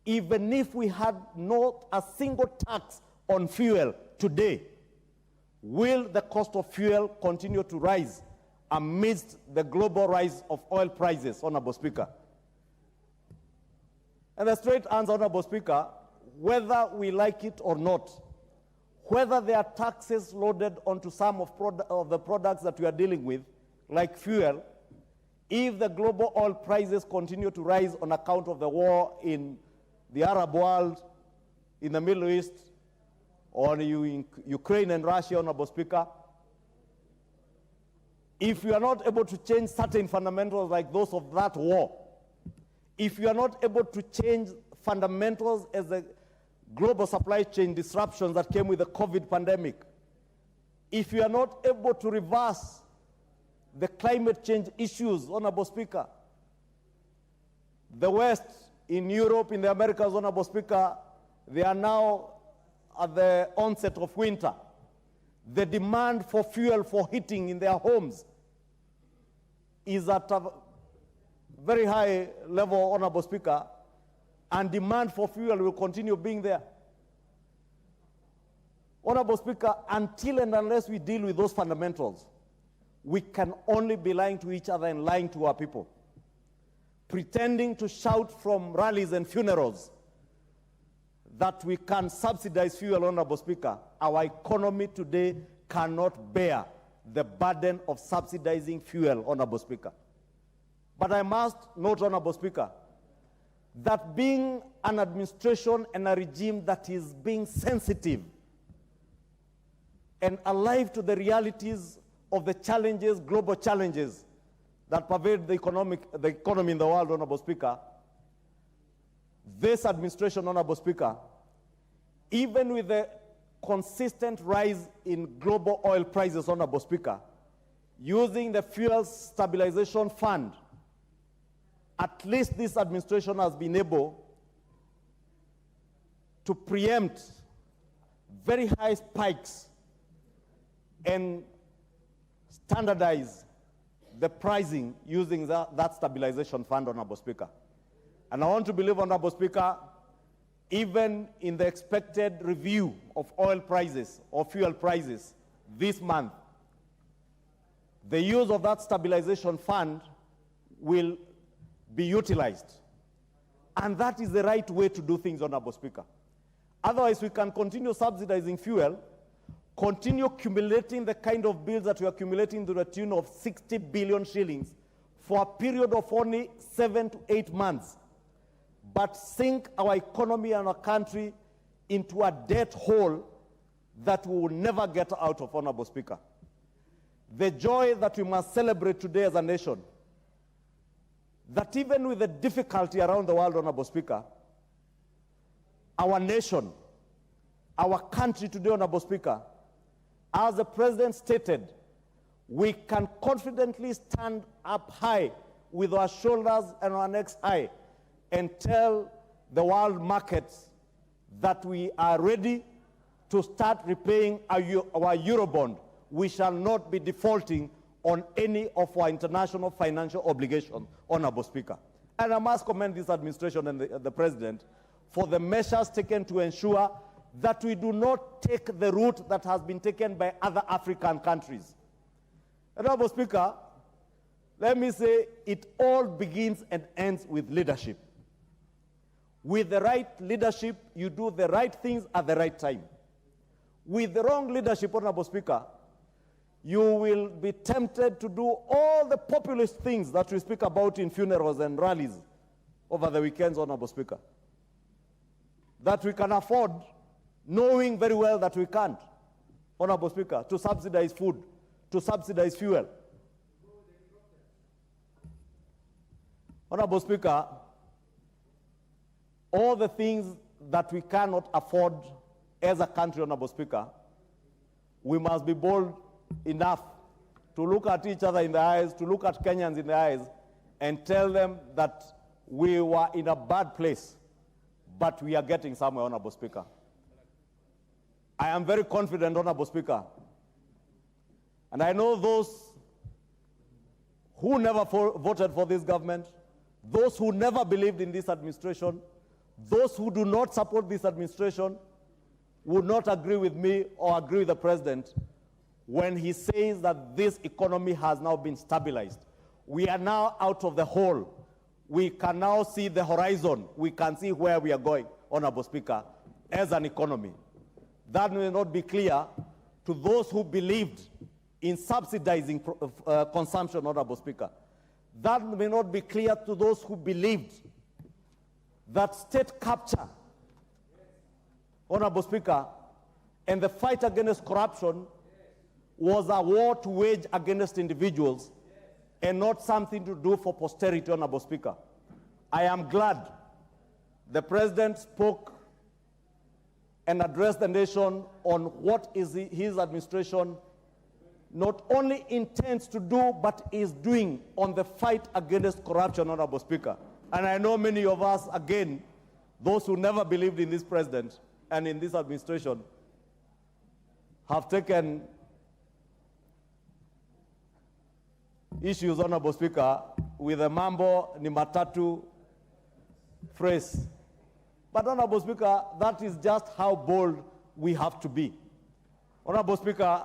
even if we had not a single tax on fuel today, will the cost of fuel continue to rise amidst the global rise of oil prices, Honorable Speaker? And the straight answer, Honorable Speaker, whether we like it or not, whether there are taxes loaded onto some of the products that we are dealing with, like fuel, if the global oil prices continue to rise on account of the war in the Arab world, in the Middle East, or in Ukraine and Russia, Honorable Speaker, if you are not able to change certain fundamentals like those of that war, if you are not able to change fundamentals as the global supply chain disruptions that came with the COVID pandemic, if you are not able to reverse the climate change issues, Honorable Speaker, the West, in Europe, in the Americas, Honorable Speaker, they are now at the onset of winter. The demand for fuel for heating in their homes is at a very high level, Honorable Speaker, and demand for fuel will continue being there. Honorable Speaker, until and unless we deal with those fundamentals, we can only be lying to each other and lying to our people, pretending to shout from rallies and funerals that we can subsidize fuel, Honorable Speaker. Our economy today cannot bear the burden of subsidizing fuel, Honorable Speaker. But I must note, Honorable Speaker, that being an administration and a regime that is being sensitive and alive to the realities of the challenges, global challenges that pervade the economy in the world, Honorable Speaker, this administration, Honorable Speaker, even with the consistent rise in global oil prices, Honorable Speaker, using the Fuel Stabilization Fund, at least this administration has been able to preempt very high spikes and standardize the pricing using that stabilization fund, Honorable Speaker. And I want to believe, Honorable Speaker, even in the expected review of oil prices or fuel prices this month, the use of that stabilization fund will be utilized. And that is the right way to do things, Honorable Speaker. Otherwise, we can continue subsidizing fuel, continue accumulating the kind of bills that we are accumulating to the tune of 60 billion shillings for a period of only 7 to 8 months, but sink our economy and our country into a debt hole that we will never get out of, Honorable Speaker. The joy that we must celebrate today as a nation, that even with the difficulty around the world, Honorable Speaker, our nation, our country today, Honorable Speaker, as the President stated, we can confidently stand up high with our shoulders and our necks high and tell the world markets that we are ready to start repaying our Eurobond. We shall not be defaulting on any of our international financial obligations, Honorable Speaker. And I must commend this administration and the President for the measures taken to ensure that we do not take the route that has been taken by other African countries. Honorable Speaker, let me say it all begins and ends with leadership. With the right leadership, you do the right things at the right time. With the wrong leadership, Honorable Speaker, you will be tempted to do all the populist things that we speak about in funerals and rallies over the weekends, Honorable Speaker, that we can afford, knowing very well that we can't, Honorable Speaker, to subsidize food, to subsidize fuel. Honorable Speaker, all the things that we cannot afford as a country, Honorable Speaker, we must be bold enough to look at each other in the eyes, to look at Kenyans in the eyes, and tell them that we were in a bad place, but we are getting somewhere, Honorable Speaker. I am very confident, Honorable Speaker, and I know those who never voted for this government, those who never believed in this administration, Those who do not support this administration would not agree with me or agree with the president when he says that this economy has now been stabilized. We are now out of the hole. We can now see the horizon. We can see where we are going, Honorable Speaker, as an economy. That may not be clear to those who believed in subsidizing consumption, Honorable Speaker. That may not be clear to those who believed that state capture, Honorable Speaker, and the fight against corruption was a war to wage against individuals and not something to do for posterity, Honorable Speaker. I am glad the President spoke and addressed the nation on what is his administration not only intends to do, but is doing on the fight against corruption, Honorable Speaker. And I know many of us, again, those who never believed in this president and in this administration, have taken issues, Honorable Speaker, with a mambo ni matatu phrase. But, Honorable Speaker, that is just how bold we have to be. Honorable Speaker,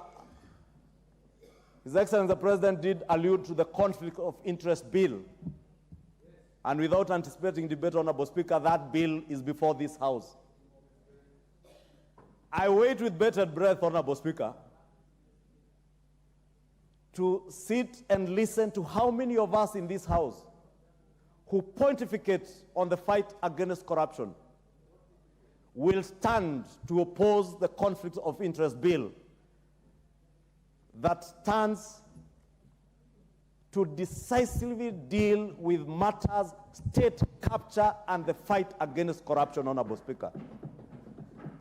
His Excellency the President did allude to the conflict of interest bill. And without anticipating debate, Honorable Speaker, that bill is before this House. I wait with bated breath, Honorable Speaker, to sit and listen to how many of us in this House who pontificate on the fight against corruption will stand to oppose the conflict of interest bill that stands to decisively deal with matters, state capture, and the fight against corruption, Honorable Speaker.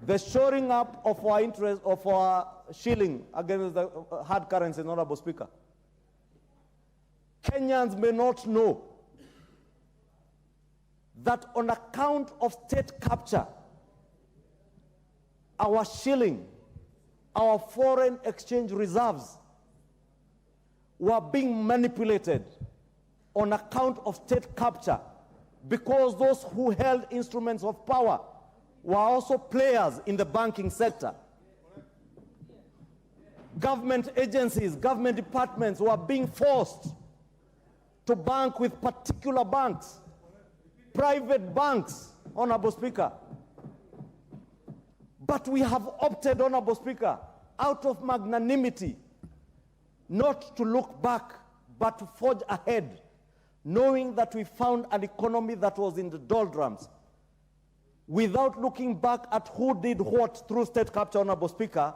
The shoring up of our interest, of our shilling against the hard currency, Honorable Speaker. Kenyans may not know that on account of state capture, our shilling, our foreign exchange reserves were being manipulated on account of state capture because those who held instruments of power were also players in the banking sector. Government agencies, government departments were being forced to bank with particular banks, private banks, Honorable Speaker. But we have opted, Honorable Speaker, out of magnanimity, not to look back, but to forge ahead, knowing that we found an economy that was in the doldrums, without looking back at who did what through state capture, Honorable Speaker,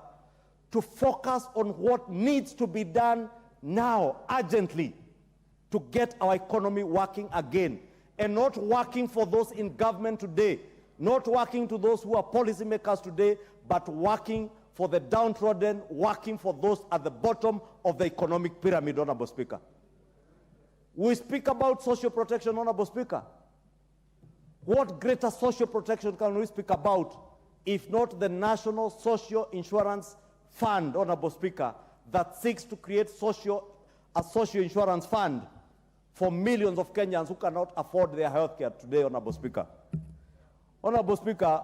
to focus on what needs to be done now, urgently, to get our economy working again, and not working for those in government today, not working to those who are policymakers today, but working for the downtrodden, working for those at the bottom of the economic pyramid, Honorable Speaker. We speak about social protection, Honorable Speaker. What greater social protection can we speak about if not the National Social Insurance Fund, Honorable Speaker, that seeks to create a social insurance fund for millions of Kenyans who cannot afford their health care today, Honorable Speaker. Honorable Speaker,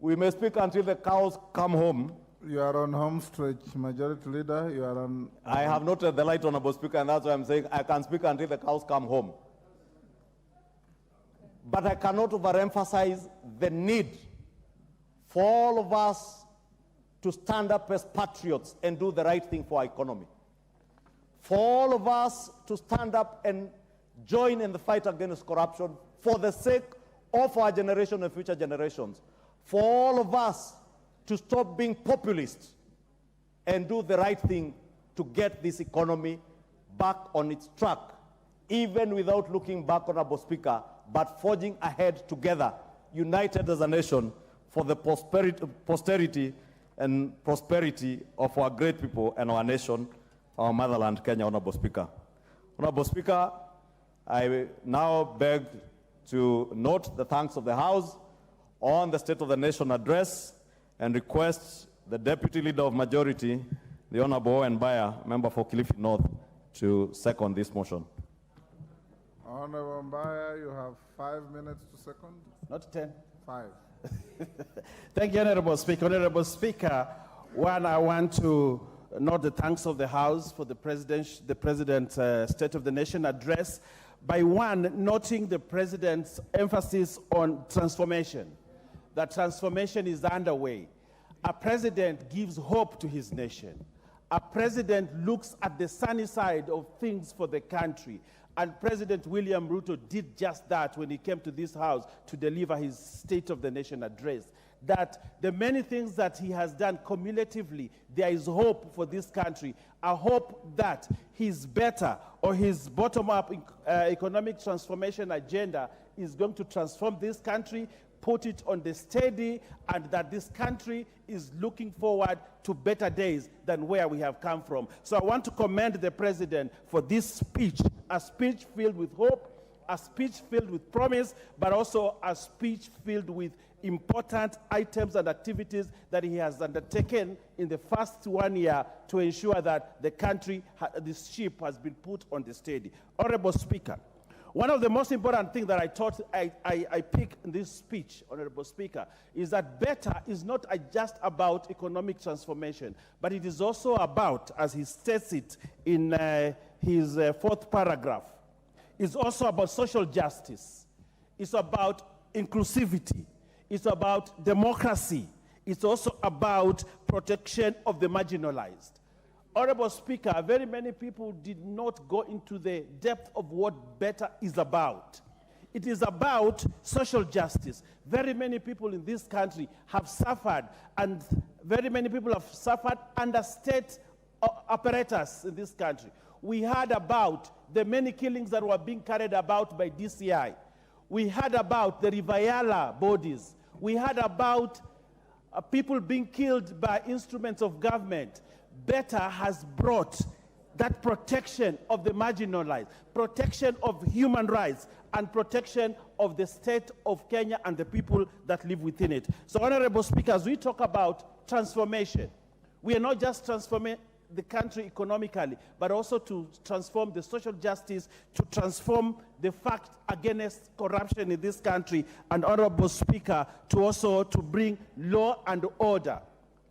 we may speak until the cows come home. You are on home stretch, Majority Leader. You are on. I have noted the light, Honorable Speaker, and that's why I'm saying I can speak until the cows come home. But I cannot overemphasize the need for all of us to stand up as patriots and do the right thing for our economy. For all of us to stand up and join in the fight against corruption for the sake of our generation and future generations. For all of us to stop being populists and do the right thing to get this economy back on its track, even without looking back, Honorable Speaker, but forging ahead together, united as a nation, for the posterity and prosperity of our great people and our nation, our motherland, Kenya, Honorable Speaker. Honorable Speaker, I now beg to note the thanks of the House on the State of the Nation address and request the Deputy Leader of Majority, the Honorable Owen Baya, member for Kilifi North, to second this motion. Honorable Mbaya, you have 5 minutes to second. Not 10. 5. Thank you, Honorable Speaker. Honorable Speaker, one, I want to note the thanks of the House for the President's State of the Nation address by one, noting the President's emphasis on transformation. That transformation is underway. A president gives hope to his nation. A president looks at the sunny side of things for the country. And President William Ruto did just that when he came to this House to deliver his State of the Nation address. That the many things that he has done cumulatively, there is hope for this country, a hope that his better or his bottom-up economic transformation agenda is going to transform this country, put it on the steady, and that this country is looking forward to better days than where we have come from. So I want to commend the President for this speech, a speech filled with hope, a speech filled with promise, but also a speech filled with important items and activities that he has undertaken in the first 1 year to ensure that the country, this ship has been put on the steady. Honorable Speaker, one of the most important things that I thought I pick in this speech, Honorable Speaker, is that better is not just about economic transformation, but it is also about, as he states it in his fourth paragraph, it's also about social justice. It's about inclusivity. It's about democracy. It's also about protection of the marginalized. Honorable Speaker, very many people did not go into the depth of what better is about. It is about social justice. Very many people in this country have suffered, and very many people have suffered under state apparatus in this country. We heard about the many killings that were being carried about by DCI. We heard about the Riviera bodies. We heard about people being killed by instruments of government. Better has brought that protection of the marginalized, protection of human rights, and protection of the state of Kenya and the people that live within it. So, Honorable Speaker, as we talk about transformation, we are not just transforming the country economically, but also to transform the social justice, to transform the fight against corruption in this country, and Honorable Speaker, to also to bring law and order.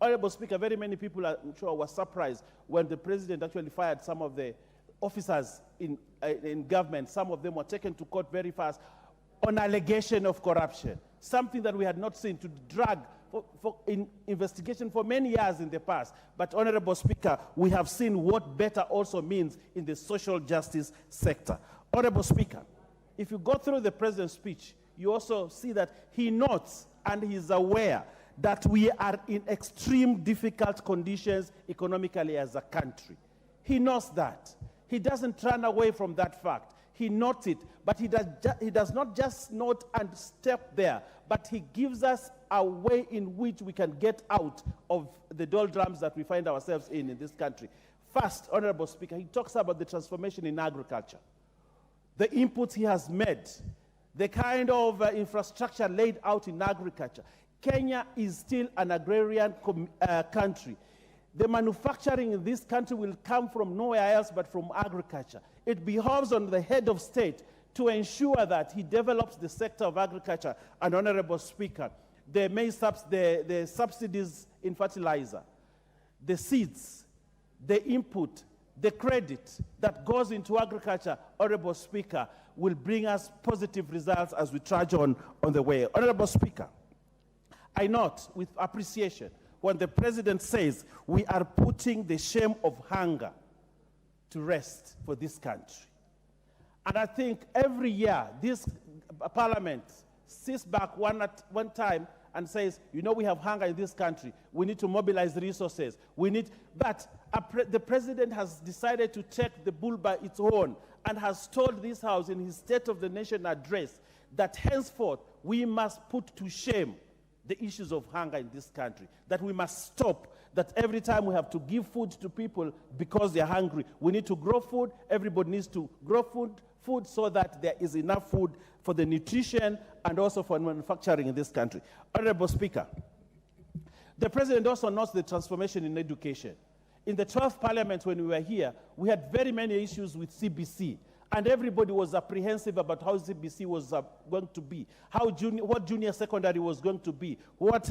Honorable Speaker, very many people, I'm sure, were surprised when the President actually fired some of the officers in government. Some of them were taken to court very fast on allegation of corruption, something that we had not seen, to drag in investigation for many years in the past. But, Honorable Speaker, we have seen what better also means in the social justice sector. Honorable Speaker, if you go through the President's speech, you also see that he notes and he's aware that we are in extreme difficult conditions economically as a country. He knows that. He doesn't run away from that fact. He notes it, but he does not just note and step there, but he gives us a way in which we can get out of the doldrums that we find ourselves in this country. First, Honorable Speaker, he talks about the transformation in agriculture, the inputs he has made, the kind of infrastructure laid out in agriculture. Kenya is still an agrarian country. The manufacturing in this country will come from nowhere else but from agriculture. It behoves on the head of state to ensure that he develops the sector of agriculture. And, Honorable Speaker, the subsidies in fertilizer, the seeds, the input, the credit that goes into agriculture, Honorable Speaker, will bring us positive results as we trudge on the way. Honorable Speaker, I note with appreciation when the President says we are putting the shame of hunger to rest for this country. And I think every year this Parliament sits back one time and says, you know, we have hunger in this country. We need to mobilize the resources. But the President has decided to take the bull by its horn and has told this House in his State of the Nation address that henceforth we must put to shame the issues of hunger in this country, that we must stop, that every time we have to give food to people because they're hungry, we need to grow food. Everybody needs to grow food so that there is enough food for the nutrition and also for manufacturing in this country. Honorable Speaker, the President also notes the transformation in education. In the 12th Parliament when we were here, we had very many issues with CBC. And everybody was apprehensive about how CBC was going to be, what junior secondary was going to be, what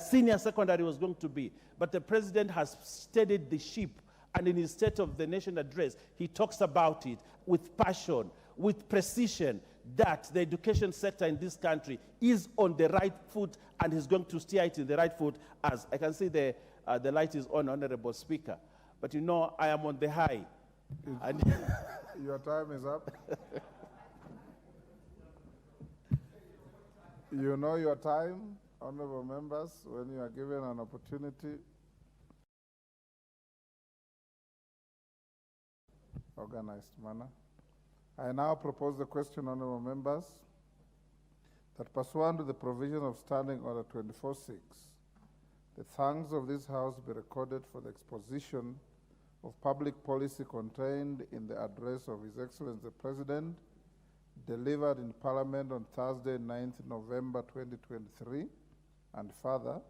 senior secondary was going to be. But the president has steadied the ship, and in his State of the Nation address, he talks about it with passion, with precision, that the education sector in this country is on the right foot and is going to steer it in the right foot. As I can see the light is on, Honorable Speaker. But you know, I am on the high. And Your time is up. You know your time, honorable members, when you are given an opportunity. Organized manner. I now propose the question, honorable members, that pursuant to the provision of Standing Order 24.6, the thanks of this House be recorded for the exposition of public policy contained in the address of His Excellency the President, delivered in Parliament on Thursday, 9th November 2023, and further,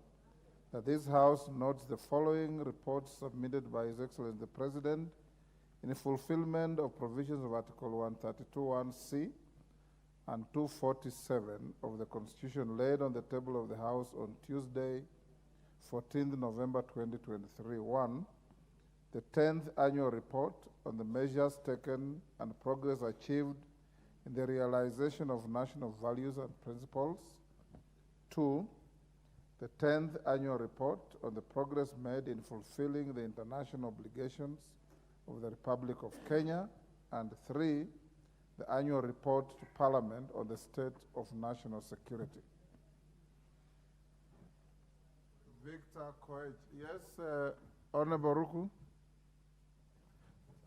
that this House notes the following reports submitted by His Excellency the President in fulfillment of provisions of Article 132(1)(c) and 247 of the Constitution laid on the table of the House on Tuesday, 14th November 2023. 1. The 10th Annual Report on the measures taken and progress achieved in the realization of national values and principles. 2. The 10th Annual Report on the progress made in fulfilling the international obligations of the Republic of Kenya. And 3. The Annual Report to Parliament on the state of national security. Victor Koech. Yes, Honorable Ruku.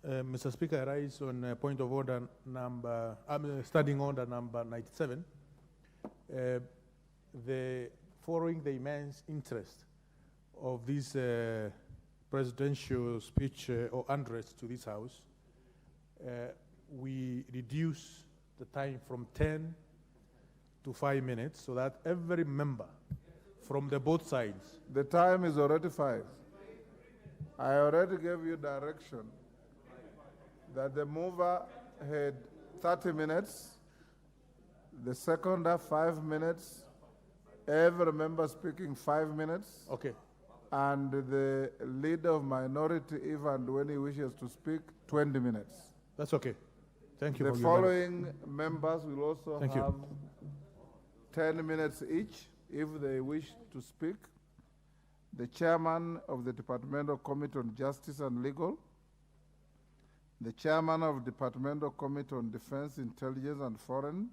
Mr. Speaker, I rise on point of order number, standing order number 97. Following the immense interest of this presidential speech or address to this House, we reduce the time from 10 to 5 minutes so that every member from the both sides. The time is already 5. I already gave you direction that the mover had 30 minutes, the seconder 5 minutes, every member speaking 5 minutes. Okay. And the leader of minority, even when he wishes to speak, 20 minutes. That's okay. Thank you. The following members will also Thank have you. 10 minutes each if they wish to speak. The chairman of the Departmental Committee on Justice and Legal, the chairman of Departmental Committee on Defense, Intelligence and Foreign,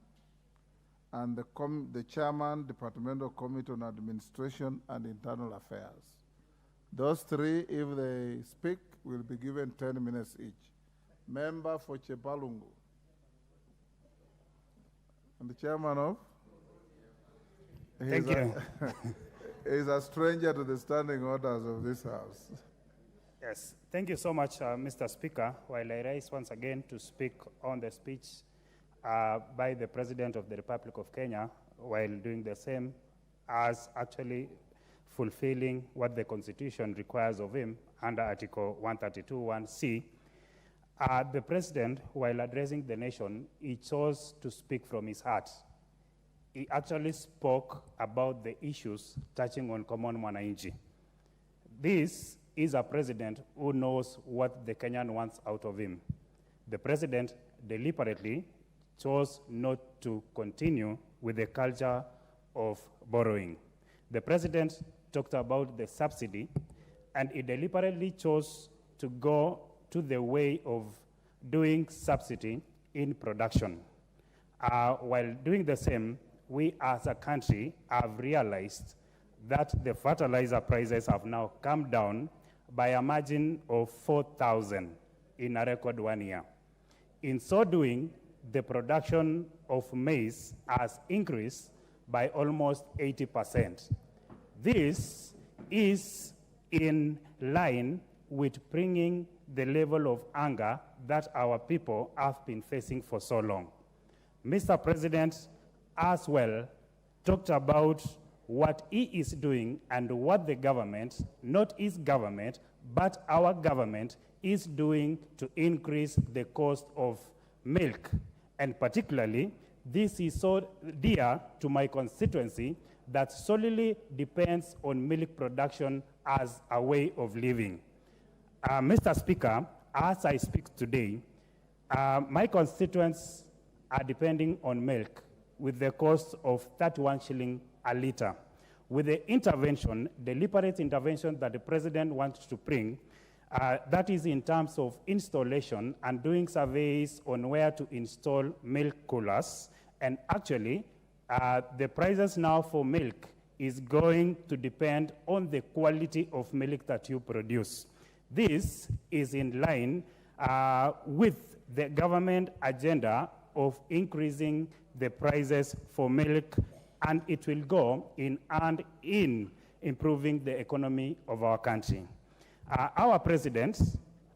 and the chairman, Departmental Committee on Administration and Internal Affairs. Those three, if they speak, will be given 10 minutes each. Member for Chepalungu. And the chairman of? Thank you. He's a stranger to the standing orders of this House. Yes, thank you so much, Mr. Speaker. While I rise once again to speak on the speech by the President of the Republic of Kenya, while doing the same as actually fulfilling what the Constitution requires of him under Article 132(1)(c), the President, while addressing the nation, he chose to speak from his heart. He actually spoke about the issues touching on common mwananchi. This is a president who knows what the Kenyan wants out of him. The president deliberately chose not to continue with the culture of borrowing. The president talked about the subsidy, and he deliberately chose to go to the way of doing subsidy in production. While doing the same, we as a country have realized that the fertilizer prices have now come down by a margin of 4,000 in a record 1 year. In so doing, the production of maize has increased by almost 80%. This is in line with bringing the level of anger that our people have been facing for so long. Mr. President, as well, talked about what he is doing and what the government, not his government, but our government is doing to increase the cost of milk. And particularly, this is so dear to my constituency that solely depends on milk production as a way of living. Mr. Speaker, as I speak today, my constituents are depending on milk with the cost of 31 shilling a litre. With the intervention, deliberate intervention that the president wants to bring, that is in terms of installation and doing surveys on where to install milk coolers. And actually, the prices now for milk is going to depend on the quality of milk that you produce. This is in line with the government agenda of increasing the prices for milk, and it will go in and in improving the economy of our country. Our president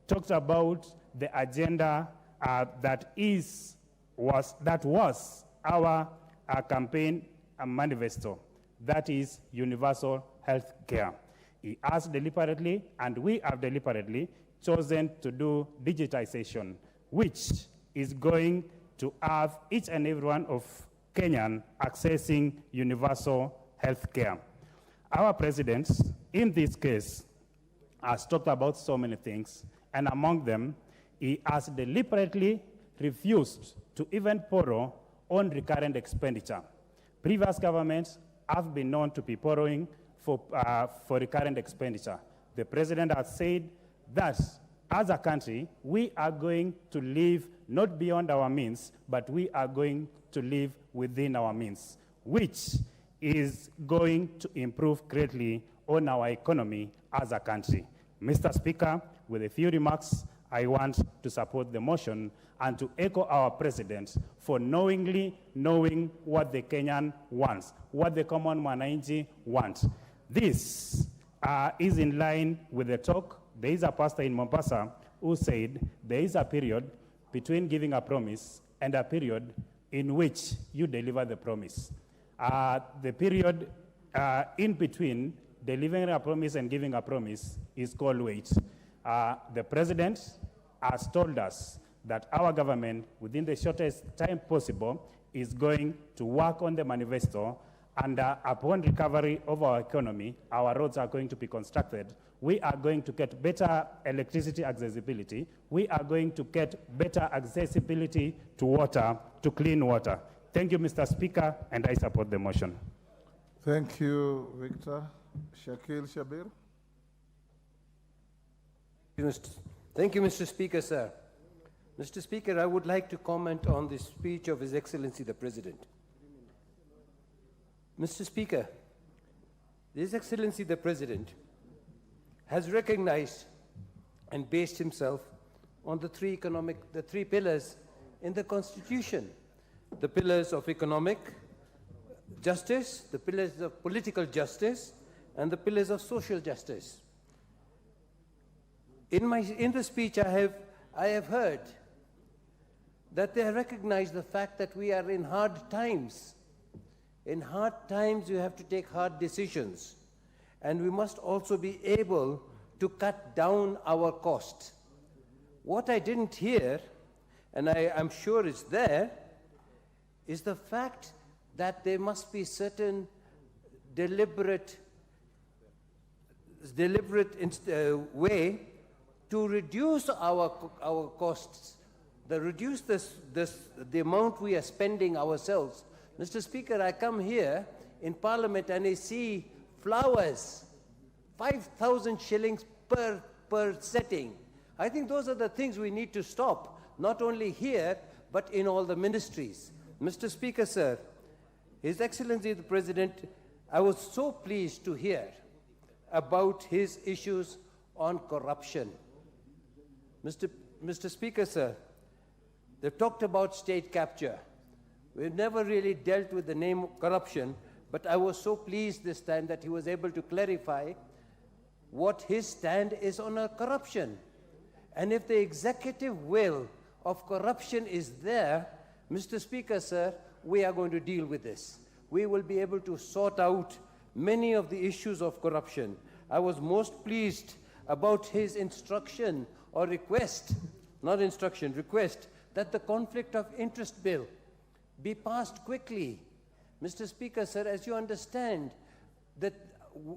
talked about the agenda that was our campaign manifesto, that is universal health care. He has deliberately, and we have deliberately, chosen to do digitization, which is going to have each and every one of Kenyan accessing universal health care. Our president, in this case, has talked about so many things, and among them, he has deliberately refused to even borrow on recurrent expenditure. Previous governments have been known to be borrowing for recurrent expenditure. The president has said that as a country, we are going to live not beyond our means, but we are going to live within our means, which is going to improve greatly on our economy as a country. Mr. Speaker, with a few remarks, I want to support the motion and to echo our president for knowingly knowing what the Kenyan wants, what the common mwananchi wants. This is in line with the talk. There is a pastor in Mombasa who said there is a period between giving a promise and a period in which you deliver the promise. The period in between delivering a promise and giving a promise is called wait. The president has told us that our government, within the shortest time possible, is going to work on the manifesto, and upon recovery of our economy, our roads are going to be constructed. We are going to get better electricity accessibility. We are going to get better accessibility to water, to clean water. Thank you, Mr. Speaker, and I support the motion. Thank you, Victor. Shakil Shabir. Thank you, Mr. Speaker, sir. Mr. Speaker, I would like to comment on the speech of His Excellency the President. Mr. Speaker, His Excellency the President has recognized and based himself on the three pillars in the Constitution: the pillars of economic justice, the pillars of political justice, and the pillars of social justice. In the speech, I have heard that they recognize the fact that we are in hard times. In hard times, you have to take hard decisions. And we must also be able to cut down our costs. What I didn't hear, and I'm sure it's there, is the fact that there must be certain deliberate way to reduce our costs, reduce the amount we are spending ourselves. Mr. Speaker, I come here in Parliament and I see flowers, 5,000 shillings per setting. I think those are the things we need to stop, not only here, but in all the ministries. Mr. Speaker, sir, His Excellency the President, I was so pleased to hear about his issues on corruption. Mr. Speaker, sir, they've talked about state capture. We've never really dealt with the name corruption, but I was so pleased this time that he was able to clarify what his stand is on corruption. And if the executive will of corruption is there, Mr. Speaker, sir, we are going to deal with this. We will be able to sort out many of the issues of corruption. I was most pleased about his instruction or request, not instruction, request that the conflict of interest bill be passed quickly. Mr. Speaker, sir, as you understand, that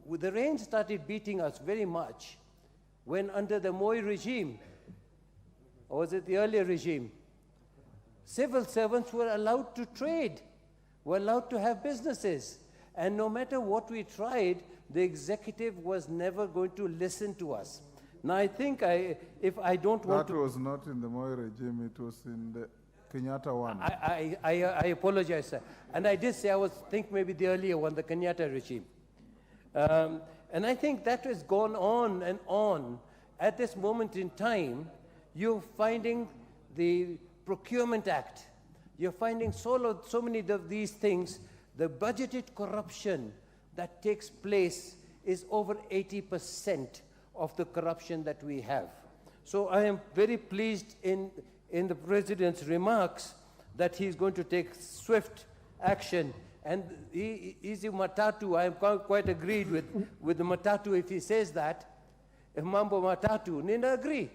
the rain started beating us very much when under the Moi regime, or was it the earlier regime, civil servants were allowed to trade, were allowed to have businesses. And no matter what we tried, the executive was never going to listen to us. Now, I think if I don't want That to... was not in the Moi regime, it was in the Kenyatta one. I apologize, sir. And I did say I think maybe the earlier one, the Kenyatta regime. And I think that has gone on and on. At this moment in time, you're finding the Procurement Act. You're finding so many of these things. The budgeted corruption that takes place is over 80% of the corruption that we have. So I am very pleased in the President's remarks that he's going to take swift action. And Easy Matatu, I am quite agreed with the Matatu if he says that. If Mambo Matatu, Nina agree.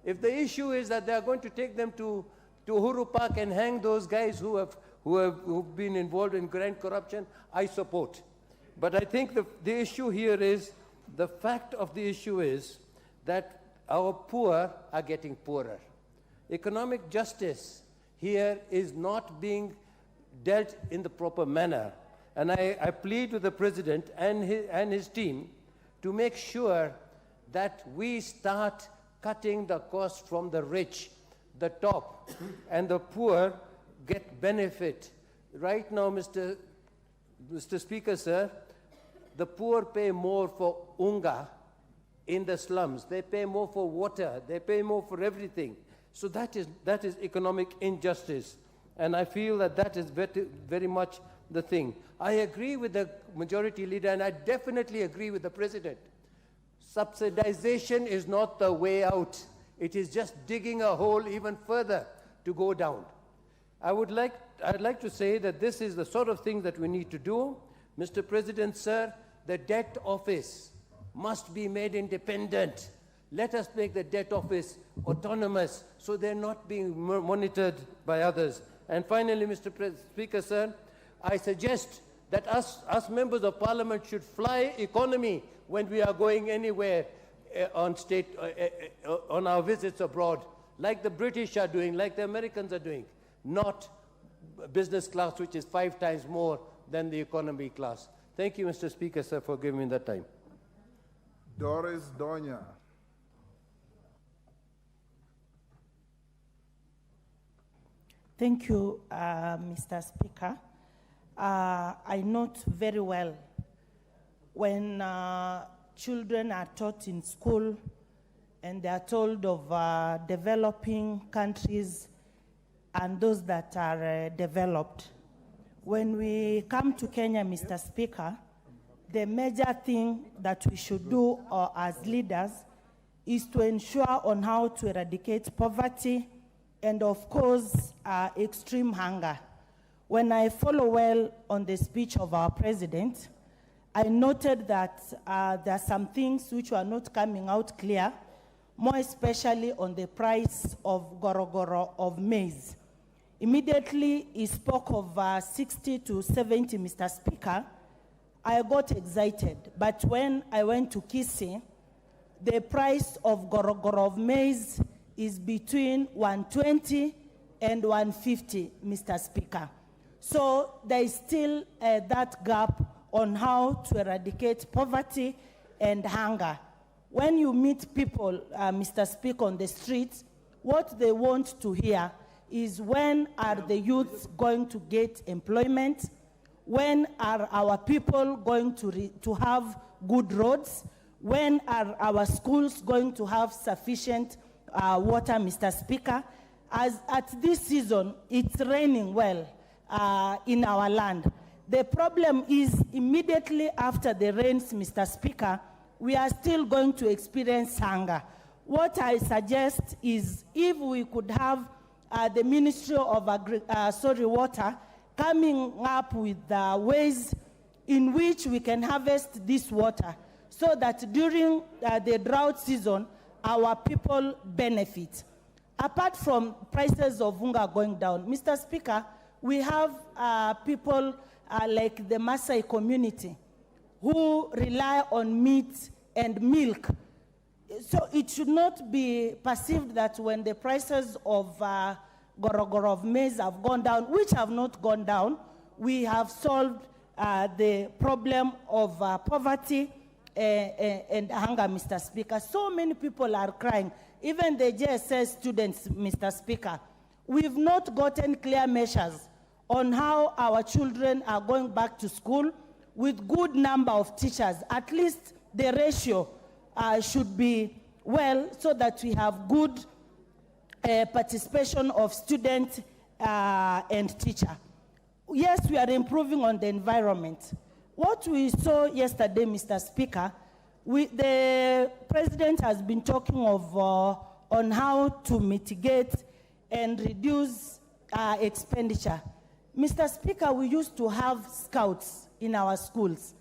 If the issue is that they are going to take them to Uhuru Park and hang those guys who've been involved in grand corruption, I support. But I think the issue here is, the fact of the issue is that our poor are getting poorer. Economic justice here is not being dealt in the proper manner. And I plead with the President and his team to make sure that we start cutting the cost from the rich, the top, and the poor get benefit. Right now, Mr. Speaker, sir, the poor pay more for unga in the slums. They pay more for water. They pay more for everything. So that is economic injustice. And I feel that is very, very much the thing. I agree with the majority leader, and I definitely agree with the President. Subsidization is not the way out. It is just digging a hole even further to go down. I'd like to say that this is the sort of thing that we need to do. Mr. President, sir, the debt office must be made independent. Let us make the debt office autonomous so they're not being monitored by others. And finally, Mr. Speaker, sir, I suggest that us members of Parliament should fly economy when we are going anywhere on our visits abroad, like the British are doing, like the Americans are doing, not business class, which is 5 times more than the economy class. Thank you, Mr. Speaker, sir, for giving me that time. Doris Donya. Thank you, Mr. Speaker. I note very well when children are taught in school and they are told of developing countries and those that are developed. When we come to Kenya, Mr. Speaker, the major thing that we should do as leaders is to ensure on how to eradicate poverty and, of course, extreme hunger. When I follow well on the speech of our president, I noted that there are some things which were not coming out clear, more especially on the price of gorogoro of maize. Immediately, he spoke of 60 to 70, Mr. Speaker. I got excited, but when I went to Kisii, the price of gorogoro of maize is between 120 and 150, Mr. Speaker. So there is still that gap on how to eradicate poverty and hunger. When you meet people, Mr. Speaker, on the streets, what they want to hear is, when are the youths going to get employment? When are our people going to have good roads? When are our schools going to have sufficient water, Mr. Speaker? As at this season, it's raining well in our land. The problem is, immediately after the rains, Mr. Speaker, we are still going to experience hunger. What I suggest is, if we could have the Ministry of Water coming up with ways in which we can harvest this water, so that during the drought season, our people benefit. apart from prices of unga going down, Mr. Speaker, we have people like the Maasai community who rely on meat and milk. So it should not be perceived that when the prices of gorogoro of maize have gone down, which have not gone down, we have solved the problem of poverty and hunger, Mr. Speaker. So many people are crying, even the JSS students, Mr. Speaker. We've not gotten clear measures on how our children are going back to school with good number of teachers. At least the ratio should be well so that we have good participation of student and teacher. Yes, we are improving on the environment. What we saw yesterday, Mr. Speaker, the President has been talking of on how to mitigate and reduce expenditure. Mr. Speaker, we used to have scouts in our schools.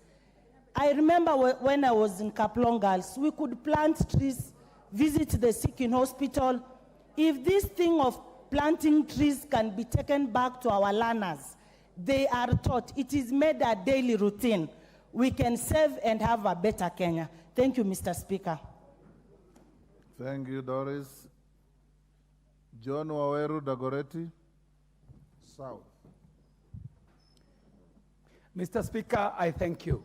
I remember when I was in Kaplong Girls, we could plant trees, visit the sick in hospital. If this thing of planting trees can be taken back to our learners, they are taught, it is made a daily routine. We can save and have a better Kenya. Thank you, Mr. Speaker. Thank you, Doris. John Waweru Dagoretti, South. Mr. Speaker, I thank you.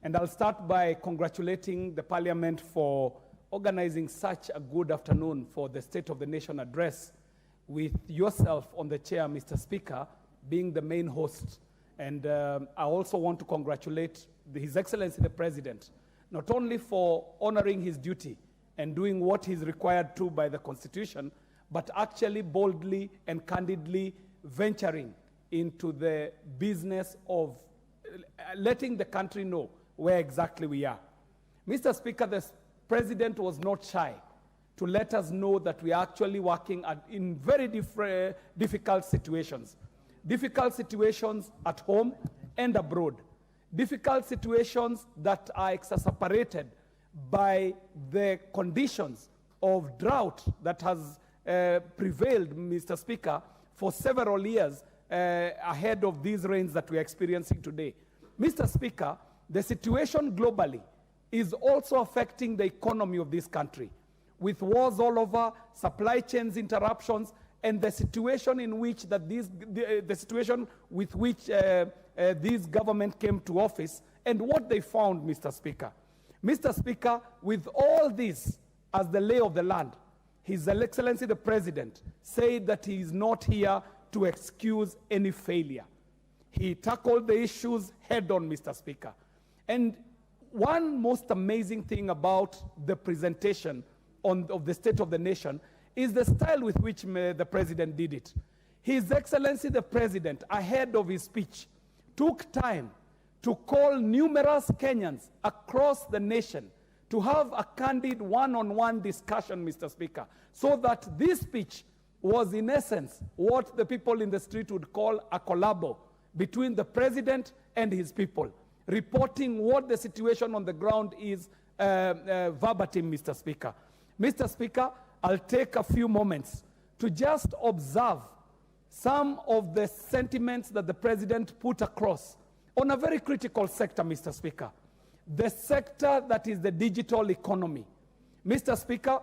And I'll start by congratulating the Parliament for organizing such a good afternoon for the State of the Nation address, with yourself on the chair, Mr. Speaker, being the main host. And I also want to congratulate His Excellency the President, not only for honoring his duty and doing what he's required to by the Constitution, but actually boldly and candidly venturing into the business of letting the country know where exactly we are. Mr. Speaker, the President was not shy to let us know that we are actually working in very difficult situations. Difficult situations at home and abroad. Difficult situations that are exacerbated by the conditions of drought that has prevailed, Mr. Speaker, for several years ahead of these rains that we are experiencing today. Mr. Speaker, the situation globally is also affecting the economy of this country, with wars all over, supply chains interruptions, and the situation in which the situation with which this government came to office, and what they found, Mr. Speaker. Mr. Speaker, with all this as the lay of the land, His Excellency the President said that he is not here to excuse any failure. He tackled the issues head on, Mr. Speaker. And one most amazing thing about the presentation of the State of the Nation is the style with which the President did it. His Excellency the President, ahead of his speech, took time to call numerous Kenyans across the nation to have a candid one-on-one discussion, Mr. Speaker, so that this speech was in essence what the people in the street would call a collabo between the President and his people, reporting what the situation on the ground is verbatim, Mr. Speaker. Mr. Speaker, I'll take a few moments to just observe some of the sentiments that the President put across on a very critical sector, Mr. Speaker, the sector that is the digital economy. Mr. Speaker,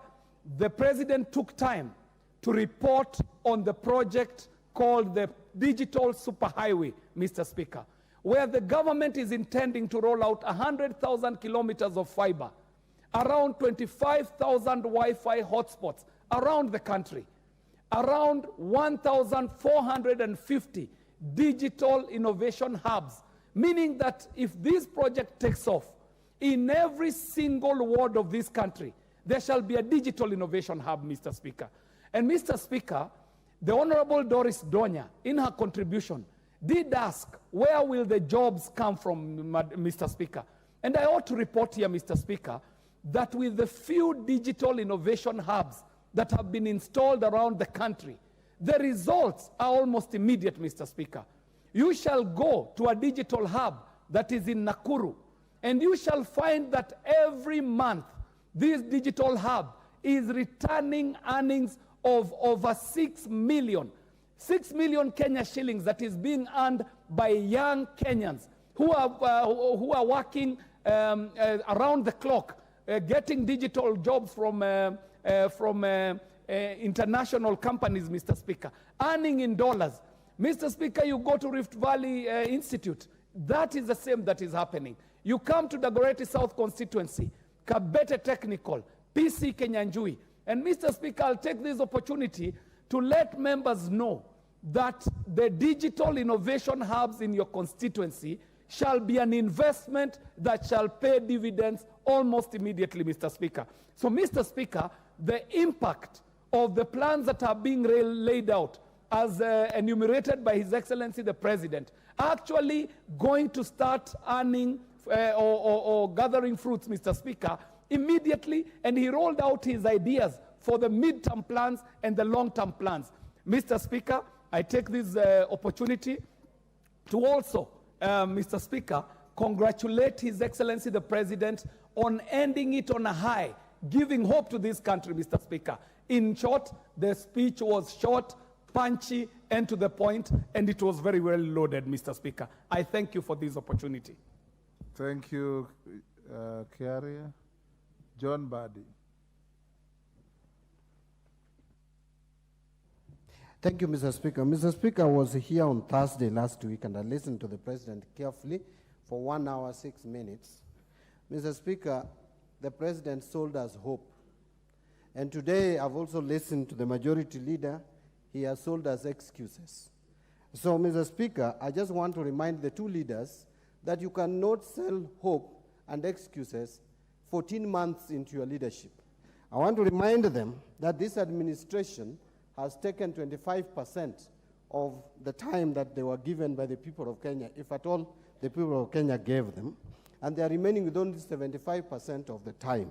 the President took time to report on the project called the Digital Superhighway, Mr. Speaker, where the government is intending to roll out 100,000 kilometers of fiber, around 25,000 Wi-Fi hotspots around the country, around 1,450 digital innovation hubs, meaning that if this project takes off, in every single ward of this country, there shall be a digital innovation hub, Mr. Speaker. And Mr. Speaker, the Honorable Doris Donya, in her contribution, did ask, where will the jobs come from, Mr. Speaker? And I ought to report here, Mr. Speaker, that with the few digital innovation hubs that have been installed around the country, the results are almost immediate, Mr. Speaker. You shall go to a digital hub that is in Nakuru, and you shall find that every month this digital hub is returning earnings of over 6 million Kenya shillings that is being earned by young Kenyans who are working around the clock, getting digital jobs from international companies, Mr. Speaker, earning in dollars. Mr. Speaker, you go to Rift Valley Institute, that is the same that is happening. You come to the Dagoretti South constituency, Kabete Technical, PC Kenyanjui. And Mr. Speaker, I'll take this opportunity to let members know that the digital innovation hubs in your constituency shall be an investment that shall pay dividends almost immediately, Mr. Speaker. So, Mr. Speaker, the impact of the plans that are being laid out as enumerated by His Excellency the President actually going to start earning or gathering fruits, Mr. Speaker, immediately, and he rolled out his ideas for the mid-term plans and the long-term plans. Mr. Speaker, I take this opportunity to also, Mr. Speaker, congratulate His Excellency the President on ending it on a high, giving hope to this country, Mr. Speaker. In short, the speech was short, punchy, and to the point, and it was very well loaded, Mr. Speaker. I thank you for this opportunity. Thank you, Kiaria. John Badi. Thank you, Mr. Speaker. Mr. Speaker, I was here on Thursday last week and I listened to the President carefully for 1 hour, 6 minutes. Mr. Speaker, the President sold us hope. And today I've also listened to the Majority Leader. He has sold us excuses. So, Mr. Speaker, I just want to remind the two leaders that you cannot sell hope and excuses 14 months into your leadership. I want to remind them that this administration has taken 25% of the time that they were given by the people of Kenya, if at all the people of Kenya gave them, and they are remaining with only 75% of the time.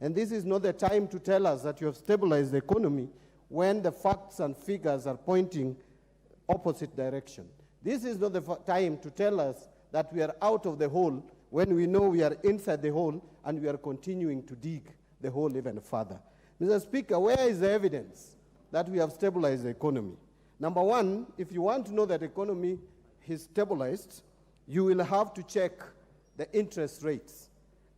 And this is not the time to tell us that you have stabilized the economy when the facts and figures are pointing opposite direction. This is not the time to tell us that we are out of the hole when we know we are inside the hole and we are continuing to dig the hole even further. Mr. Speaker, where is the evidence that we have stabilized the economy? Number one, if you want to know that the economy is stabilized, you will have to check the interest rates.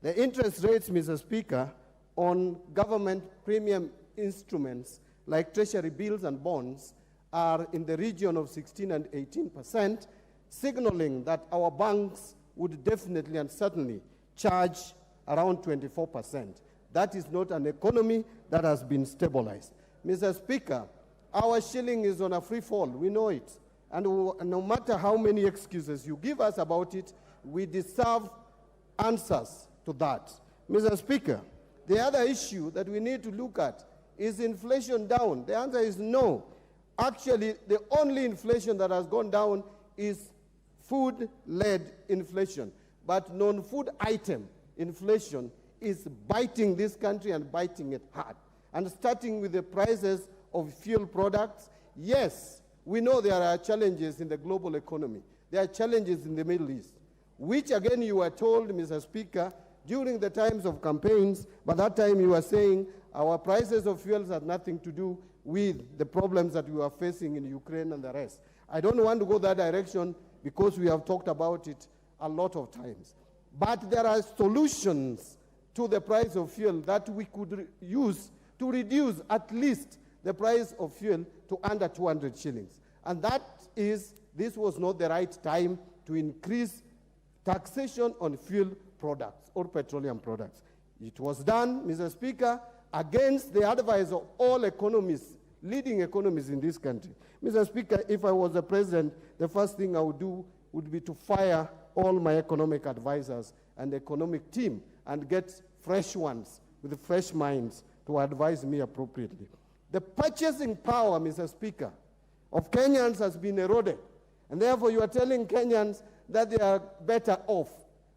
The interest rates, Mr. Speaker, on government premium instruments like treasury bills and bonds are in the region of 16 and 18%, signaling that our banks would definitely and certainly charge around 24%. That is not an economy that has been stabilized. Mr. Speaker, our shilling is on a free fall. We know it. And no matter how many excuses you give us about it, we deserve answers to that. Mr. Speaker, the other issue that we need to look at is inflation down. The answer is no. Actually, the only inflation that has gone down is food-led inflation. But non-food item inflation is biting this country and biting it hard. And starting with the prices of fuel products, yes, we know there are challenges in the global economy. There are challenges in the Middle East, which again you were told, Mr. Speaker, during the times of campaigns, but that time you were saying our prices of fuels had nothing to do with the problems that we were facing in Ukraine and the rest. I don't want to go that direction because we have talked about it a lot of times. But there are solutions to the price of fuel that we could use to reduce at least the price of fuel to under 200 shillings. And that is, this was not the right time to increase taxation on fuel products or petroleum products. It was done, Mr. Speaker, against the advice of all economists, leading economists in this country. Mr. Speaker, if I was the president, the first thing I would do would be to fire all my economic advisors and the economic team and get fresh ones with fresh minds to advise me appropriately. The purchasing power, Mr. Speaker, of Kenyans has been eroded. And therefore you are telling Kenyans that they are better off.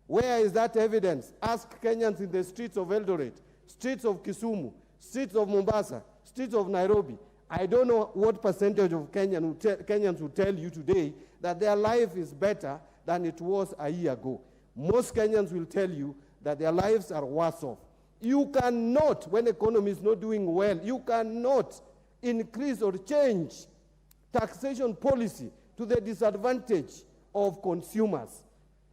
Where is that evidence? Ask Kenyans in the streets of Eldoret, streets of Kisumu, streets of Mombasa, streets of Nairobi. I don't know what percentage of Kenyans will tell you today that their life is better than it was a year ago. Most Kenyans will tell you that their lives are worse off. You cannot, when the economy is not doing well, you cannot increase or change taxation policy to the disadvantage of consumers.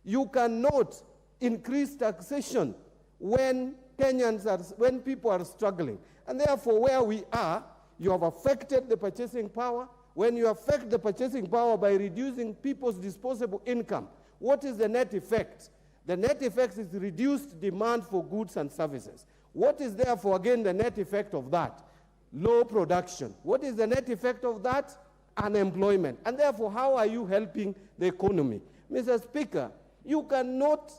You cannot increase taxation when when people are struggling. And therefore, where we are, you have affected the purchasing power. When you affect the purchasing power by reducing people's disposable income, what is the net effect? The net effect is reduced demand for goods and services. What is therefore, again, the net effect of that? Low production. What is the net effect of that? Unemployment. And therefore, how are you helping the economy? Mr. Speaker, you cannot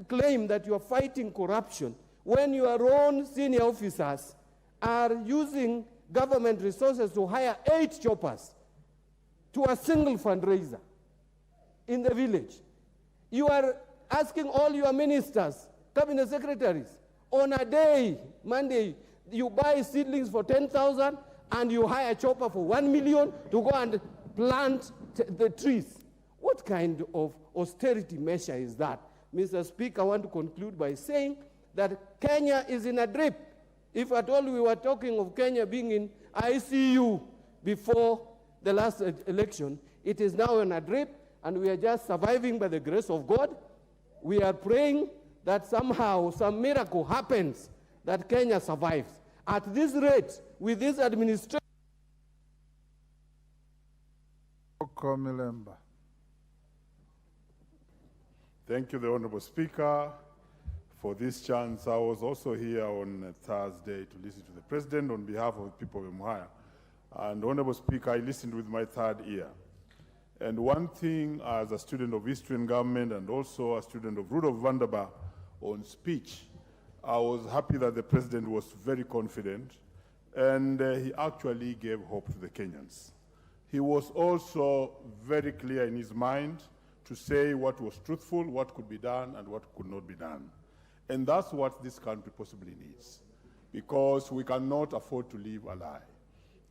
claim that you are fighting corruption when your own senior officers are using government resources to hire 8 choppers to a single fundraiser in the village. You are asking all your ministers, cabinet secretaries, on a day, Monday, you buy seedlings for 10,000 and you hire a chopper for 1 million to go and plant the trees. What kind of austerity measure is that? Mr. Speaker, I want to conclude by saying that Kenya is in a drip. If at all we were talking of Kenya being in ICU before the last election, it is now in a drip, and we are just surviving by the grace of God. We are praying that somehow some miracle happens, that Kenya survives. At this rate, with this administration. Thank you, the Honorable Speaker, for this chance. I was also here on Thursday to listen to the President on behalf of the people of Mhaya. And Honorable Speaker, I listened with my third ear. And one thing, as a student of history and government and also a student of Ruto Vandaba on speech, I was happy that the President was very confident, and he actually gave hope to the Kenyans. He was also very clear in his mind to say what was truthful, what could be done, and what could not be done. And that's what this country possibly needs, because we cannot afford to live a lie.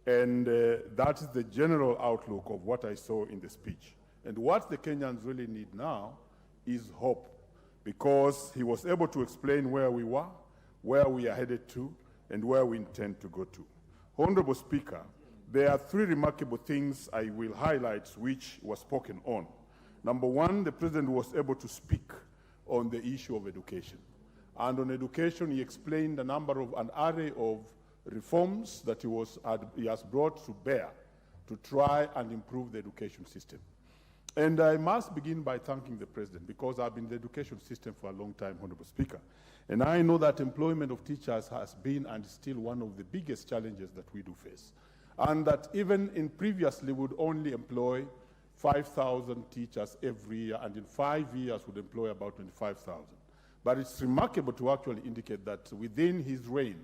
And that is the general outlook of what I saw in the speech. And what the Kenyans really need now is hope, because he was able to explain where we were, where we are headed to, and where we intend to go to. Honorable Speaker, there are 3 remarkable things I will highlight which were spoken on. Number 1, the President was able to speak on the issue of education. And on education, he explained an array of reforms that he has brought to bear to try and improve the education system. And I must begin by thanking the President, because I've been in the education system for a long time, Honorable Speaker. And I know that employment of teachers has been and is still one of the biggest challenges that we do face. And that even in previously would only employ 5,000 teachers every year, and in 5 years would employ about 25,000. But it's remarkable to actually indicate that within his reign,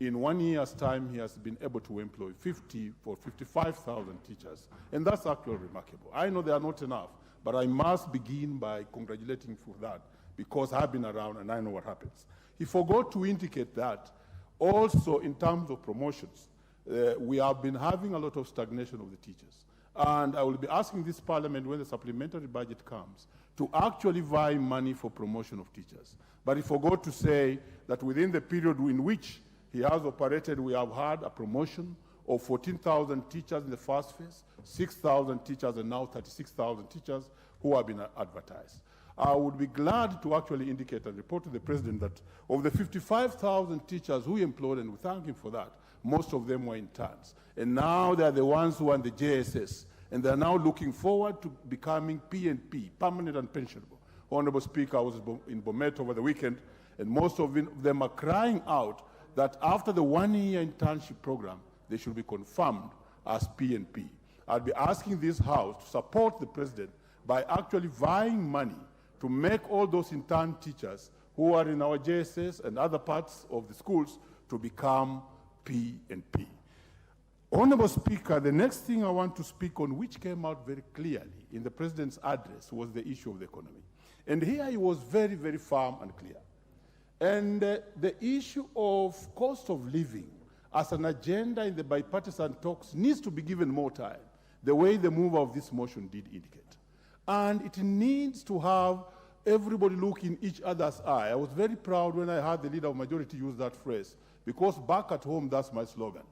in 1 year's time, he has been able to employ 55,000 teachers. And that's actually remarkable. I know they are not enough, but I must begin by congratulating for that, because I've been around and I know what happens. He forgot to indicate that also in terms of promotions, we have been having a lot of stagnation of the teachers. And I will be asking this Parliament, when the supplementary budget comes, to actually vie money for promotion of teachers. But he forgot to say that within the period in which he has operated, we have had a promotion of 14,000 teachers in the first phase, 6,000 teachers, and now 36,000 teachers who have been advertised. I would be glad to actually indicate and report to the President that of the 55,000 teachers who he employed, and we thank him for that, most of them were interns. And now they are the ones who are in the JSS, and they are now looking forward to becoming PNP, permanent and pensionable. Honorable Speaker, I was in Bomet over the weekend, and most of them are crying out that after the 1-year internship program, they should be confirmed as PNP. I'll be asking this House to support the President by actually vying money to make all those intern teachers who are in our JSS and other parts of the schools to become PNP. Honorable Speaker, the next thing I want to speak on, which came out very clearly in the President's address, was the issue of the economy. And here he was very, very firm and clear. And the issue of cost of living as an agenda in the bipartisan talks needs to be given more time, the way the mover of this motion did indicate. And it needs to have everybody look in each other's eye. I was very proud when I heard the leader of majority use that phrase, because back at home, that's my slogan.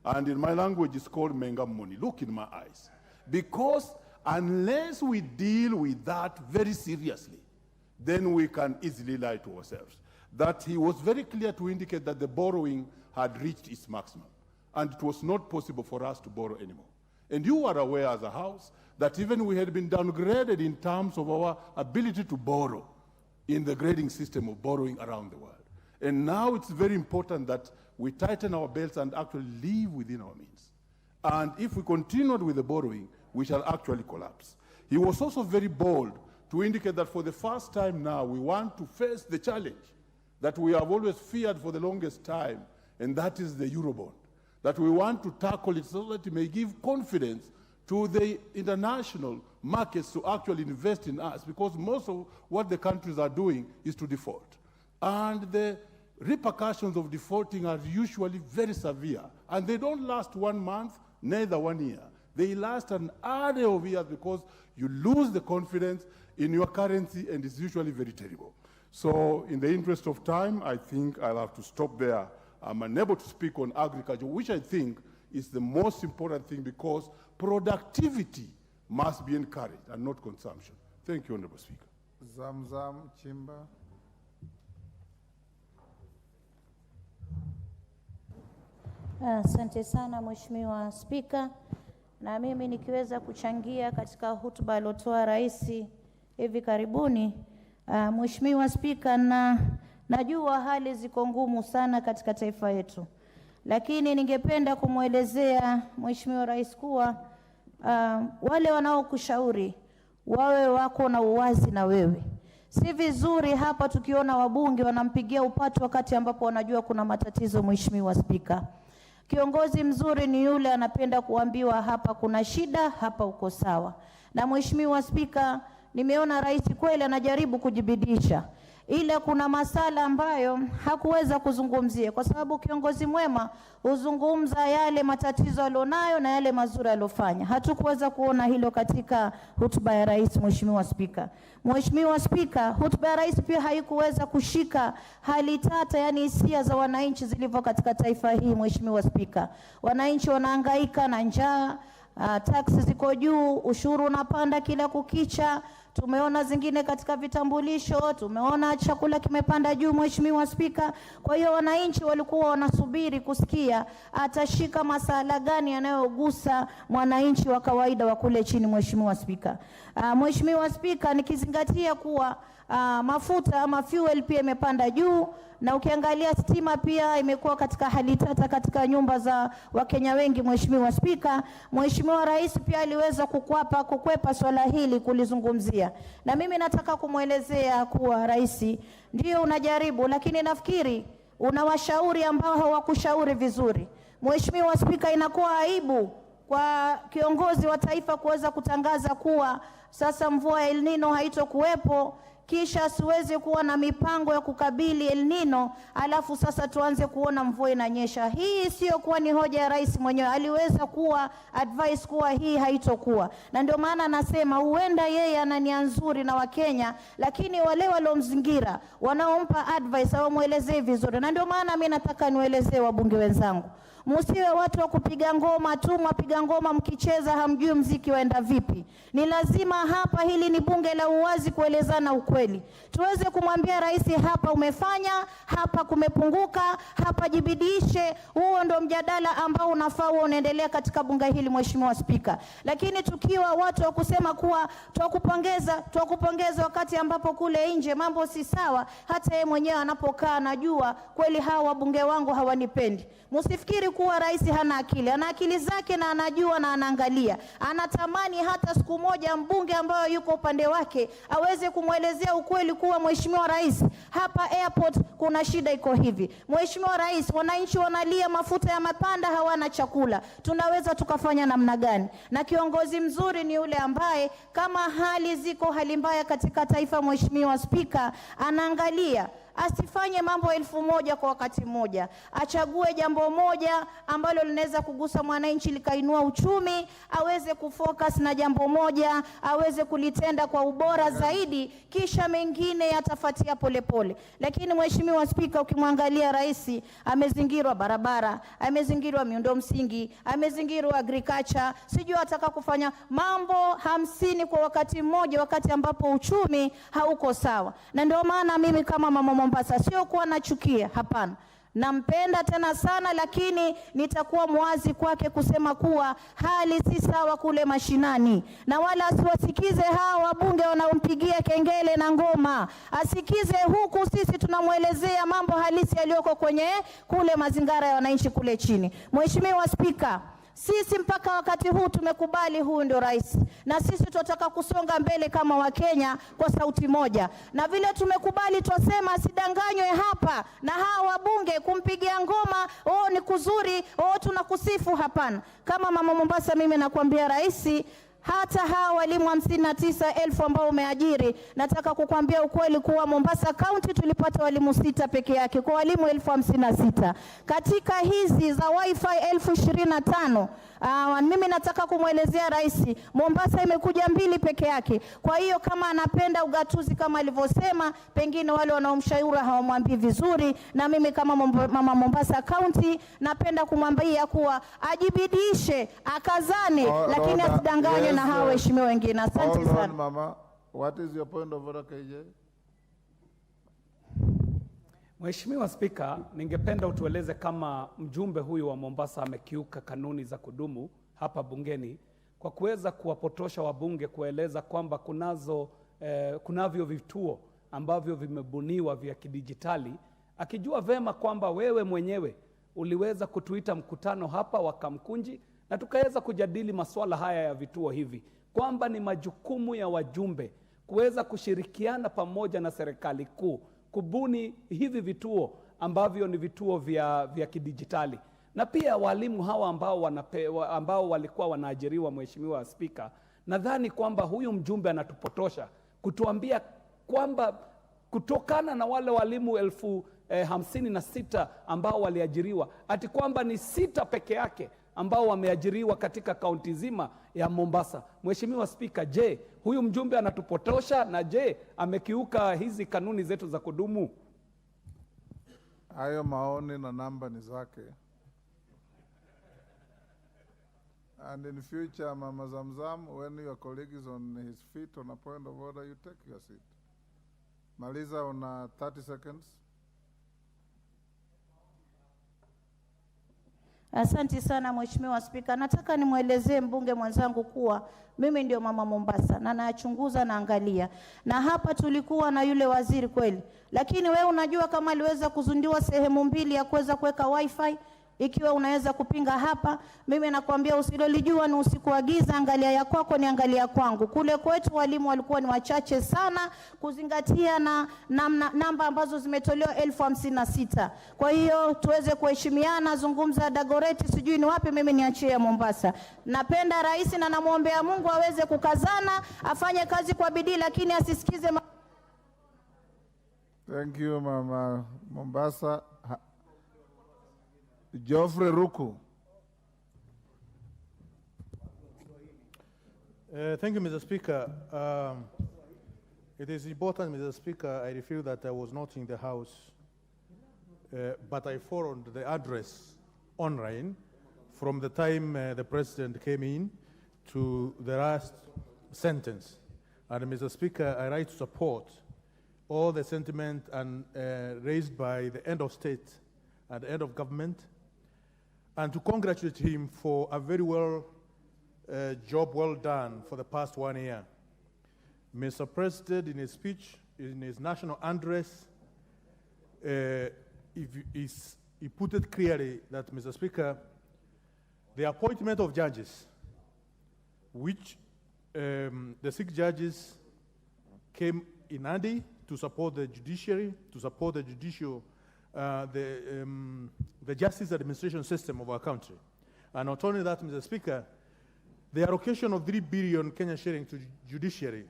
And in my language, it's called mengamoni. Look in my eyes. Because unless we deal with that very seriously, then we can easily lie to ourselves. That he was very clear to indicate that the borrowing had reached its maximum, and it was not possible for us to borrow anymore. And you are aware as a House that even we had been downgraded in terms of our ability to borrow in the grading system of borrowing around the world. And now it's very important that we tighten our belts and actually live within our means. And if we continued with the borrowing, we shall actually collapse. He was also very bold to indicate that for the first time now, we want to face the challenge that we have always feared for the longest time, and that is the Eurobond. That we want to tackle it so that it may give confidence to the international markets to actually invest in us, because most of what the countries are doing is to default. And the repercussions of defaulting are usually very severe, and they don't last 1 month, neither 1 year. They last an array of years because you lose the confidence in your currency, and it's usually very terrible. So in the interest of time, I think I'll have to stop there. I'm unable to speak on agriculture, which I think is the most important thing, because productivity must be encouraged and not consumption. Thank you, Honorable Speaker. Zamzam Chimba. Asante sana Mheshimiwa Spika, na mimi nikiweza kuchangia katika hotuba aliyotoa Rais hivi karibuni. Mheshimiwa Spika, najua hali ziko ngumu sana katika taifa yetu, lakini ningependa kumwelezea Mheshimiwa Rais kuwa wale wanaokushauri wawe wako na uwazi na wewe. Si vizuri hapa tukiona wabunge wanampigia upatu wakati ambapo wanajua kuna matatizo. Mheshimiwa Spika, kiongozi mzuri ni yule anapenda kuambiwa hapa kuna shida, hapa uko sawa. Na Mheshimiwa Spika, nimeona Rais kweli anajaribu kujibidisha, ila kuna masala ambayo hakuweza kuzungumzia, kwa sababu kiongozi mwema huzungumza yale matatizo alionayo na yale mazuri alofanya. Hatukuweza kuona hilo katika hotuba ya Rais. Mheshimiwa Spika, Mheshimiwa Spika, hotuba ya Rais pia haikuweza kushika hali tata, yani hisia za wananchi zilivyo katika taifa hii. Mheshimiwa Spika, wananchi wanahangaika na njaa, taksi ziko juu, ushuru unapanda kila kukicha. Tumeona zingine katika vitambulisho, tumeona chakula kimepanda juu. Mheshimiwa Spika, kwa hiyo wananchi walikuwa wanasubiri kusikia atashika masala gani yanayogusa mwananchi wa kawaida wa kule chini. Mheshimiwa Spika, Mheshimiwa Spika, nikizingatia kuwa mafuta ama fuel pia imepanda juu, na ukiangalia stima pia imekuwa katika hali tata katika nyumba za Wakenya wengi. Mheshimiwa Spika, Mheshimiwa Rais pia aliweza kukwepa swala hili kulizungumzia, na mimi nataka kumwelezea kuwa Rais ndio unajaribu, lakini nafikiri unawashauri ambao hawakushauri vizuri. Mheshimiwa Spika, inakuwa aibu kwa kiongozi wa taifa kuweza kutangaza kuwa sasa mvua ya El Nino haitokuwepo, kisha siwezi kuwa na mipango ya kukabili El Nino, alafu sasa tuanze kuona mvua inanyesha. Hii sio kuwa ni hoja ya Rais mwenyewe, aliweza kuwa advice kuwa hii haitokuwa. Na ndio maana nasema huenda yeye ana nia nzuri na Wakenya, lakini wale waliomzingira wanaompa advice hawamuelezei vizuri. Na ndio maana mimi nataka niwaelezee wabunge wenzangu, msiwe watu wa kupiga ngoma tu, mpiga ngoma mkicheza hamjui mziki waenda vipi. Ni lazima hapa, hili ni bunge la uwazi, kuelezana ukweli. Tuweze kumwambia Rais hapa umefanya, hapa kumepunguka, hapa jibidishe. Huo ndo mjadala ambao unafaa unaendelea katika bunge hili. Mheshimiwa Spika, lakini tukiwa watu wa kusema kuwa tuwakupongeza wakati ambapo kule nje mambo si sawa, hata yeye mwenyewe anapokaa anajua kweli hawa wabunge wangu hawanipendi. Msifikiri kuwa Rais hana akili, ana akili zake na anajua na anaangalia. Anatamani hata siku moja mbunge ambaye yuko upande wake aweze kumwelezea ukweli kuwa Mheshimiwa Rais, hapa airport kuna shida iko hivi. Mheshimiwa Rais, wananchi wanalia mafuta ya mapanda, hawana chakula. Tunaweza tukafanya namna gani? Na kiongozi mzuri ni yule ambaye kama hali ziko hali mbaya katika taifa, Mheshimiwa Spika, anaangalia asifanye mambo 1000 kwa wakati mmoja. Achague jambo moja ambalo linaweza kugusa mwananchi likainua uchumi, aweze kufocus na jambo moja, aweze kulitenda kwa ubora zaidi, kisha mengine yatafuatia polepole. Lakini Mheshimiwa Spika, ukimwangalia rais amezingirwa barabara, amezingirwa miundo msingi, amezingirwa agriculture, sijui ataka kufanya mambo 50 kwa wakati mmoja, wakati ambapo uchumi hauko sawa. Na ndio maana mimi kama mama Mombasa sio kuwa nachukia, hapana. Nampenda tena sana, lakini nitakuwa mwazi kwake kusema kuwa hali si sawa kule mashinani, na wala asiwasikize hawa wabunge wanaompigia kengele na ngoma. Asikize huku sisi tunamwelezea mambo halisi yaliyoko kwenye kule mazingara ya wananchi kule chini. Mheshimiwa Spika, sisi mpaka wakati huu tumekubali huyu ndio rais, na sisi tunataka kusonga mbele kama Wakenya kwa sauti moja. Na vile tumekubali, twasema asidanganywe hapa na hawa wabunge kumpigia ngoma, oh ni kuzuri, oh tunakusifu. Hapana. Kama mama Mombasa, mimi nakwambia rais, hata hawa walimu 59,000 ambao umeajiri, nataka kukwambia ukweli kuwa Mombasa County tulipata walimu 6 peke yake kwa walimu 56,000. Katika hizi za wifi 25,000, mimi nataka kumwelezea rais, Mombasa imekuja 2 peke yake. Kwa hiyo kama anapenda ugatuzi kama alivyosema, pengine wale wanaomshauri hawamwambii vizuri, na mimi kama mama Mombasa County napenda kumwambia kuwa ajibidishe, akazane, lakini asidanganywe na hawa waheshimiwa wengine. Asante sana. Mama, what is your point of order, KJ? Mheshimiwa Spika, ningependa utueleze kama mjumbe huyu wa Mombasa amekiuka kanuni za kudumu hapa bungeni kwa kuweza kuwapotosha wabunge kueleza kwamba kunavyo vituo ambavyo vimebuniwa vya kidijitali, akijua vema kwamba wewe mwenyewe uliweza kutuita mkutano hapa wa Kamkunji na tukaweza kujadili masuala haya ya vituo hivi, kwamba ni majukumu ya wajumbe kuweza kushirikiana pamoja na serikali kuu kubuni hivi vituo ambavyo ni vituo vya kidijitali. Na pia walimu hawa ambao walikuwa wanaajiriwa, Mheshimiwa Spika, nadhani kwamba huyu mjumbe anatupotosha kutuambia kwamba kutokana na wale walimu 56,000 ambao waliajiriwa, ati kwamba ni 6 peke yake ambao wameajiriwa katika kaunti zima ya Mombasa. Mheshimiwa Spika, je, huyu mjumbe anatupotosha, na je, amekiuka hizi kanuni zetu za kudumu? Hayo maoni na namba ni zake. And in future, Mama Zamzam, when your colleague is on his feet on a point of order, you take your seat. Maliza, una 30 seconds. Asante sana Mheshimiwa Spika. Nataka nimwelezee mbunge mwenzangu kuwa mimi ndio mama Mombasa na nachunguza na angalia. Na hapa tulikuwa na yule waziri kweli. Lakini wewe unajua kama aliweza kuzundiwa sehemu 2 ya kuweza kuweka wifi? Ikiwa unaweza kupinga hapa, mimi nakwambia usilolijua ni usiku wa giza, angalia ya kwako ni angalia kwangu. Kule kwetu walimu walikuwa ni wachache sana kuzingatia na namba ambazo zimetolewa 56,000. Kwa hiyo tuweze kuheshimiana, zungumza Dagoretti sijui ni wapi, mimi niachie ya Mombasa. Napenda rais na namuombea Mungu aweze kukazana, afanye kazi kwa bidii, lakini asisikize Thank you, Mama Mombasa. Geoffrey Ruku. Thank you, Mr. Speaker. It is important, Mr. Speaker, I feel that I was not in the House, but I followed the address online from the time the President came in to the last sentence. And Mr. Speaker, I write to support all the sentiment and raised by the head of state and the head of government, and to congratulate him for a very job well done for the past 1 year. Mr. President, in his speech, in his national address, he put it clearly that, Mr. Speaker, the appointment of judges, which the 6 judges came in handy to support the judiciary, to support the judicial the justice administration system of our country. And not only that, Mr. Speaker, the allocation of 3 billion Kenya shilling to judiciary,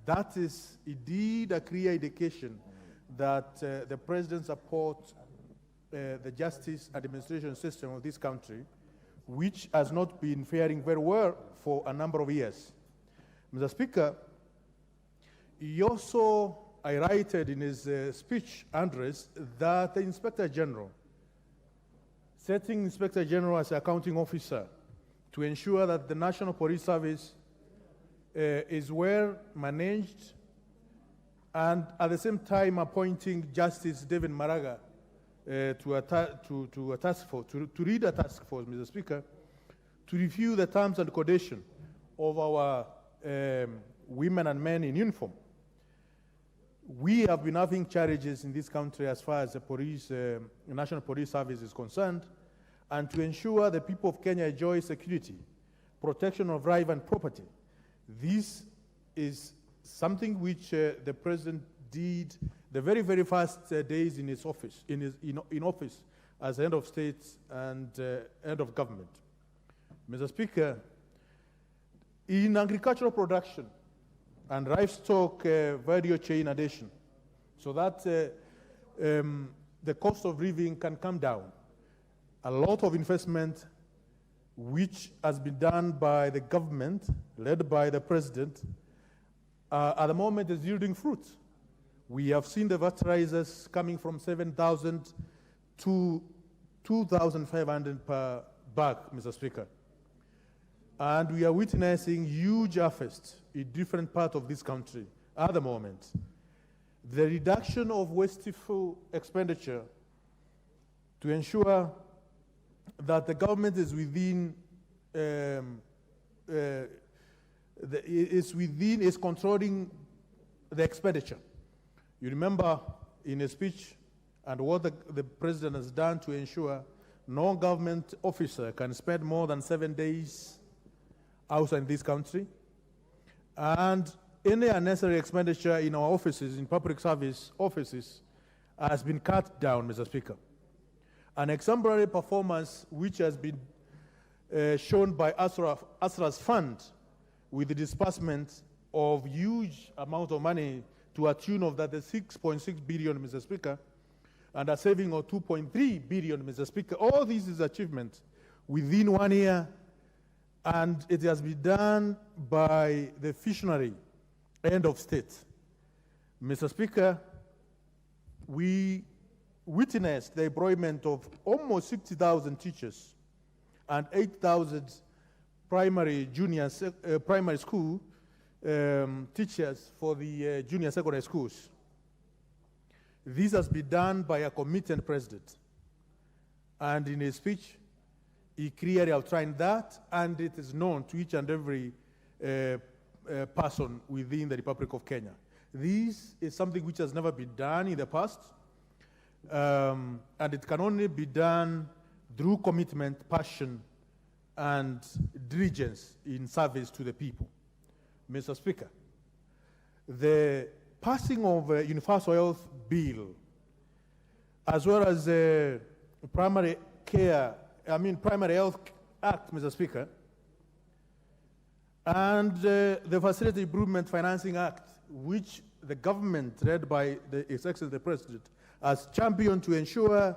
that is indeed a clear indication that the president supports the justice administration system of this country, which has not been faring very well for a number of years. Mr. Speaker, he also highlighted in his speech address that the Inspector General, setting Inspector General as accounting officer to ensure that the National Police Service is well managed, and at the same time appointing Justice David Maraga to a task force, to lead a task force, Mr. Speaker, to review the terms and conditions of our women and men in uniform. We have been having challenges in this country as far as the police, National Police Service is concerned, and to ensure the people of Kenya enjoy security, protection of life and property. This is something which the president did the very, very first days in his office, in office as head of state and head of government. Mr. Speaker, in agricultural production and livestock value chain addition, so that the cost of living can come down, a lot of investment which has been done by the government, led by the president, at the moment is yielding fruit. We have seen the fertilizers coming from 7,000 to 2,500 per bag, Mr. Speaker. And we are witnessing huge harvests in different parts of this country at the moment. The reduction of wasteful expenditure to ensure that the government is within is controlling the expenditure. You remember in a speech and what the president has done to ensure no government officer can spend more than 7 days outside this country, and any unnecessary expenditure in our offices, in public service offices, has been cut down, Mr. Speaker. An exemplary performance which has been shown by ASRA's fund with the disbursement of huge amount of money to a tune of that 6.6 billion, Mr. Speaker, and a saving of 2.3 billion, Mr. Speaker. All this is achievement within 1 year, and it has been done by the visionary end of state. Mr. Speaker, we witnessed the employment of almost 60,000 teachers and 8,000 primary school teachers for the junior secondary schools. This has been done by a committed president. And in his speech, he clearly outlined that, and it is known to each and every person within the Republic of Kenya. This is something which has never been done in the past, and it can only be done through commitment, passion, and diligence in service to the people. Mr. Speaker, the passing of a Universal Health Bill, as well as the Primary Health Act, Mr. Speaker, and the Facility Improvement Financing Act, which the government, led by His Excellency the President, has championed to ensure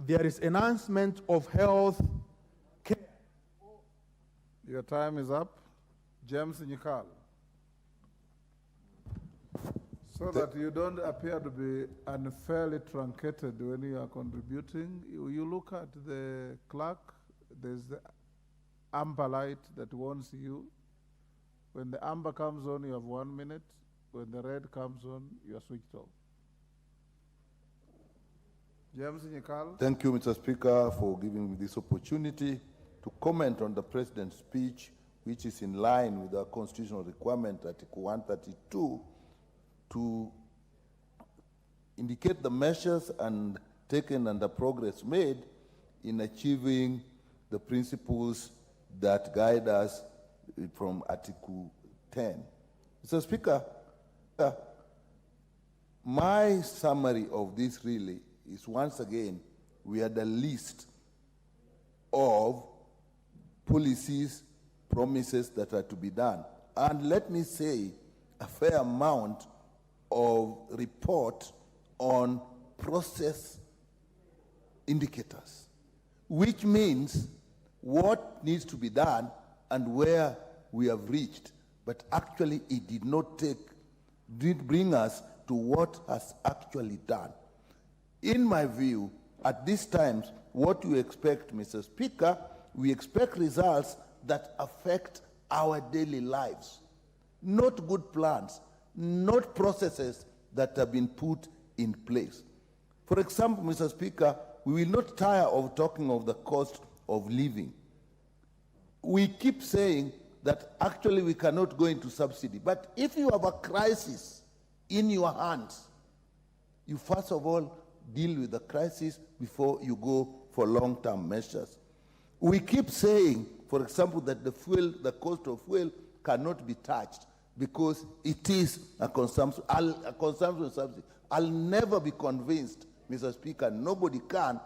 there is enhancement of health care. Your time is up. James Nyikal. So that you don't appear to be unfairly truncated when you are contributing, you look at the clerk, there's the amber light that warns you. When the amber comes on, you have 1 minute. When the red comes on, you are switched off. James Nyikal. Thank you, Mr. Speaker, for giving me this opportunity to comment on the President's speech, which is in line with our constitutional requirement, Article 132, to indicate the measures taken and the progress made in achieving the principles that guide us from Article 10. Mr. Speaker, my summary of this really is, once again, we are the list of policies, promises that are to be done. And let me say, a fair amount of report on process indicators, which means what needs to be done and where we have reached, but actually it did bring us to what has actually done. In my view, at these times, what you expect, Mr. Speaker, we expect results that affect our daily lives, not good plans, not processes that have been put in place. For example, Mr. Speaker, we will not tire of talking of the cost of living. We keep saying that actually we cannot go into subsidy, but if you have a crisis in your hands, you first of all deal with the crisis before you go for long-term measures. We keep saying, for example, that the cost of fuel cannot be touched because it is a consumption subsidy. I'll never be convinced, Mr. Speaker, nobody can,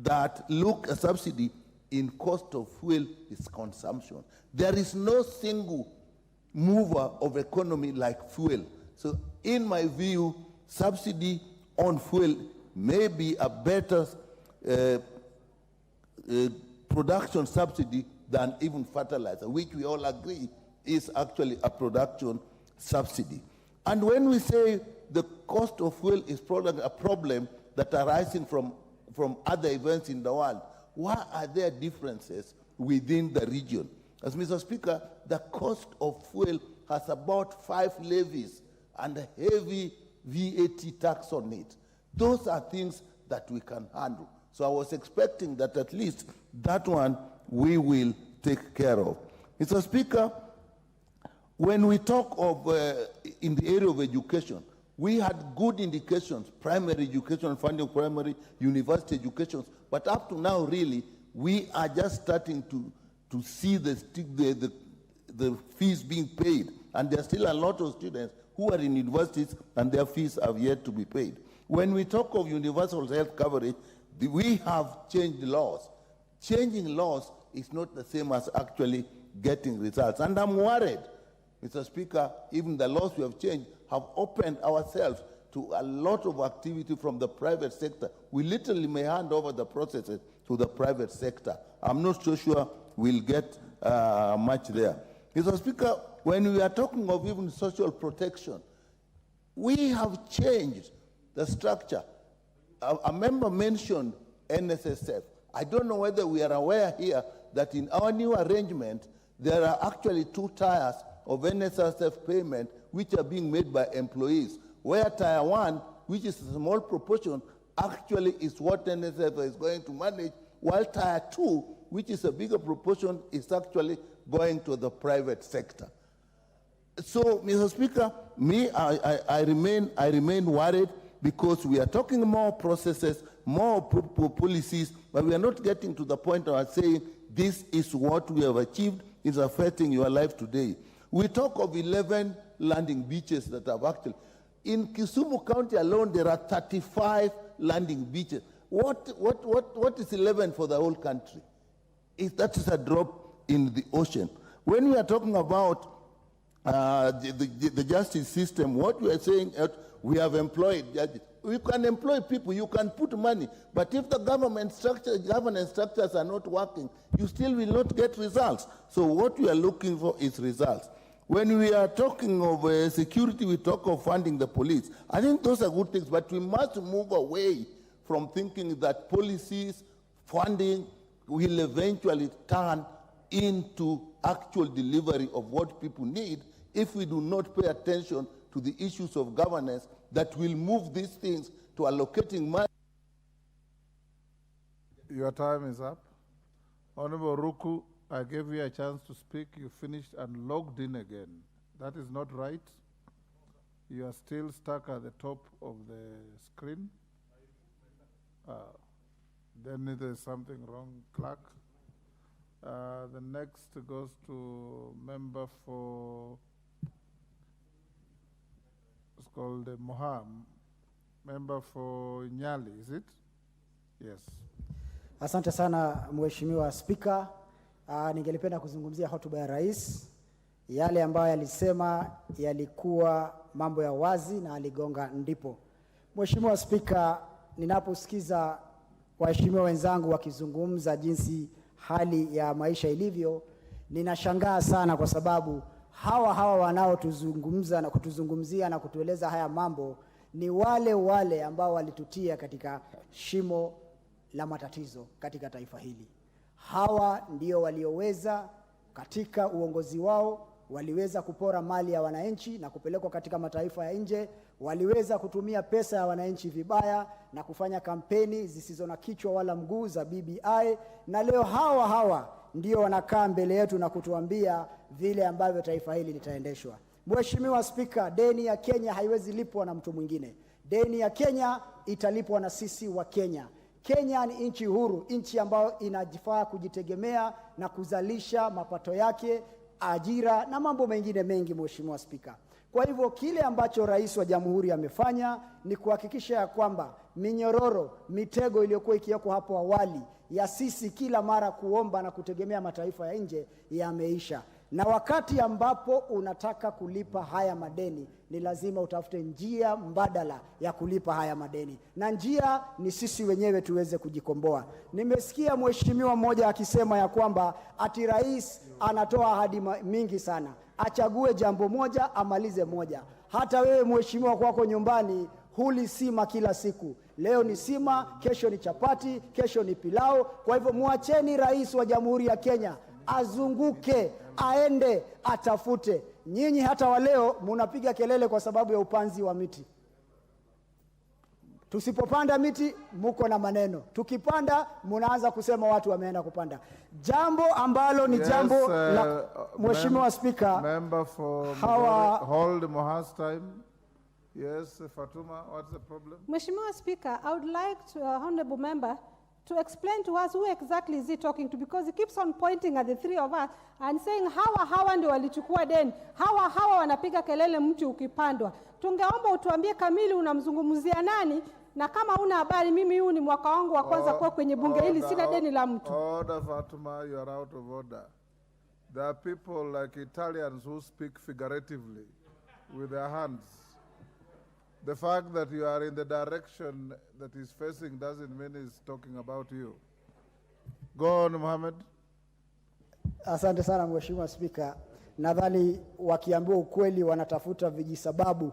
that look, a subsidy in cost of fuel is consumption. There is no single mover of economy like fuel. So in my view, subsidy on fuel may be a better production subsidy than even fertilizer, which we all agree is actually a production subsidy. And when we say the cost of fuel is a problem that arising from other events in the world, why are there differences within the region? As Mr. Speaker, the cost of fuel has about 5 levies and a heavy VAT tax on it. Those are things that we can handle. So I was expecting that at least that one we will take care of. Mr. Speaker, when we talk of in the area of education, we had good indications, primary education, funding primary, university education, but up to now, really, we are just starting to see the fees being paid, and there are still a lot of students who are in universities and their fees have yet to be paid. When we talk of universal health coverage, we have changed laws. Changing laws is not the same as actually getting results. And I'm worried, Mr. Speaker, even the laws we have changed have opened ourselves to a lot of activity from the private sector. We literally may hand over the processes to the private sector. I'm not so sure we'll get much there. Mr. Speaker, when we are talking of even social protection, we have changed the structure. A member mentioned NSSF. I don't know whether we are aware here that in our new arrangement, there are actually 2 tiers of NSSF payment which are being made by employees, where tier 1, which is a small proportion, actually is what NSSF is going to manage, while tier 2, which is a bigger proportion, is actually going to the private sector. So, Mr. Speaker, I remain worried because we are talking more processes, more policies, but we are not getting to the point of saying this is what we have achieved, is affecting your life today. We talk of 11 landing beaches that have actually, in Kisumu County alone, there are 35 landing beaches. What is 11 for the whole country? That is a drop in the ocean. When we are talking about the justice system, what we are saying, we have employed judges. You can employ people, you can put money, but if the governance structures are not working, you still will not get results. So what we are looking for is results. When we are talking of security, we talk of funding the police. I think those are good things, but we must move away from thinking that policies, funding will eventually turn into actual delivery of what people need if we do not pay attention to the issues of governance that will move these things to allocating money. Your time is up. Honorable Ruku, I gave you a chance to speak. You finished and logged in again. That is not right. You are still stuck at the top of the screen. Then there is something wrong, clerk. The next goes to member for, it's called Moham, member for Nyali, is it? Yes. Asante sana Mheshimiwa Spika. Ningelipenda kuzungumzia hotuba ya Rais. Yale ambayo yalisema yalikuwa mambo ya wazi na aligonga ndipo. Mheshimiwa Spika, ninaposikiza waheshimiwa wenzangu wakizungumza jinsi hali ya maisha ilivyo, ninashangaa sana kwa sababu hawa wanaotuzungumza na kutuzungumzia na kutueleza haya mambo ni wale ambao walitutia katika shimo la matatizo katika taifa hili. Hawa ndio walioweza katika uongozi wao, waliweza kupora mali ya wananchi na kupelekwa katika mataifa ya nje, waliweza kutumia pesa ya wananchi vibaya na kufanya kampeni zisizo na kichwa wala mguu za BBI, na leo hawa ndio wanakaa mbele yetu na kutuambia vile ambavyo taifa hili litaendeshwa. Mheshimiwa Spika, deni ya Kenya haiwezi lipwa na mtu mwingine. Deni ya Kenya italipwa na sisi wa Kenya. Kenya ni nchi huru, nchi ambayo inajifaa kujitegemea na kuzalisha mapato yake, ajira na mambo mengine mengi, Mheshimiwa Spika. Kwa hivyo kile ambacho Rais wa Jamhuri amefanya ni kuhakikisha ya kwamba minyororo, mitego iliyokuwa ikiwekwa hapo awali ya sisi kila mara kuomba na kutegemea mataifa ya nje yameisha. Na wakati ambapo unataka kulipa haya madeni, ni lazima utafute njia mbadala ya kulipa haya madeni. Na njia ni sisi wenyewe tuweze kujikomboa. Nimesikia mheshimiwa mmoja akisema ya kwamba ati rais anatoa ahadi mingi sana. Achague jambo moja, amalize moja. Hata wewe mheshimiwa kwako nyumbani huli sima kila siku. Leo ni sima, kesho ni chapati, kesho ni pilau. Kwa hivyo muacheni rais wa Jamhuri ya Kenya azunguke, aende, atafute. Nyinyi hata wa leo munapiga kelele kwa sababu ya upanzi wa miti. Tusipopanda miti muko na maneno. Tukipanda munaanza kusema watu wameenda kupanda. Jambo ambalo ni jambo la Mheshimiwa Spika. Member for hold Mohas time. Yes, Fatuma, what's the problem? Mheshimiwa Speaker, I would like to, honorable member, to explain to us who exactly is he talking to, because he keeps on pointing at the three of us and saying hawa ndio walichukua deni, hawa wanapiga kelele mti ukipandwa. Tungeomba utuambie kamili unamzungumzia nani, na kama una habari, mimi huu ni mwaka wangu wa kwanza kwa kwenye bunge hili, sina deni la mtu. Order, Fatuma, you are out of order. There are people like Italians who speak figuratively with their hands. The fact that you are in the direction that he's facing doesn't mean he's talking about you. Go on, Mohammed. Asante sana Mheshimiwa Spika. Nadhani wakiambiwa ukweli wanatafuta vijisababu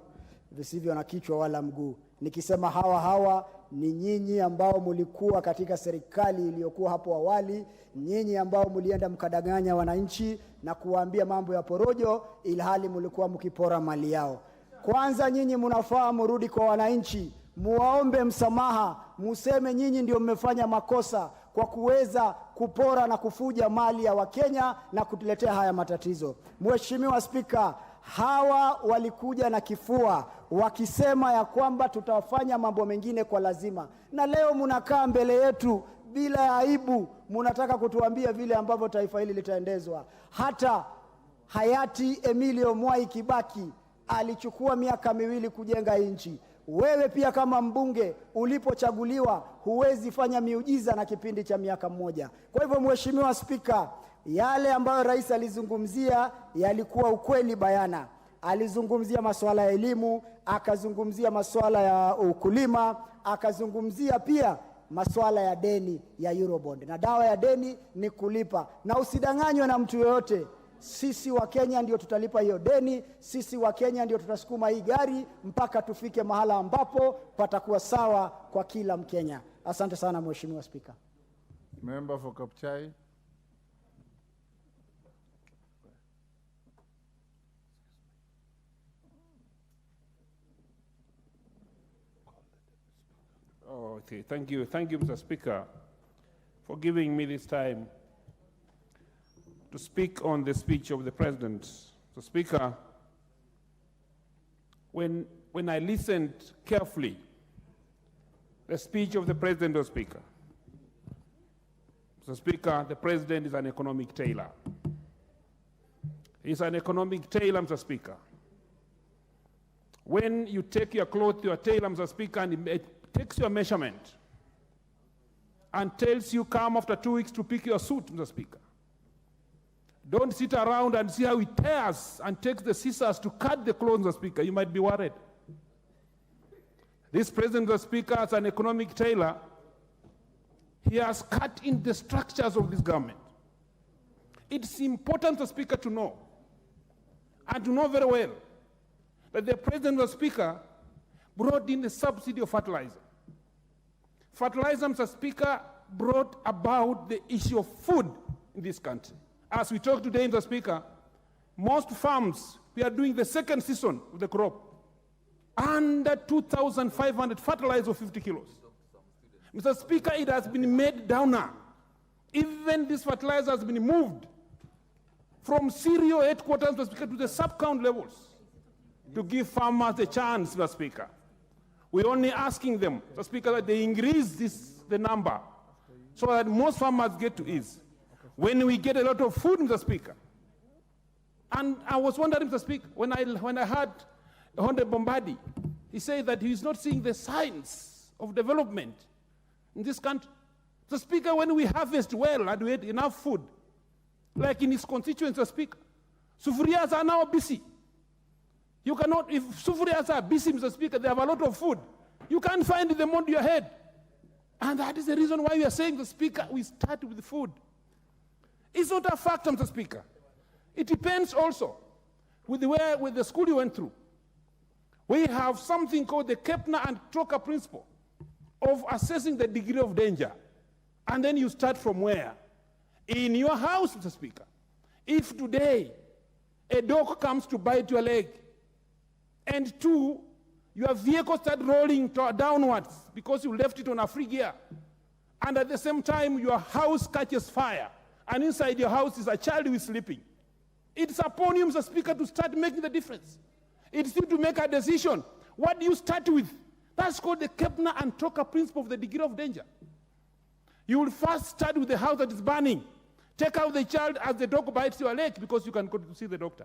visivyo na kichwa wala mguu. Nikisema hawa ni nyinyi ambao mulikuwa katika serikali iliyokuwa hapo awali, nyinyi ambao mulienda mkadanganya wananchi na kuwaambia mambo ya porojo ilhali mulikuwa mkipora mali yao. Kwanza nyinyi mnafaa murudi kwa wananchi, muwaombe msamaha, museme nyinyi ndio mmefanya makosa kwa kuweza kupora na kufuja mali ya Wakenya na kutuletea haya matatizo. Mheshimiwa Spika, hawa walikuja na kifua wakisema ya kwamba tutafanya mambo mengine kwa lazima, na leo mnakaa mbele yetu bila aibu, mnataka kutuambia vile ambavyo taifa hili litaendezwa. Hata hayati Emilio Mwai Kibaki alichukua miaka 2 kujenga nchi. Wewe pia kama mbunge ulipochaguliwa huwezi fanya miujiza na kipindi cha miaka 1. Kwa hivyo Mheshimiwa Spika, yale ambayo rais alizungumzia yalikuwa ukweli bayana. Alizungumzia masuala ya elimu, akazungumzia masuala ya ukulima, akazungumzia pia masuala ya deni ya Eurobond. Na dawa ya deni ni kulipa. Na usidanganywe na mtu yoyote. Sisi wa Kenya ndio tutalipa hiyo deni, sisi wa Kenya ndio tutasukuma hii gari mpaka tufike mahala ambapo patakuwa sawa kwa kila Mkenya. Asante sana Mheshimiwa Spika. Member for Kapchai. Oh, okay. Thank you, Mr. Speaker, for giving me this time to speak on the speech of the President. So, Speaker, when I listened carefully, the speech of the President, or Speaker, so Speaker, the President is an economic tailor. He's an economic tailor, Mr. Speaker. When you take your cloth to your tailor, Mr. Speaker, and it takes your measurement and tells you come after 2 weeks to pick your suit, Mr. Speaker. Don't sit around and see how it tears and takes the scissors to cut the clothes, Mr. Speaker. You might be worried. This president, Mr. Speaker, as an economic tailor, he has cut in the structures of this government. It's important, Mr. Speaker, to know, and to know very well, that the president, Mr. Speaker, brought in the subsidy of fertilizer. Fertilizer, Mr. Speaker, brought about the issue of food in this country. As we talk today, Mr. Speaker, most farms, we are doing the second season of the crop, under 2,500 fertilizer of 50 kilos. Mr. Speaker, it has been made downer. Even this fertilizer has been moved from cereal headquarters, Mr. Speaker, to the sub-count levels to give farmers a chance, Mr. Speaker. We're only asking them, Mr. Speaker, that they increase the number so that most farmers get to ease. When we get a lot of food, Mr. Speaker, and I was wondering, Mr. Speaker, when I heard Honorable Bombadi, he said that he's not seeing the signs of development in this country. Mr. Speaker, when we harvest well and we have enough food, like in his constituents, Mr. Speaker, sufurias are now busy. You cannot, if sufurias are busy, Mr. Speaker, they have a lot of food. You can't find them on your head. And that is the reason why we are saying, Mr. Speaker, we start with the food. It's not a factor, Mr. Speaker. It depends also with the school you went through. We have something called the Kepner and Trocker principle of assessing the degree of danger. And then you start from where? In your house, Mr. Speaker. If today a dog comes to bite your leg, and two, your vehicle starts rolling downwards because you left it on a free gear, and at the same time your house catches fire, and inside your house is a child who is sleeping, it's upon you, Mr. Speaker, to start making the difference. It's you to make a decision. What do you start with? That's called the Kepner and Trocker principle of the degree of danger. You will first start with the house that is burning. Take out the child as the dog bites your leg because you can go to see the doctor.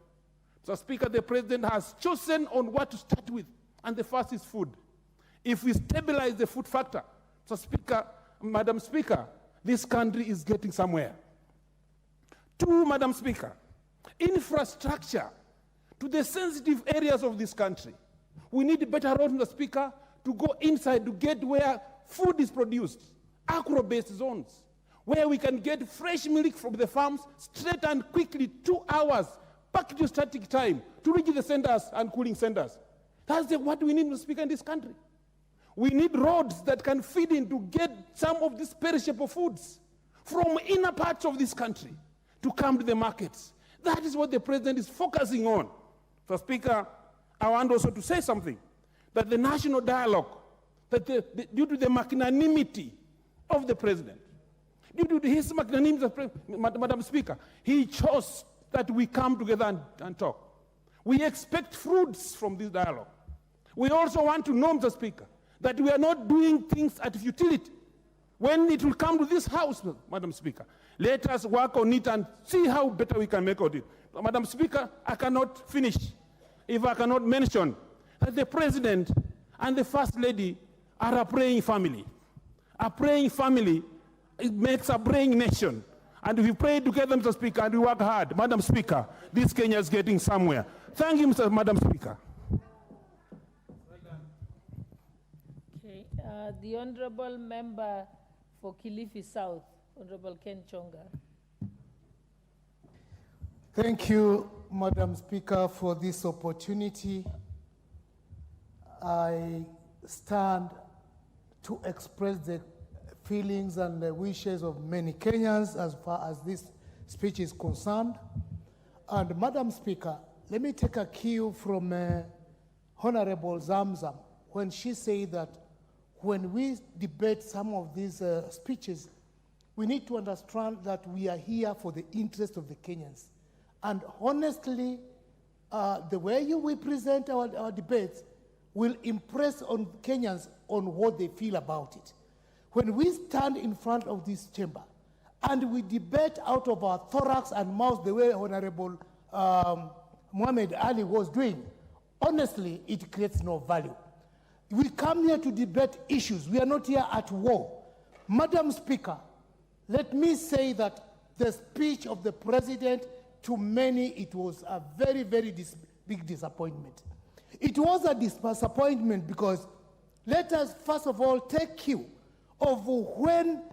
So, Speaker, the president has chosen on what to start with, and the first is food. If we stabilize the food factor, so Speaker, Madam Speaker, this country is getting somewhere. Two, Madam Speaker, infrastructure to the sensitive areas of this country. We need better roads, Mr. Speaker, to go inside to get where food is produced, agro-based zones, where we can get fresh milk from the farms straight and quickly, 2 hours, back to static time, to reach the centers and cooling centers. That's what we need, Mr. Speaker, in this country. We need roads that can feed in to get some of these perishable foods from inner parts of this country to come to the markets. That is what the president is focusing on. So, Speaker, I want also to say something, that the national dialogue, that due to the magnanimity of the president, due to his magnanimity, Madam Speaker, he chose that we come together and talk. We expect fruits from this dialogue. We also want to know, Mr. Speaker, that we are not doing things at futility. When it will come to this house, Madam Speaker, let us work on it and see how better we can make of it. But, Madam Speaker, I cannot finish if I cannot mention that the President and the First Lady are a praying family. A praying family, it makes a praying nation. And if we pray together, Mr. Speaker, and we work hard, Madam Speaker, this Kenya is getting somewhere. Thank you, Madam Speaker. Okay, the Honourable Member for Kilifi South, Honourable Ken Chonga. Thank you, Madam Speaker, for this opportunity. I stand to express the feelings and the wishes of many Kenyans as far as this speech is concerned. And Madam Speaker, let me take a cue from Honorable Zamzam when she said that when we debate some of these speeches, we need to understand that we are here for the interest of the Kenyans. And honestly, the way we present our debates will impress on Kenyans on what they feel about it. When we stand in front of this chamber and we debate out of our thorax and mouth the way Honorable Muhammad Ali was doing, honestly, it creates no value. We come here to debate issues. We are not here at war. Madam Speaker, let me say that the speech of the President, to many, it was a very, very big disappointment. It was a disappointment because let us first of all take cue of when,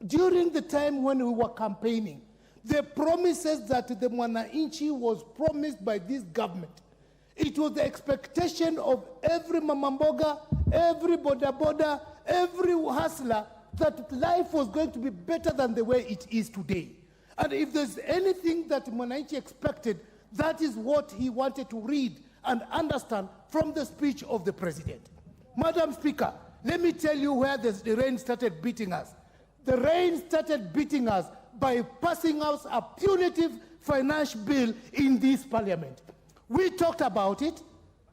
during the time when we were campaigning, the promises that the Mwananchi was promised by this government. It was the expectation of every mamamboga, every boda, every hustler that life was going to be better than the way it is today. And if there's anything that Mwananchi expected, that is what he wanted to read and understand from the speech of the president. Madam Speaker, let me tell you where the rain started beating us. The rain started beating us by passing out a punitive finance bill in this parliament. We talked about it,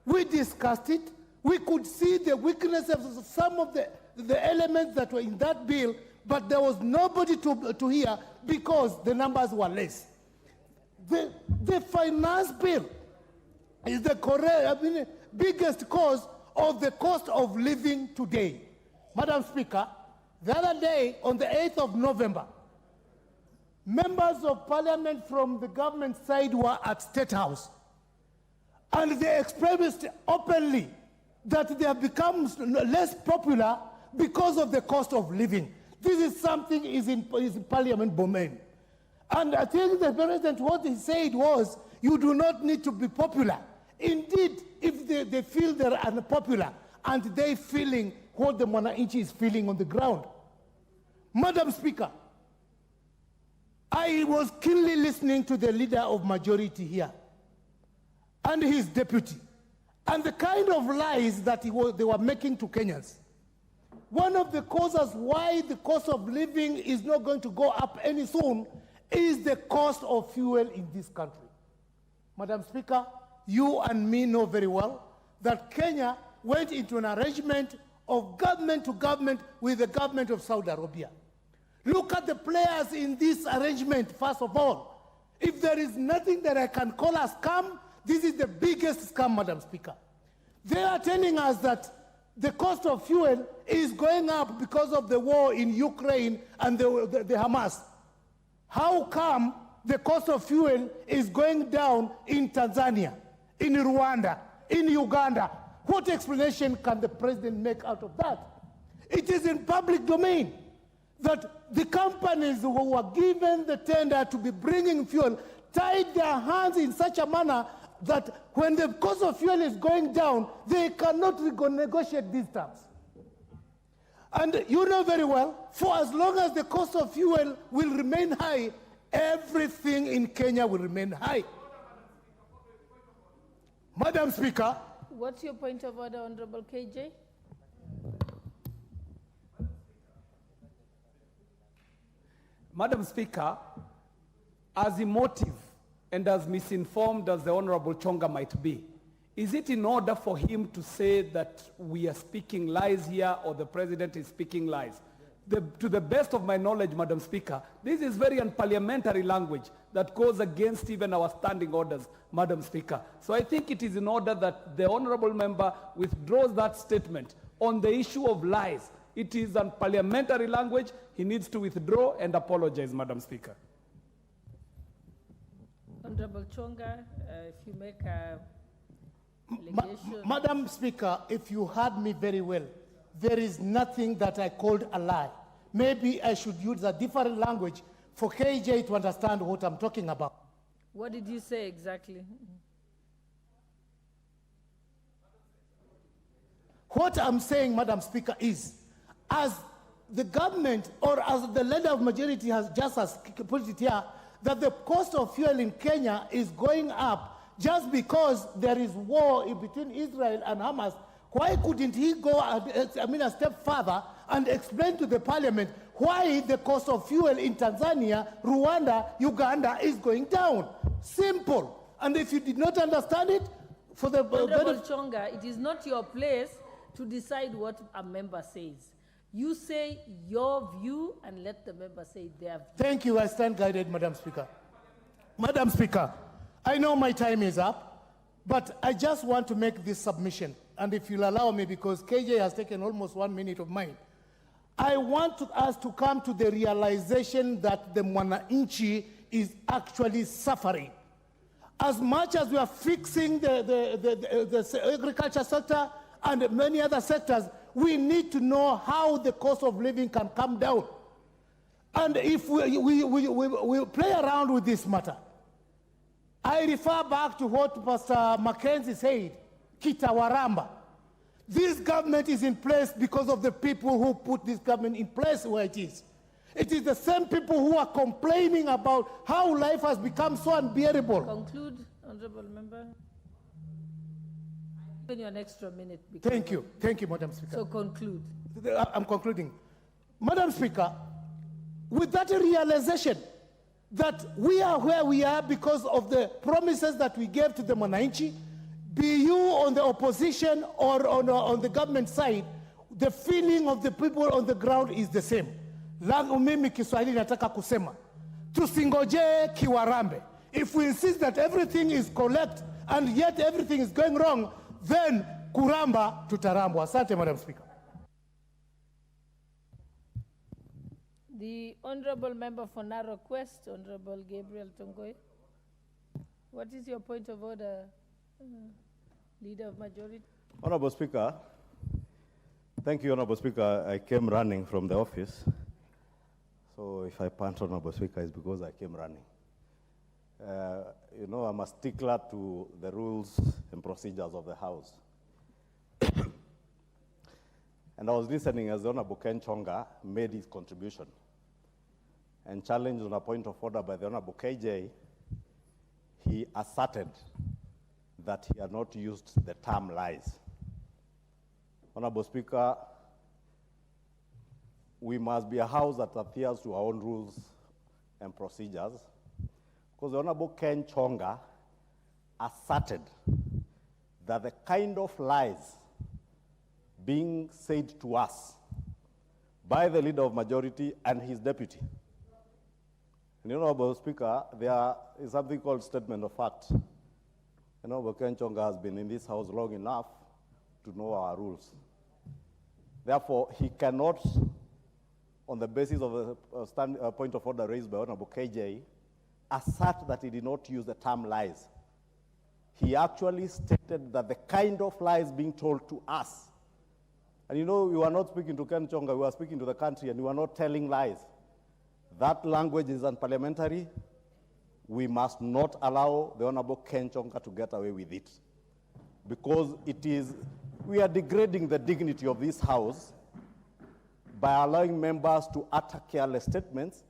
we discussed it, we could see the weaknesses of some of the elements that were in that bill, but there was nobody to hear because the numbers were less. The finance bill is the biggest cause of the cost of living today. Madam Speaker, the other day, on the 8th of November, members of parliament from the government side were at State House, and they expressed openly that they have become less popular because of the cost of living. This is something is in parliament domain. And I think the president, what he said was, you do not need to be popular. Indeed, if they feel they're unpopular and they feeling what the Mwananchi is feeling on the ground. Madam Speaker, I was keenly listening to the leader of majority here and his deputy and the kind of lies that they were making to Kenyans. One of the causes why the cost of living is not going to go up any soon is the cost of fuel in this country. Madam Speaker, you and me know very well that Kenya went into an arrangement of government to government with the government of Saudi Arabia. Look at the players in this arrangement, first of all. If there is nothing that I can call a scam, this is the biggest scam, Madam Speaker. They are telling us that the cost of fuel is going up because of the war in Ukraine and the Hamas. How come the cost of fuel is going down in Tanzania, in Rwanda, in Uganda? What explanation can the president make out of that? It is in public domain that the companies who were given the tender to be bringing fuel tied their hands in such a manner that when the cost of fuel is going down, they cannot negotiate these terms. And you know very well, for as long as the cost of fuel will remain high, everything in Kenya will remain high. Madam Speaker. What's your point of order, Honorable KJ? Madam Speaker, as emotive and as misinformed as the Honorable Chonga might be, is it in order for him to say that we are speaking lies here or the president is speaking lies? To the best of my knowledge, Madam Speaker, this is very unparliamentary language that goes against even our standing orders, Madam Speaker. So I think it is in order that the honorable member withdraws that statement on the issue of lies. It is unparliamentary language. He needs to withdraw and apologize, Madam Speaker. Honorable Chonga, if you make a allegation. Madam Speaker, if you heard me very well, there is nothing that I called a lie. Maybe I should use a different language for KJ to understand what I'm talking about. What did you say exactly? What I'm saying, Madam Speaker, is as the government or as the leader of majority has just put it here, that the cost of fuel in Kenya is going up just because there is war between Israel and Hamas. Why couldn't he go a step further and explain to the parliament why the cost of fuel in Tanzania, Rwanda, Uganda is going down? Simple. And if you did not understand it, for the Honorable Chonga, it is not your place to decide what a member says. You say your view and let the member say their view. Thank you. I stand guided, Madam Speaker. Madam Speaker, I know my time is up, but I just want to make this submission. And if you'll allow me, because KJ has taken almost 1 minute of mine, I want us to come to the realization that the Mwananchi is actually suffering. As much as we are fixing the agriculture sector and many other sectors, we need to know how the cost of living can come down. And if we play around with this matter, I refer back to what Pastor Mackenzie said, Kitawaramba. This government is in place because of the people who put this government in place where it is. It is the same people who are complaining about how life has become so unbearable. Conclude, Honorable Member. I'll give you an extra minute. Thank you, Madam Speaker. So conclude. I'm concluding. Madam Speaker, with that realization that we are where we are because of the promises that we gave to the Mwananchi, be you on the opposition or on the government side, the feeling of the people on the ground is the same. Langu mimi Kiswahili nataka kusema, tusingoje kiwarambe. If we insist that everything is correct and yet everything is going wrong, then kuramba tutarambwa. Asante, Madam Speaker. The Honorable Member for Narok West, Honorable Gabriel Tongoy. What is your point of order, Leader of Majority? Honorable Speaker, thank you, Honorable Speaker. I came running from the office. So if I pant, Honorable Speaker, it's because I came running. You know, I'm a stickler to the rules and procedures of the House. And I was listening as the Honorable Ken Chonga made his contribution and challenged on a point of order by the Honorable KJ. He asserted that he had not used the term lies. Honorable Speaker, we must be a house that adheres to our own rules and procedures, because the Honorable Ken Chonga asserted that the kind of lies being said to us by the Leader of Majority and his deputy. And Honorable Speaker, there is something called statement of fact. Honorable Ken Chonga has been in this House long enough to know our rules. Therefore, he cannot, on the basis of a point of order raised by Honorable KJ, assert that he did not use the term lies. He actually stated that the kind of lies being told to us, and you know, we were not speaking to Ken Chonga, we were speaking to the country, and we were not telling lies. That language is unparliamentary. We must not allow the Honorable Ken Chonga to get away with it, because we are degrading the dignity of this House by allowing members to utter careless statements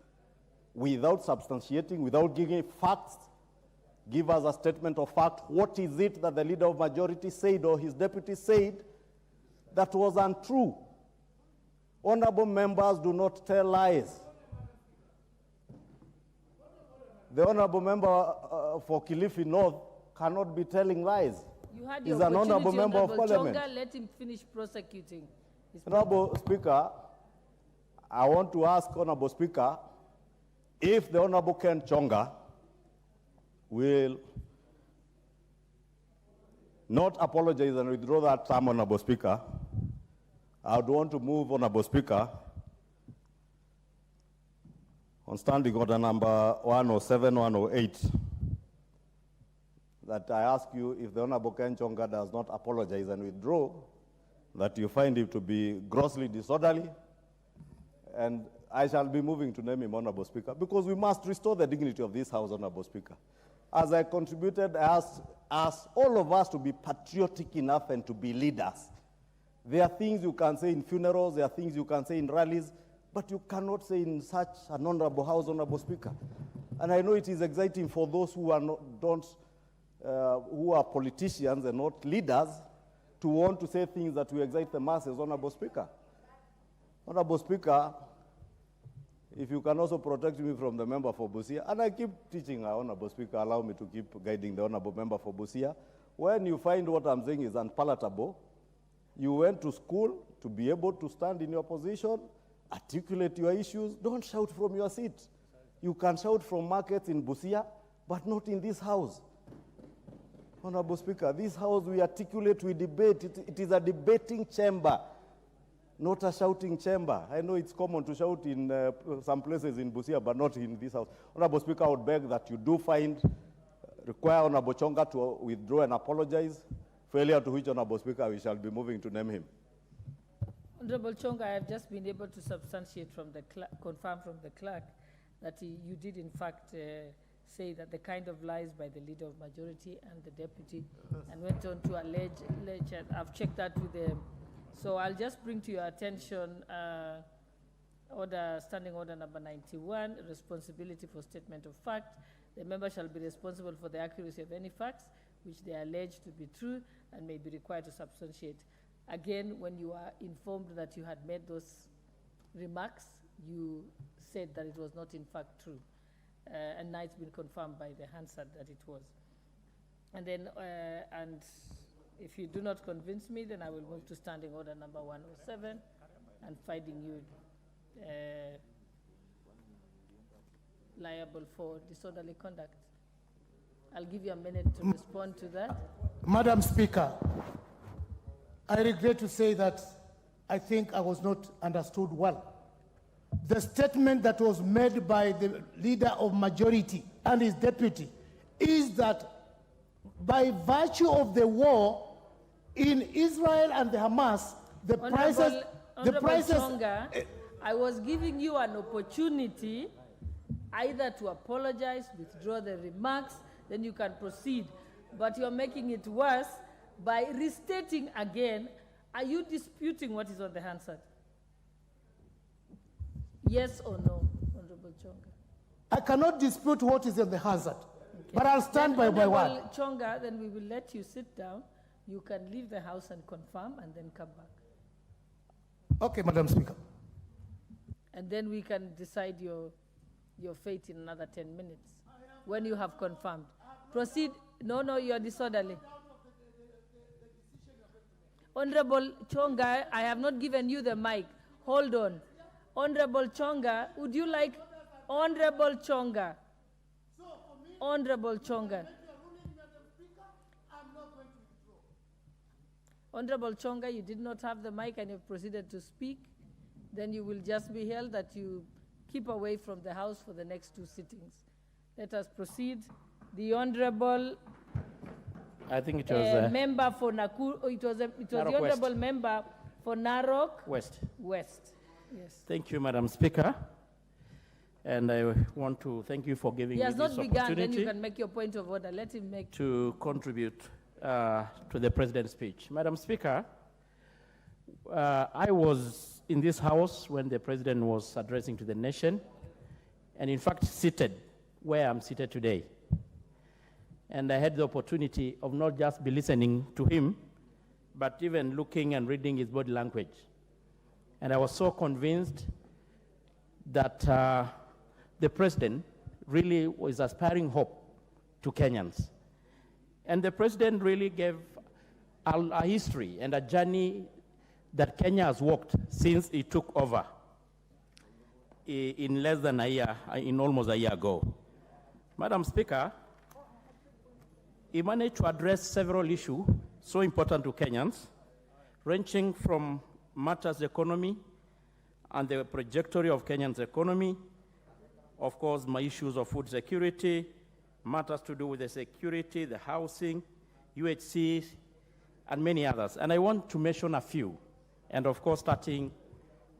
without substantiating, without giving facts. Give us a statement of fact. What is it that the Leader of Majority said or his deputy said that was untrue? Honorable members do not tell lies. The Honorable Member for Kilifi North cannot be telling lies. You had He's your an Honorable opportunity, Member of Honorable Parliament. Chonga, let him finish prosecuting. Honorable Speaker, I want to ask Honorable Speaker if the Honorable Ken Chonga will not apologize and withdraw that term, Honorable Speaker. I would want to move, Honorable Speaker, on standing order number 107, 108, that I ask you, if the Honorable Ken Chonga does not apologize and withdraw, that you find him to be grossly disorderly, and I shall be moving to name him, Honorable Speaker, because we must restore the dignity of this House, Honorable Speaker. As I contributed, I asked all of us to be patriotic enough and to be leaders. There are things you can say in funerals, there are things you can say in rallies, but you cannot say in such an honorable House, Honorable Speaker. And I know it is exciting for those who are who are politicians and not leaders to want to say things that will excite the masses, Honorable Speaker. Honorable Speaker, if you can also protect me from the member for Busia, and I keep teaching our Honorable Speaker, allow me to keep guiding the Honorable member for Busia. When you find what I'm saying is unpalatable, you went to school to be able to stand in your position, articulate your issues. Don't shout from your seat. You can shout from markets in Busia, but not in this House. Honorable Speaker, this House, we articulate, we debate. It is a debating chamber, not a shouting chamber. I know it's common to shout in some places in Busia, but not in this House. Honorable Speaker, I would beg that you do require Honorable Chonga to withdraw and apologize, failure to which, Honorable Speaker, we shall be moving to name him. Honorable Chonga, I have just been able to substantiate from the confirm from the clerk that you did in fact say that the kind of lies by the leader of majority and the deputy, and went on to allege I've checked that with them. So I'll just bring to your attention Standing Order number 91, responsibility for statement of fact. The member shall be responsible for the accuracy of any facts which they are alleged to be true and may be required to substantiate. Again, when you are informed that you had made those remarks, you said that it was not in fact true. And now it's been confirmed by the Hansard that it was. And then, and if you do not convince me, then I will move to Standing Order number 107 and finding you liable for disorderly conduct. I'll give you a minute to respond to that. Madam Speaker, I regret to say that I think I was not understood well. The statement that was made by the leader of majority and his deputy is that by virtue of the war in Israel and the Hamas, the prices... Chonga, I was giving you an opportunity either to apologize, withdraw the remarks, then you can proceed. But you're making it worse by restating again. Are you disputing what is on the Hansard? Yes or no, Honorable Chonga? I cannot dispute what is in the hazard, but I'll stand by my word. Honorable Chonga, then we will let you sit down. You can leave the House and confirm and then come back. Okay, Madam Speaker. And then we can decide your fate in another 10 minutes when you have confirmed. Proceed. No, you are disorderly. Honorable Chonga, I have not given you the mic. Hold on. Honorable Chonga, would you like... Honorable Chonga. Honorable Chonga. Honorable Chonga, you did not have the mic and you proceeded to speak. Then you will just be held that you keep away from the House for the next 2 sittings. Let us proceed. The Honorable... I think it was member for Nakuru. It was the Honorable member for Narok West. Yes. Thank you, Madam Speaker. And I want to thank you for giving me this opportunity. He has not begun, then you can make your point of order. Let him make... To contribute to the President's speech. Madam Speaker, I was in this House when the President was addressing to the nation, and in fact seated where I'm seated today. And I had the opportunity of not just be listening to him, but even looking and reading his body language. And I was so convinced that the President really was aspiring hope to Kenyans. And the President really gave a history and a journey that Kenya has walked since he took over in less than a year, in almost a year ago. Madam Speaker, he managed to address several issues so important to Kenyans, ranging from matters economy and the trajectory of Kenyan's economy, of course, my issues of food security, matters to do with the security, the housing, UHC, and many others. And I want to mention a few, and of course, starting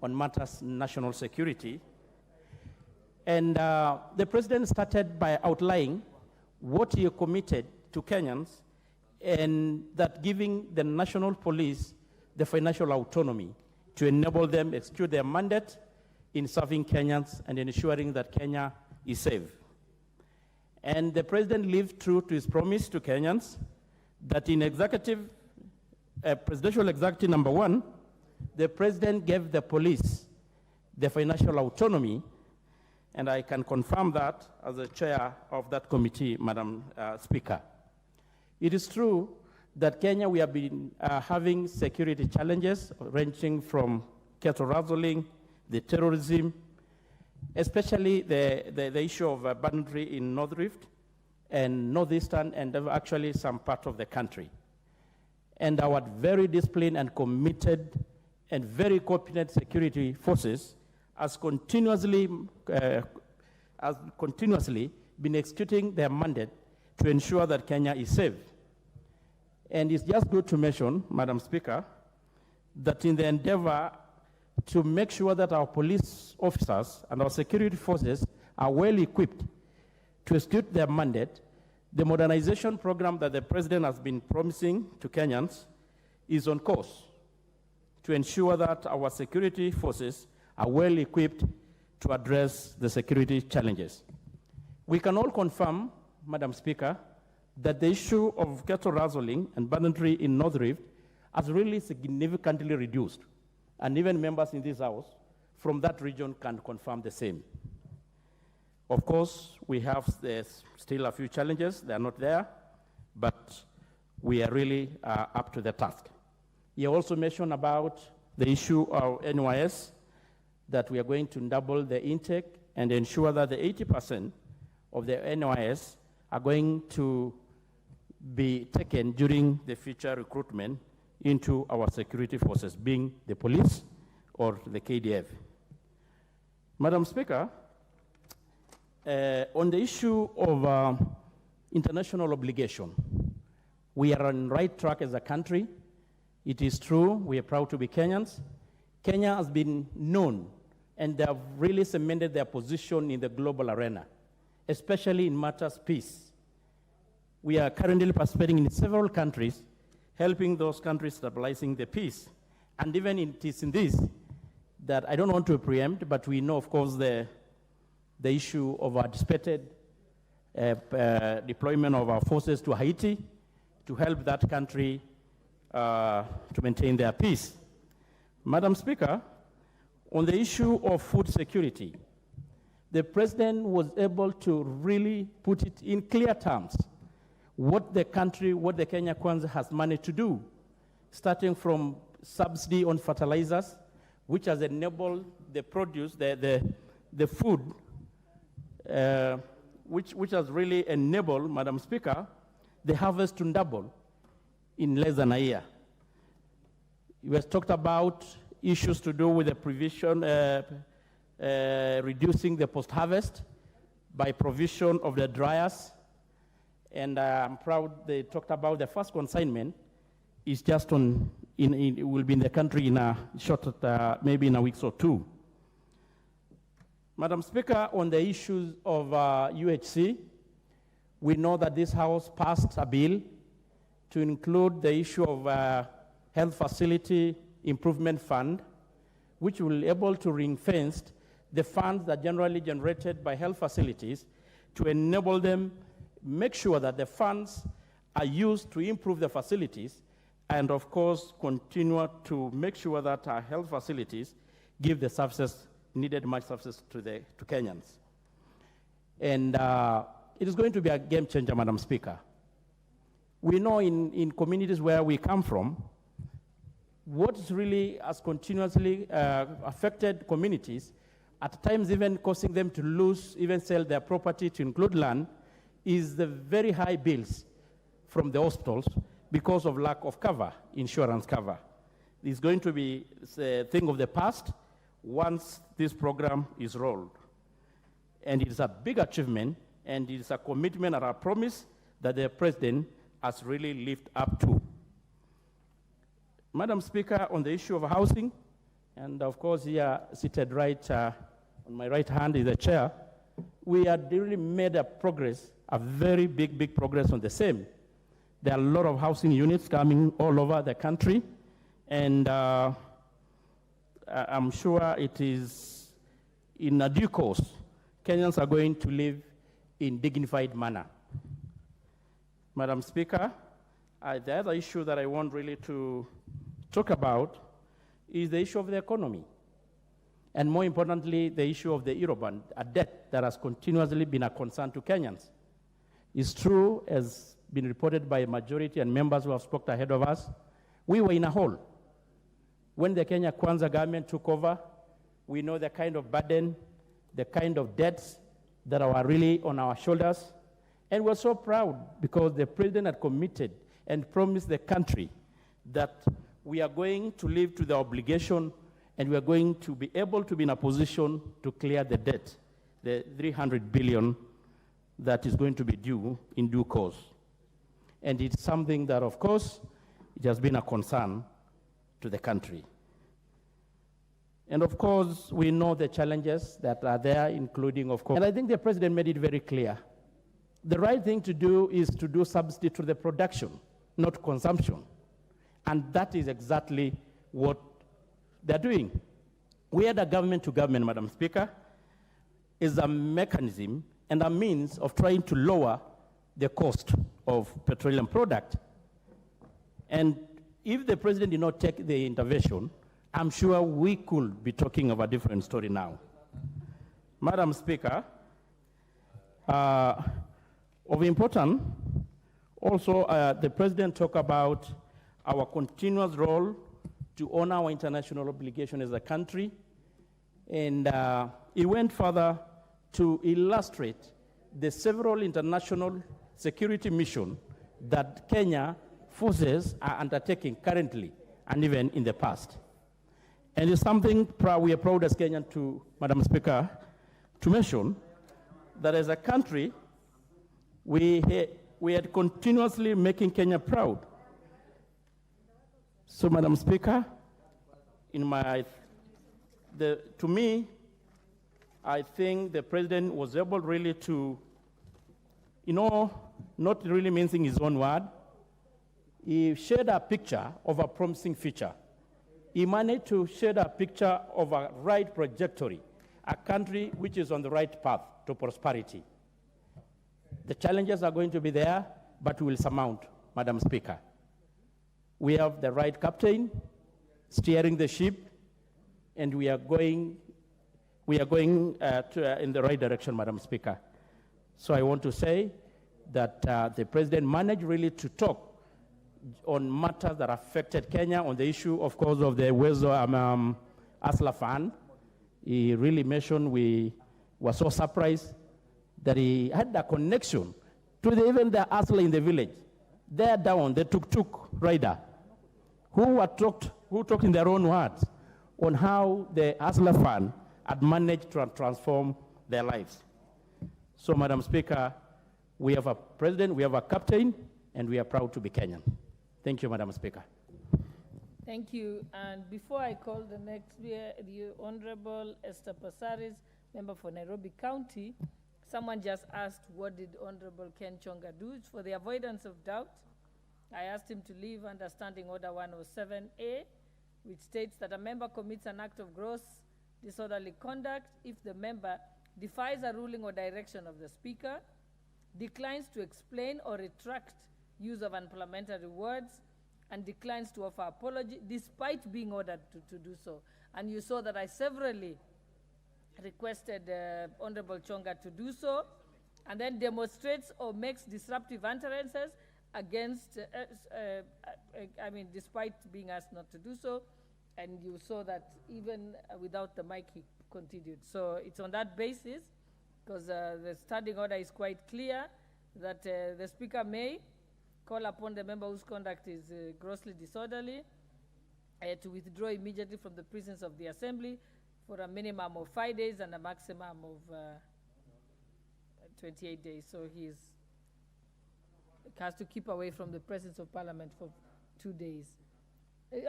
on matters national security. And the President started by outlining what he committed to Kenyans, and that giving the national police the financial autonomy to enable them execute their mandate in serving Kenyans and ensuring that Kenya is safe. And the President lived true to his promise to Kenyans that in Presidential Executive number 1, the President gave the police the financial autonomy, and I can confirm that as the chair of that committee, Madam Speaker. It is true that Kenya, we have been having security challenges ranging from cattle rustling, the terrorism, especially the issue of boundary in North Rift and Northeastern and actually some part of the country. And our very disciplined and committed and very competent security forces has continuously been executing their mandate to ensure that Kenya is safe. And it's just good to mention, Madam Speaker, that in the endeavor to make sure that our police officers and our security forces are well equipped to execute their mandate. The modernization program that the President has been promising to Kenyans is on course to ensure that our security forces are well equipped to address the security challenges. We can all confirm, Madam Speaker, that the issue of cattle rustling and banditry in North Rift has really significantly reduced, and even members in this House from that region can confirm the same. Of course, we have still a few challenges. They are not there, but we are really up to the task. You also mentioned about the issue of NYS, that we are going to double the intake and ensure that the 80% of the NYS are going to be taken during the future recruitment into our security forces, being the police or the KDF. Madam Speaker, on the issue of international obligation, we are on the right track as a country. It is true, we are proud to be Kenyans. Kenya has been known, and they have really cemented their position in the global arena, especially in matters peace. We are currently participating in several countries, helping those countries stabilizing the peace. And even it is in this that I don't want to preempt, but we know, of course, the issue of our anticipated deployment of our forces to Haiti to help that country to maintain their peace. Madam Speaker, on the issue of food security, the President was able to really put it in clear terms what the Kenya Kwanza has managed to do, starting from subsidy on fertilizers, which has enabled the produce, the food, which has really enabled, Madam Speaker, the harvest to double in less than a year. You have talked about issues to do with the provision, reducing the post-harvest by provision of the dryers. And I'm proud they talked about the first consignment is just it will be in the country in a short, maybe in a week or two. Madam Speaker, on the issues of UHC, we know that this House passed a bill to include the issue of Health Facility Improvement Fund, which will be able to ring-fence the funds that are generally generated by health facilities to enable them, make sure that the funds are used to improve the facilities, and of course continue to make sure that our health facilities give the services, needed much services to Kenyans. And it is going to be a game changer, Madam Speaker. We know in communities where we come from, what really has continuously affected communities, at times even causing them to lose, even sell their property to include land, is the very high bills from the hospitals because of lack of cover, insurance cover. It's going to be a thing of the past once this program is rolled. And it is a big achievement, and it is a commitment and a promise that the President has really lived up to. Madam Speaker, on the issue of housing, and of course here seated right on my right hand is the chair, we have really made a progress, a very big progress on the same. There are a lot of housing units coming all over the country, and I'm sure it is in a due course, Kenyans are going to live in dignified manner. Madam Speaker, the other issue that I want really to talk about is the issue of the economy. And more importantly, the issue of the Eurobond, a debt that has continuously been a concern to Kenyans. It's true, as been reported by a majority and members who have spoken ahead of us, we were in a hole. When the Kenya Kwanza government took over, we know the kind of burden, the kind of debts that are really on our shoulders. And we're so proud because the President had committed and promised the country that we are going to live to the obligation and we are going to be able to be in a position to clear the debt, the 300 billion that is going to be due in due course. And it's something that, of course, it has been a concern to the country. And of course, we know the challenges that are there, including, of course, and I think the president made it very clear. The right thing to do is to do subsidy to the production, not consumption. And that is exactly what they're doing. We had a government to government, Madam Speaker, is a mechanism and a means of trying to lower the cost of petroleum product. And if the president did not take the intervention, I'm sure we could be talking of a different story now. Madam Speaker, of importance, also the president talked about our continuous role to honor our international obligation as a country, and he went further to illustrate the several international security missions that Kenya forces are undertaking currently and even in the past. And it's something we are proud as Kenyan to, Madam Speaker, to mention that as a country, we are continuously making Kenya proud. So, Madam Speaker, to me, I think the president was able really to, not really mincing his own word, he shared a picture of a promising future. He managed to share a picture of a right trajectory, a country which is on the right path to prosperity. The challenges are going to be there, but we will surmount, Madam Speaker. We have the right captain steering the ship, and we are going in the right direction, Madam Speaker. So I want to say that the president managed really to talk on matters that affected Kenya on the issue, of course, of the Wezo Asla Fund. He really mentioned we were so surprised that he had a connection to even the Asla in the village. They're down, the tuk-tuk rider, who talked in their own words on how the Asla Fund had managed to transform their lives. So, Madam Speaker, we have a president, we have a captain, and we are proud to be Kenyan. Thank you, Madam Speaker. Thank you. And before I call the next, the Honorable Esther Passaris, member for Nairobi County, someone just asked, what did Honorable Ken Chonga do? For the avoidance of doubt, I asked him to leave under Standing Order 107A, which states that a member commits an act of gross disorderly conduct if the member defies a ruling or direction of the Speaker, declines to explain or retract use of unparliamentary words, and declines to offer apology despite being ordered to do so. And you saw that I severally requested Honorable Chonga to do so, and then demonstrates or makes disruptive utterances against, despite being asked not to do so. And you saw that even without the mic, he continued. So it's on that basis, because the standing order is quite clear, that the Speaker may call upon the member whose conduct is grossly disorderly to withdraw immediately from the presence of the Assembly for a minimum of 5 days and a maximum of 28 days. So he has to keep away from the presence of Parliament for 2 days. 5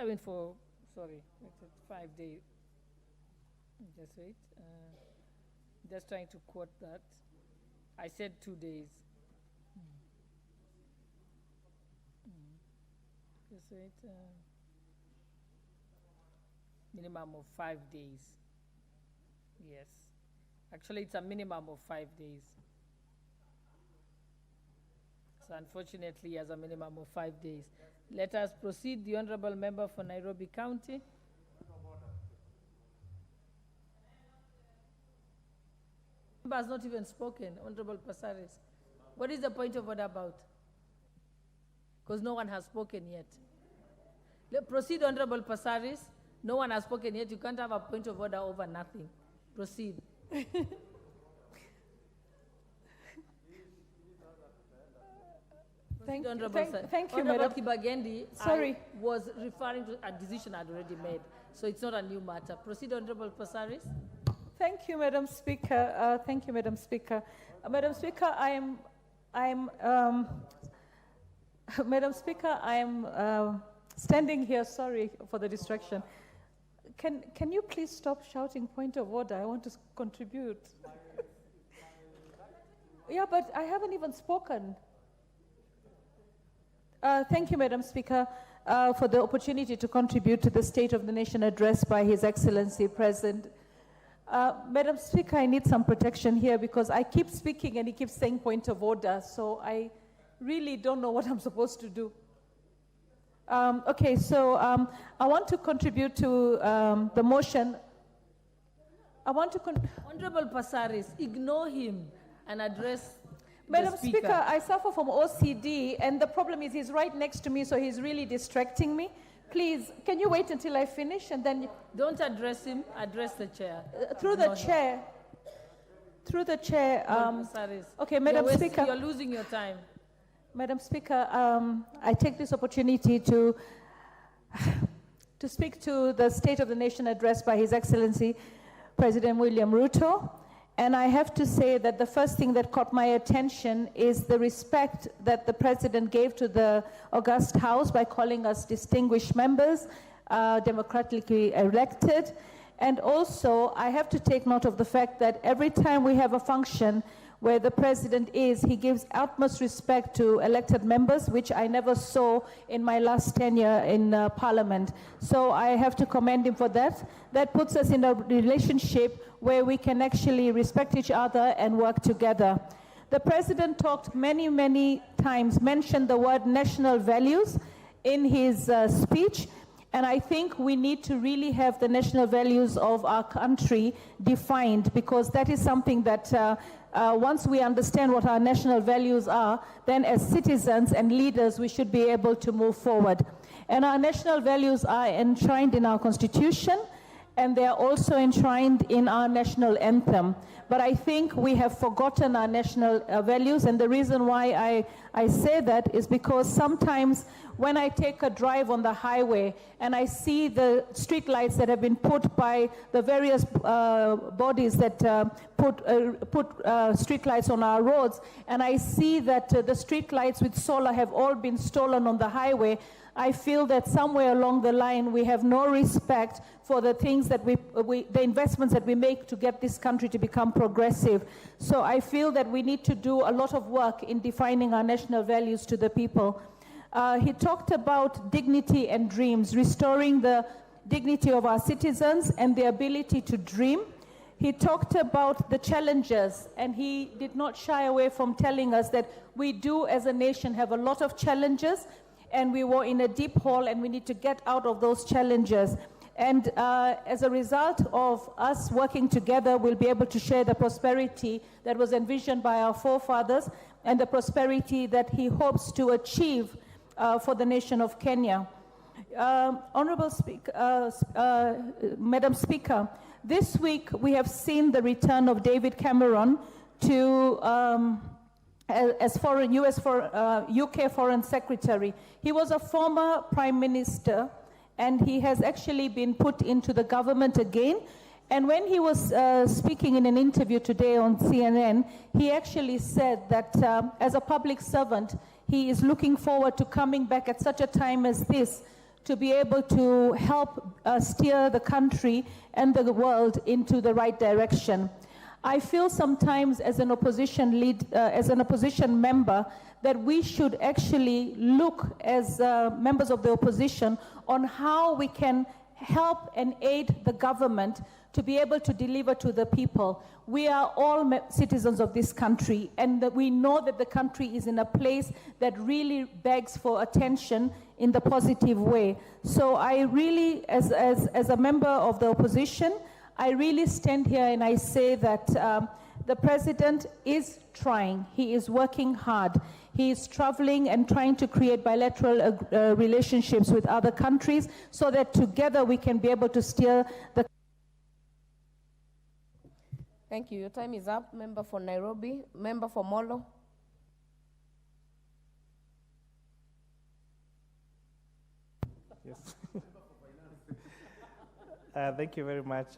days. Just wait. Just trying to quote that. I said 2 days. Just wait. Minimum of 5 days. Yes. Actually, it's a minimum of 5 days. So unfortunately, he has a minimum of 5 days. Let us proceed. The Honorable Member for Nairobi County. Member has not even spoken, Honorable Passaris. What is the point of order about? Because no one has spoken yet. Proceed, Honorable Passaris. No one has spoken yet. You can't have a point of order over nothing. Proceed. Thank you, Honorable Madam. Kibagendi, Sorry. I was referring to a decision I'd already made, so it's not a new matter. Proceed, Honorable Passaris. Thank you, Madam Speaker. Thank you, Madam Speaker. Madam Speaker, Madam Speaker, I am standing here, sorry for the distraction. Can you please stop shouting point of order? I want to contribute. Yeah, but I haven't even spoken. Thank you, Madam Speaker, for the opportunity to contribute to the State of the Nation address by His Excellency President. Madam Speaker, I need some protection here because I keep speaking and he keeps saying point of order, so I really don't know what I'm supposed to do. Okay, so I want to contribute to the motion. I want to... Honorable Passaris, ignore him and address Madam the Speaker. Speaker, I suffer from OCD, and the problem is he's right next to me, so he's really distracting me. Please, can you wait until I finish and then... Don't address him, address the chair. Through the chair. Through the chair. Okay, Madam Speaker. You're losing your time. Madam Speaker, I take this opportunity to speak to the State of the Nation address by His Excellency President William Ruto. And I have to say that the first thing that caught my attention is the respect that the President gave to the august House by calling us distinguished members, democratically elected. And also, I have to take note of the fact that every time we have a function where the President is, he gives utmost respect to elected members, which I never saw in my last tenure in Parliament. So I have to commend him for that. That puts us in a relationship where we can actually respect each other and work together. The President talked many, many times, mentioned the word national values in his speech, and I think we need to really have the national values of our country defined, because that is something that once we understand what our national values are, then as citizens and leaders, we should be able to move forward. And our national values are enshrined in our Constitution, and they are also enshrined in our national anthem. But I think we have forgotten our national values, and the reason why I say that is because sometimes when I take a drive on the highway and I see the street lights that have been put by the various bodies that put street lights on our roads, and I see that the street lights with solar have all been stolen on the highway, I feel that somewhere along the line we have no respect for the things that the investments that we make to get this country to become progressive. So I feel that we need to do a lot of work in defining our national values to the people. He talked about dignity and dreams, restoring the dignity of our citizens and the ability to dream. He talked about the challenges, and he did not shy away from telling us that we do as a nation have a lot of challenges, and we were in a deep hole and we need to get out of those challenges. And as a result of us working together, we'll be able to share the prosperity that was envisioned by our forefathers and the prosperity that he hopes to achieve for the nation of Kenya. Honorable Speaker, Madam Speaker, this week we have seen the return of David Cameron to as UK Foreign Secretary. He was a former Prime Minister, and he has actually been put into the government again. And when he was speaking in an interview today on CNN, he actually said that as a public servant, he is looking forward to coming back at such a time as this to be able to help steer the country and the world into the right direction. I feel sometimes as an opposition member that we should actually look as members of the opposition on how we can help and aid the government to be able to deliver to the people. We are all citizens of this country, and that we know that the country is in a place that really begs for attention in the positive way. So I really, as a member of the opposition, I really stand here and I say that the President is trying. He is working hard. He is traveling and trying to create bilateral relationships with other countries so that together we can be able to steer the... Thank you. Your time is up. Member for Nairobi. Member for Molo. Yes. Thank you very much,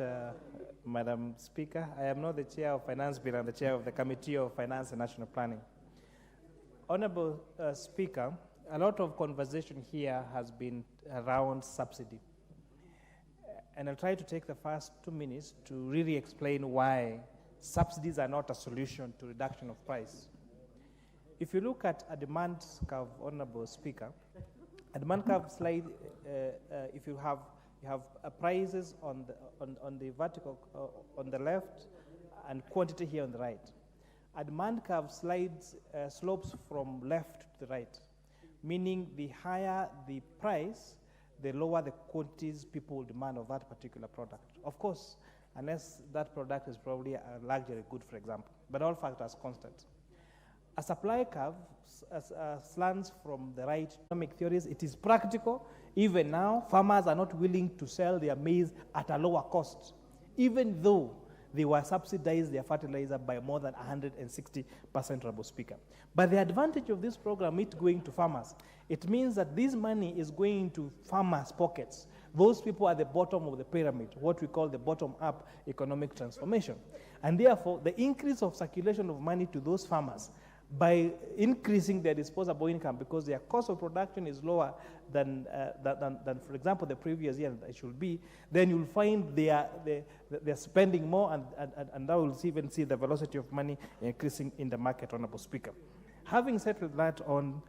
Madam Speaker. I am not the Chair of Finance Bill, I'm the Chair of the Committee of Finance and National Planning. Honorable Speaker, a lot of conversation here has been around subsidy. And I'll try to take the first 2 minutes to really explain why subsidies are not a solution to reduction of price. If you look at a demand curve, Honorable Speaker, a demand curve slide, if you have prices on the vertical on the left and quantity here on the right. A demand curve slides slopes from left to the right, meaning the higher the price, the lower the quantities people will demand of that particular product. Of course, unless that product is probably a luxury good, for example, but all factors constant. A supply curve slants from the right. Economic theories, it is practical. Even now, farmers are not willing to sell their maize at a lower cost, even though they were subsidized their fertilizer by more than 160%, Honorable Speaker. But the advantage of this program, it going to farmers, it means that this money is going into farmers' pockets. Those people at the bottom of the pyramid, what we call the bottom-up economic transformation. And therefore, the increase of circulation of money to those farmers by increasing their disposable income, because their cost of production is lower than for example, the previous year it should be, then you'll find they're spending more, and that will even see the velocity of money increasing in the market, Honorable Speaker. Having settled that on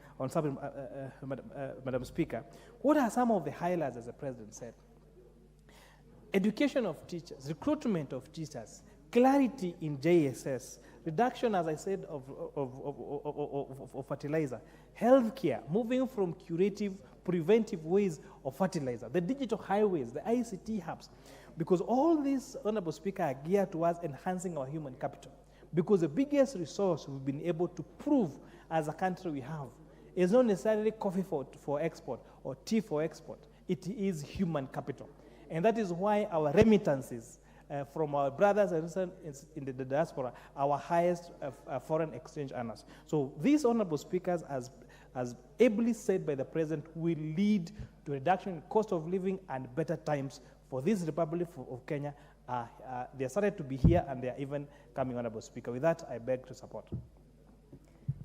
Madam Speaker, what are some of the highlights, as the President said? Education of teachers, recruitment of teachers, clarity in JSS, reduction, as I said, of fertilizer, healthcare, moving from curative, preventive ways of fertilizer, the digital highways, the ICT hubs, because all these, Honorable Speaker, are geared towards enhancing our human capital. Because the biggest resource we've been able to prove as a country we have is not necessarily coffee for export or tea for export. It is human capital. And that is why our remittances from our brothers and sisters in the diaspora, our highest foreign exchange earners. So these Honorable Speakers, as ably said by the President, will lead to reduction in cost of living and better times for this Republic of Kenya. They are started to be here, and they are even coming, Honorable Speaker. With that, I beg to support.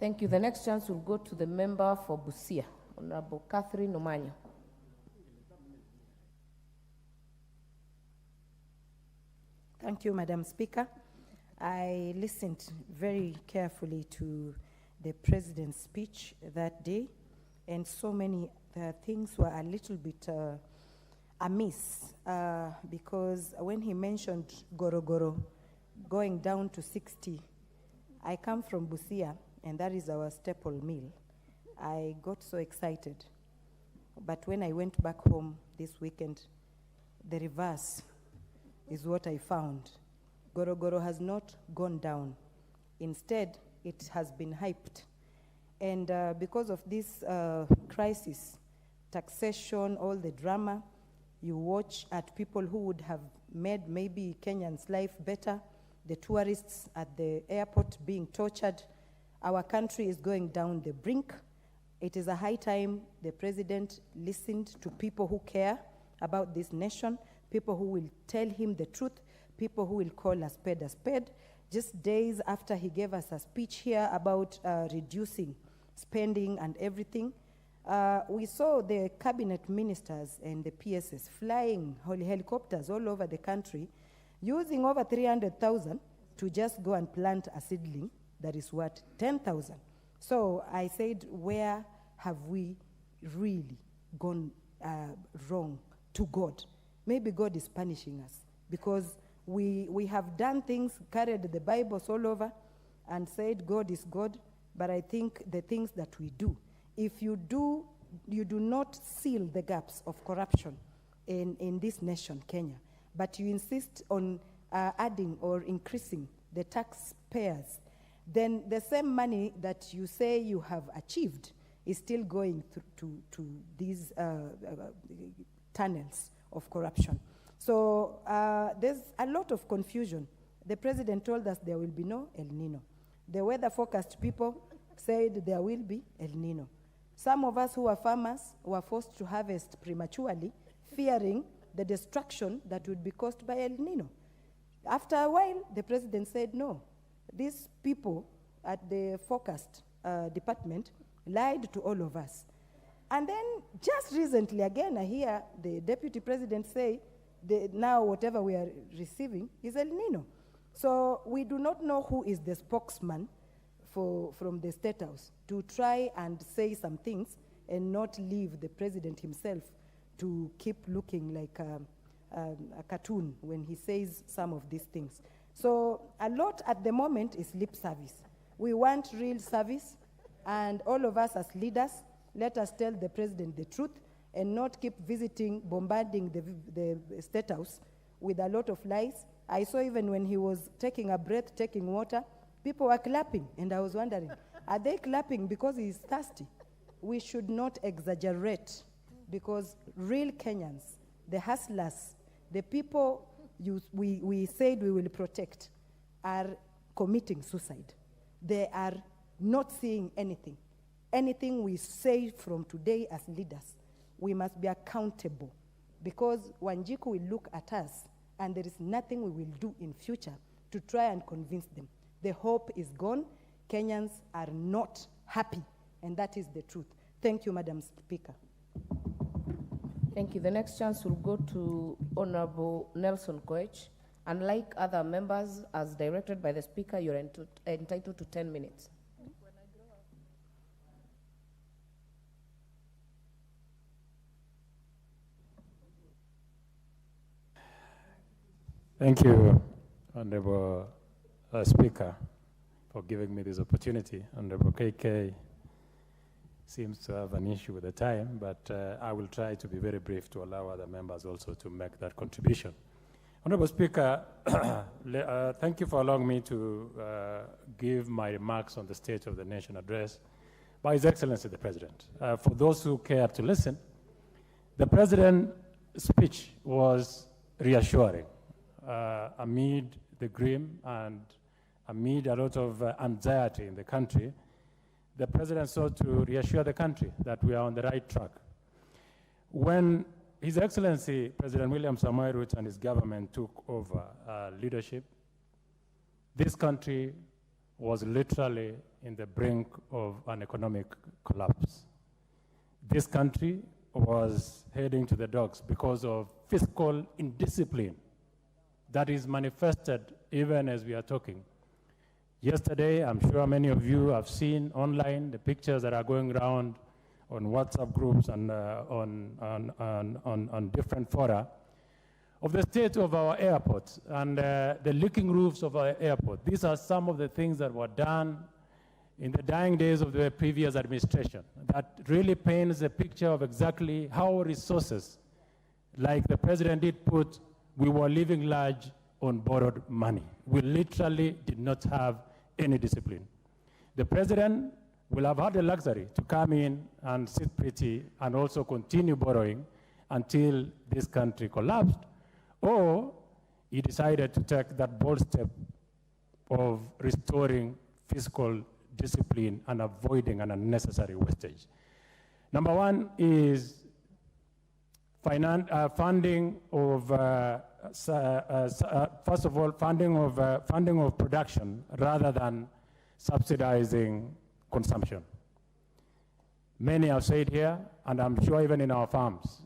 Thank you. The next chance will go to the member for Busia, Honorable Catherine Omanyo. Thank you, Madam Speaker. I listened very carefully to the President's speech that day, and so many things were a little bit amiss, because when he mentioned Gorogoro going down to 60, I come from Busia, and that is our staple meal. I got so excited. But when I went back home this weekend, the reverse is what I found. Gorogoro has not gone down. Instead, it has been hyped. And because of this crisis, taxation, all the drama, you watch at people who would have made maybe Kenyans' life better, the tourists at the airport being tortured. Our country is going down the brink. It is a high time the President listened to people who care about this nation, people who will tell him the truth, people who will call a spade a spade. Just days after he gave us a speech here about reducing spending and everything, we saw the cabinet ministers and the PSS flying helicopters all over the country, using over 300,000 to just go and plant a seedling that is worth 10,000. So I said, where have we really gone wrong to God? Maybe God is punishing us because we have done things, carried the Bibles all over and said God is God, but I think the things that we do, if you do not seal the gaps of corruption in this nation, Kenya, but you insist on adding or increasing the taxpayers, then the same money that you say you have achieved is still going to these tunnels of corruption. So there's a lot of confusion. The President told us there will be no El Nino. The weather forecast people said there will be El Nino. Some of us who are farmers were forced to harvest prematurely, fearing the destruction that would be caused by El Nino. After a while, the President said, no, these people at the forecast department lied to all of us. And then just recently, again, I hear the Deputy President say, now whatever we are receiving is El Nino. So we do not know who is the spokesman from the State House to try and say some things and not leave the president himself to keep looking like a cartoon when he says some of these things. So a lot at the moment is lip service. We want real service, and all of us as leaders, let us tell the president the truth and not keep bombarding the State House with a lot of lies. I saw even when he was taking a breath, taking water, people were clapping, and I was wondering, are they clapping because he's thirsty? We should not exaggerate, because real Kenyans, the hustlers, the people we said we will protect, are committing suicide. They are not seeing anything. Anything we say from today as leaders, we must be accountable, because Wanjiku will look at us and there is nothing we will do in future to try and convince them. The hope is gone. Kenyans are not happy, and that is the truth. Thank you, Madam Speaker. Thank you. The next chance will go to Honorable Nelson Koech. Unlike other members, as directed by the Speaker, you're entitled to 10 minutes. Thank you, Honorable Speaker, for giving me this opportunity. Honorable KK seems to have an issue with the time, but I will try to be very brief to allow other members also to make that contribution. Honorable Speaker, thank you for allowing me to give my remarks on the State of the Nation address by His Excellency the President. For those who care to listen, the President's speech was reassuring. Amid the grim and amid a lot of anxiety in the country, the President sought to reassure the country that we are on the right track. When His Excellency President William Samoei Ruto and his government took over leadership, this country was literally in the brink of an economic collapse. This country was heading to the dogs because of fiscal indiscipline that is manifested even as we are talking. Yesterday, I'm sure many of you have seen online the pictures that are going around on WhatsApp groups and on different fora of the state of our airports and the leaking roofs of our airport. These are some of the things that were done in the dying days of the previous administration. That really paints a picture of exactly how resources, like the President did put, we were living large on borrowed money. We literally did not have any discipline. The President will have had the luxury to come in and sit pretty and also continue borrowing until this country collapsed, or he decided to take that bold step of restoring fiscal discipline and avoiding an unnecessary wastage. Number one is funding of, first of all, funding of production rather than subsidizing consumption. Many have said here, and I'm sure even in our farms,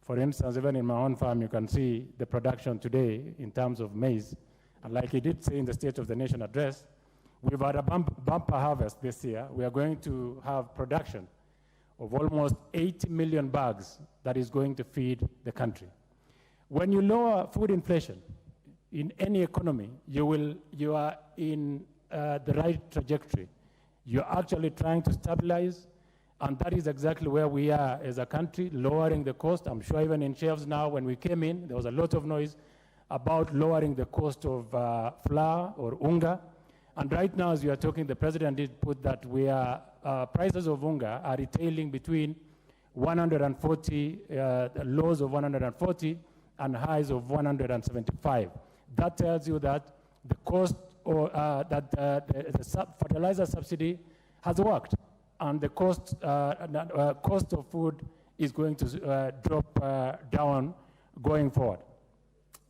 for instance, even in my own farm, you can see the production today in terms of maize. And like he did say in the State of the Nation address, we've had a bumper harvest this year. We are going to have production of almost 80 million bags that is going to feed the country. When you lower food inflation in any economy, you are in the right trajectory. You're actually trying to stabilize, and that is exactly where we are as a country, lowering the cost. I'm sure even in shelves now, when we came in, there was a lot of noise about lowering the cost of flour or unga. And right now, as we are talking, the President did put that we are, prices of unga are retailing between 140, lows of 140 and highs of 175. That tells you that the cost or that the fertilizer subsidy has worked, and the cost of food is going to drop down going forward.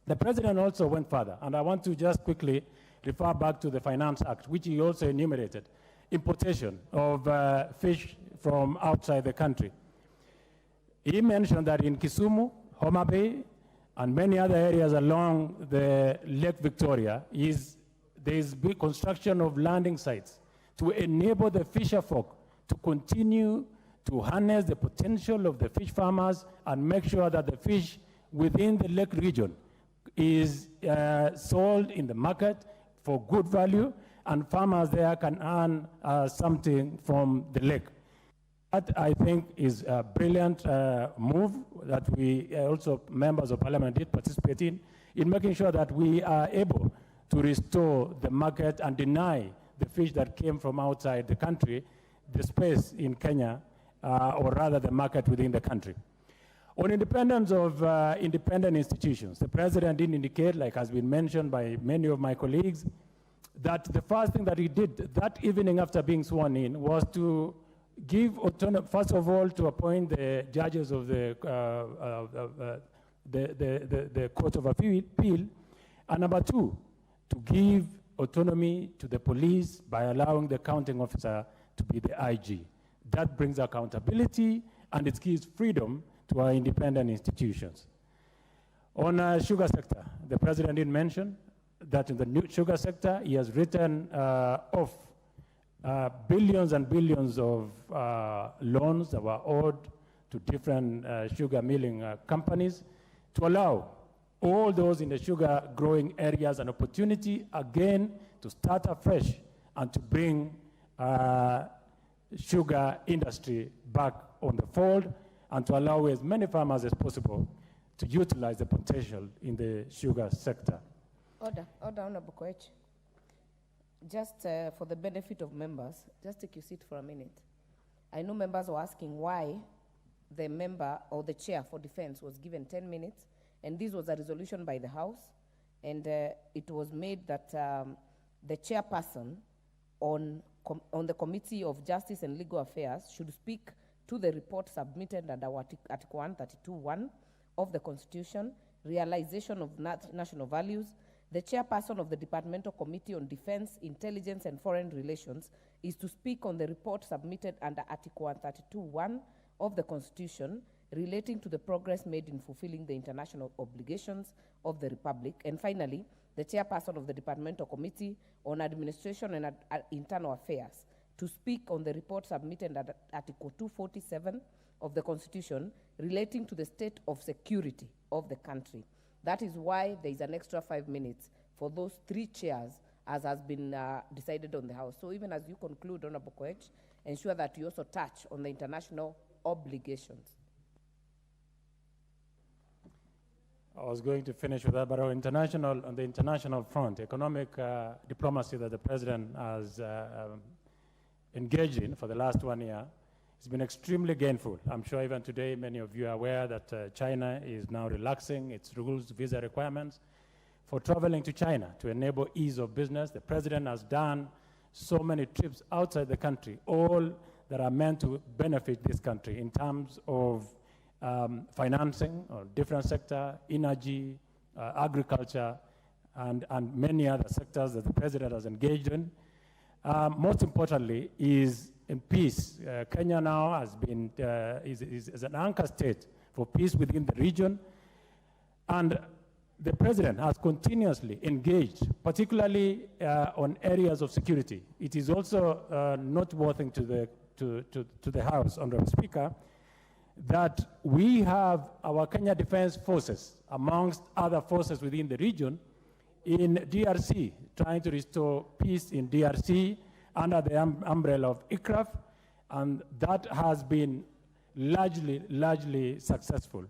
The President also went further, and I want to just quickly refer back to the Finance Act, which he also enumerated, importation of fish from outside the country. He mentioned that in Kisumu, Homa Bay, and many other areas along the Lake Victoria, there is big construction of landing sites to enable the fisher folk to continue to harness the potential of the fish farmers and make sure that the fish within the lake region is sold in the market for good value, and farmers there can earn something from the lake. That, I think, is a brilliant move that we also, members of Parliament, did participate in making sure that we are able to restore the market and deny the fish that came from outside the country the space in Kenya, or rather the market within the country. On independence of independent institutions, the President did indicate, like has been mentioned by many of my colleagues, that the first thing that he did that evening after being sworn in was to give autonomy, first of all, to appoint the judges of the Court of Appeal, and number two, to give autonomy to the police by allowing the counting officer to be the IG. That brings accountability and it gives freedom to our independent institutions. On sugar sector, the President did mention that in the new sugar sector, he has written off billions and billions of loans that were owed to different sugar milling companies to allow all those in the sugar growing areas an opportunity again to start afresh and to bring sugar industry back on the fold and to allow as many farmers as possible to utilize the potential in the sugar sector. Order, Honorable Koech. Just for the benefit of members, just take your seat for a minute. I know members were asking why the member or the chair for defense was given 10 minutes, and this was a resolution by the House, and it was made that the chairperson on the Committee of Justice and Legal Affairs should speak to the report submitted under Article 132.1 of the Constitution, realization of national values. The chairperson of the Departmental Committee on Defense, Intelligence and Foreign Relations is to speak on the report submitted under Article 132.1 of the Constitution relating to the progress made in fulfilling the international obligations of the Republic. And finally, the chairperson of the Departmental Committee on Administration and Internal Affairs to speak on the report submitted under Article 247 of the Constitution relating to the state of security of the country. That is why there is an extra 5 minutes for those three chairs, as has been decided on the House. So even as you conclude, Honorable Koech, ensure that you also touch on the international obligations. I was going to finish with that, but on the international front, economic diplomacy that the President has engaged in for the last 1 year, it's been extremely gainful. I'm sure even today many of you are aware that China is now relaxing its rules, visa requirements for traveling to China to enable ease of business. The President has done so many trips outside the country, all that are meant to benefit this country in terms of financing or different sector, energy, agriculture, and many other sectors that the President has engaged in. Most importantly is in peace. Kenya now has been, is an anchor state for peace within the region. And the President has continuously engaged, particularly on areas of security. It is also noteworthy to the House, Honorable Speaker, that we have our Kenya Defense Forces, amongst other forces within the region, in DRC, trying to restore peace in DRC under the umbrella of ICRAF, and that has been largely successful.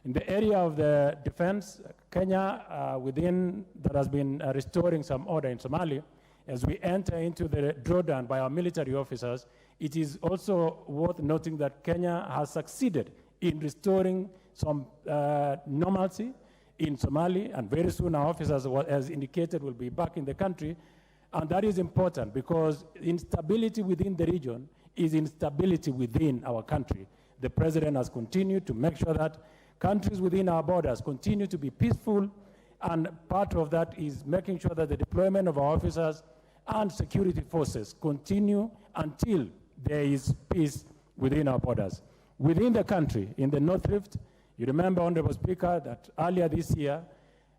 In the area of the defense, Kenya, that has been restoring some order in Somalia. As we enter into the drawdown by our military officers, it is also worth noting that Kenya has succeeded in restoring some normalcy in Somalia, and very soon our officers, as indicated, will be back in the country. And that is important because instability within the region is instability within our country. The President has continued to make sure that countries within our borders continue to be peaceful, and part of that is making sure that the deployment of our officers and security forces continue until there is peace within our borders. Within the country, in the North Rift, You remember, Honorable Speaker, that earlier this year,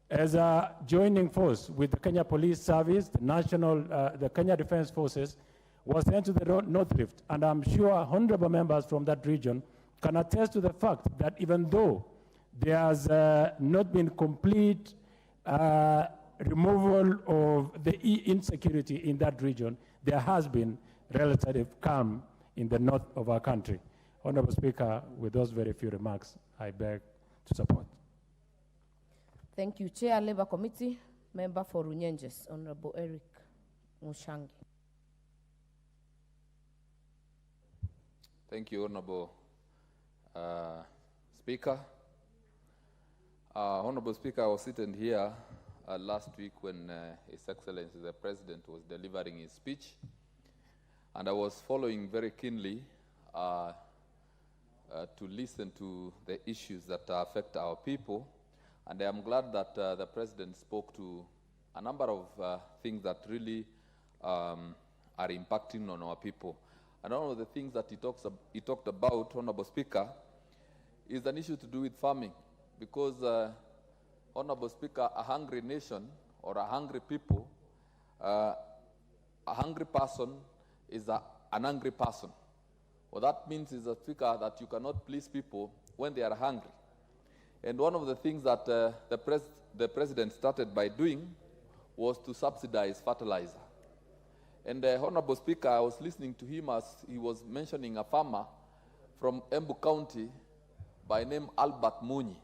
as a joining force with the Kenya Police Service, the Kenya Defense Forces was sent to the North Rift, and I'm sure honorable members from that region can attest to the fact that even though there has not been complete removal of the insecurity in that region, there has been relative calm in the north of our country. Honorable Speaker, with those very few remarks, I beg to support. Thank you. Chair, Labour Committee, Member for Runyenjes, Honorable Eric Mushangi. Thank you, Honorable Speaker. Honorable Speaker, I was sitting here last week when His Excellency the President was delivering his speech, and I was following very keenly to listen to the issues that affect our people. And I am glad that the President spoke to a number of things that really are impacting on our people. And one of the things that he talked about, Honorable Speaker, is an issue to do with farming. Because, Honorable Speaker, a hungry nation or a hungry people, a hungry person is an angry person. What that means is, Speaker, that you cannot please people when they are hungry. And one of the things that the President started by doing was to subsidize fertilizer. And Honorable Speaker, I was listening to him as he was mentioning a farmer from Embu County by name Albert Munyi.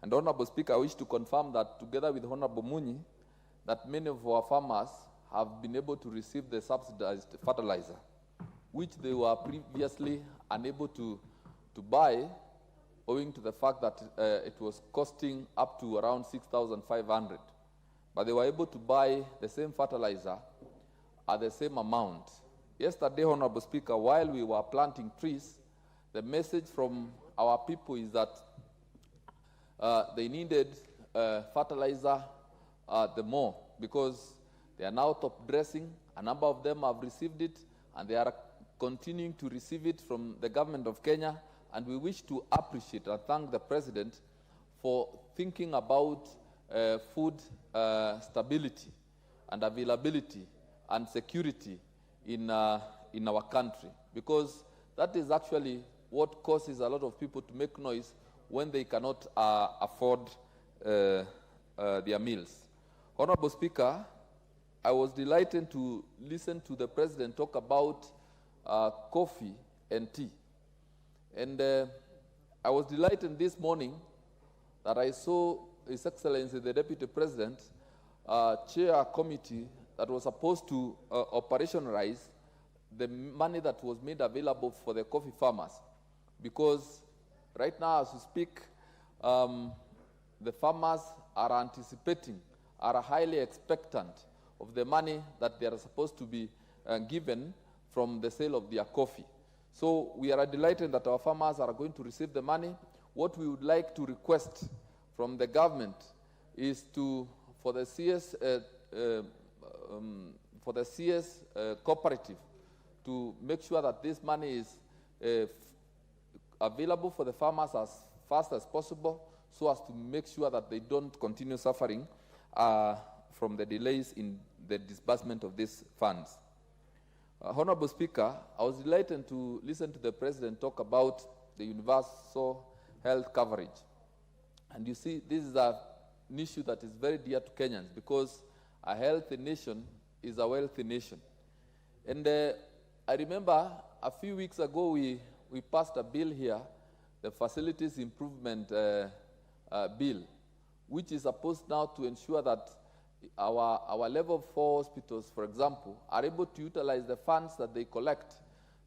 And Honorable Speaker, I wish to confirm that together with Honorable Munyi, that many of our farmers have been able to receive the subsidized fertilizer, which they were previously unable to buy, owing to the fact that it was costing up to around 6,500. But they were able to buy the same fertilizer at the same amount. Yesterday, Honorable Speaker, while we were planting trees, the message from our people is that they needed fertilizer the more, because they are now top dressing. A number of them have received it, and they are continuing to receive it from the government of Kenya. And we wish to appreciate and thank the President for thinking about food stability and availability and security in our country, because that is actually what causes a lot of people to make noise when they cannot afford their meals. Honorable Speaker, I was delighted to listen to the President talk about coffee and tea. And I was delighted this morning that I saw His Excellency the Deputy President chair a committee that was supposed to operationalize the money that was made available for the coffee farmers. Because right now, as we speak, the farmers are anticipating, are highly expectant of the money that they are supposed to be given from the sale of their coffee. So we are delighted that our farmers are going to receive the money. What we would like to request from the government is for the CS cooperative to make sure that this money is available for the farmers as fast as possible, so as to make sure that they don't continue suffering from the delays in the disbursement of these funds. Honorable Speaker, I was delighted to listen to the President talk about the universal health coverage. And you see, this is an issue that is very dear to Kenyans, because a healthy nation is a wealthy nation. And I remember a few weeks ago we passed a bill here, the Facilities Improvement Bill, which is supposed now to ensure that our level 4 hospitals, for example, are able to utilize the funds that they collect.